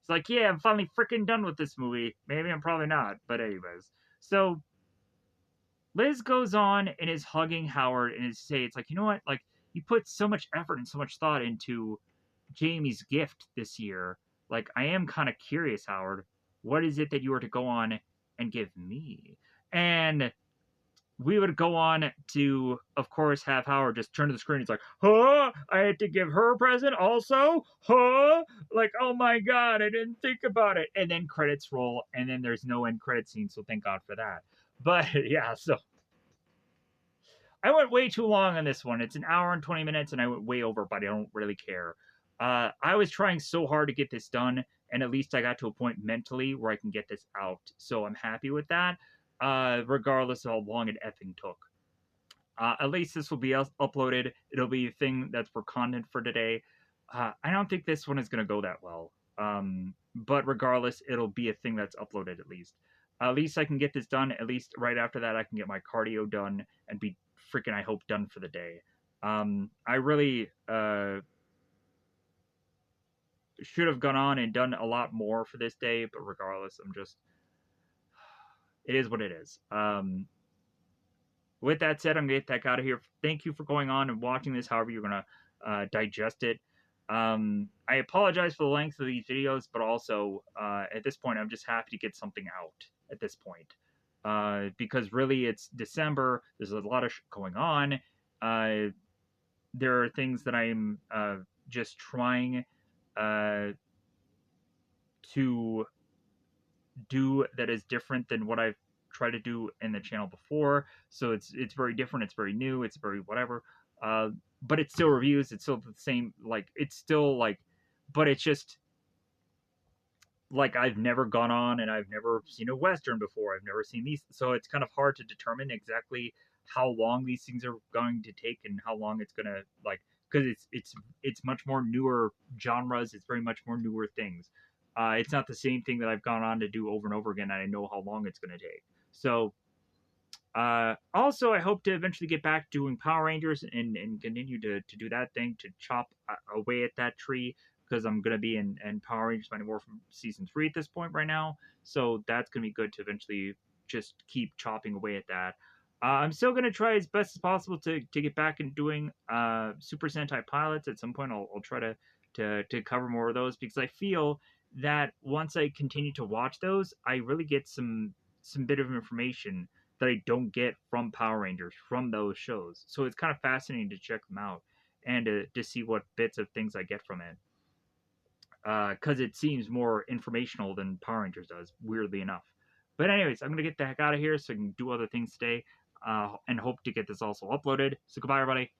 It's like, yeah, I'm finally freaking done with this movie. Maybe I'm probably not, but anyways. So Liz goes on and is hugging Howard and is say, it's like, you know what? Like, you put so much effort and so much thought into Jamie's gift this year. Like, I am kind of curious, Howard. What is it that you were to go on and give me? And we would go on to, of course, have Howard just turn to the screen. He's like, huh? I had to give her a present also? Huh? Like, oh my God, I didn't think about it. And then credits roll, and then there's no end credit scene, so thank God for that. But yeah, so I went way too long on this one. It's an hour and 20 minutes, and I went way over, but I don't really care. I was trying so hard to get this done, and at least I got to a point mentally where I can get this out. So I'm happy with that, regardless of how long it effing took. At least this will be uploaded. It'll be a thing that's for content for today. I don't think this one is going to go that well. But regardless, it'll be a thing that's uploaded at least. At least I can get this done. At least right after that, I can get my cardio done and be freaking, I hope, done for the day. I really should have gone on and done a lot more for this day, but regardless, I'm just, it is what it is. With that said, I'm gonna get the heck out of here. Thank you for going on and watching this. However, you're gonna digest it. I apologize for the length of these videos, but also at this point, I'm just happy to get something out at this point because really, it's December. There's a lot of going on. Uh, there are things that I'm just trying uh, to do that is different than what I've tried to do in the channel before. So it's very different. It's very new. It's very whatever. But it's still reviews. It's still the same. Like it's still like, but it's just like I've never gone on and I've never seen a western before. I've never seen these, so it's kind of hard to determine exactly how long these things are going to take and how long it's gonna like because it's much more newer genres. It's very much more newer things. It's not the same thing that I've gone on to do over and over again. And I know how long it's gonna take. So also, I hope to eventually get back doing Power Rangers and continue to do that thing to chop away at that tree because I'm gonna be in Power Rangers Mighty Morphin season 3 at this point right now. So that's gonna be good to eventually just keep chopping away at that. I'm still gonna try as best as possible to get back and doing Super Sentai pilots at some point. I'll try to cover more of those because I feel that once I continue to watch those, I really get some bit of information that I don't get from Power Rangers from those shows. So it's kind of fascinating to check them out and to see what bits of things I get from it. Because it seems more informational than Power Rangers does, weirdly enough. But anyways, I'm gonna get the heck out of here so I can do other things today, and hope to get this also uploaded. So goodbye, everybody.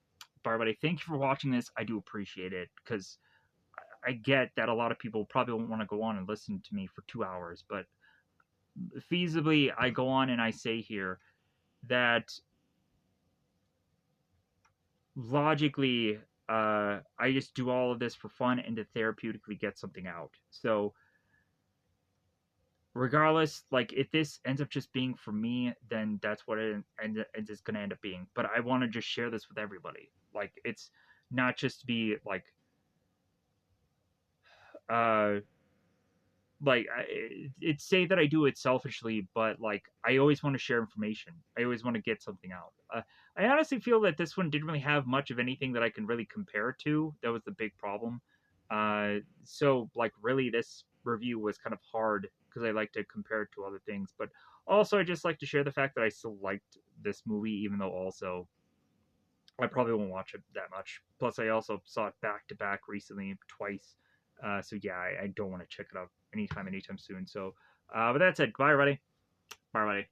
Bye, everybody. Thank you for watching this. I do appreciate it because I get that a lot of people probably won't want to go on and listen to me for 2 hours, but feasibly, I go on and I say here that logically, I just do all of this for fun and to therapeutically get something out. So, regardless, like if this ends up just being for me, then that's what it's going to end up being. But I want to just share this with everybody. Like it's not just to be uh, it's say that I do it selfishly, but like I always want to share information. I always want to get something out. I honestly feel that this one didn't really have much of anything that I can really compare to. That was the big problem. So like really, this review was kind of hard because I like to compare it to other things, but also I just like to share the fact that I still liked this movie, even though also I probably won't watch it that much. Plus, I also saw it back to back recently twice. So yeah, I don't want to check it out anytime soon. So, with that said, goodbye, everybody. Bye, everybody.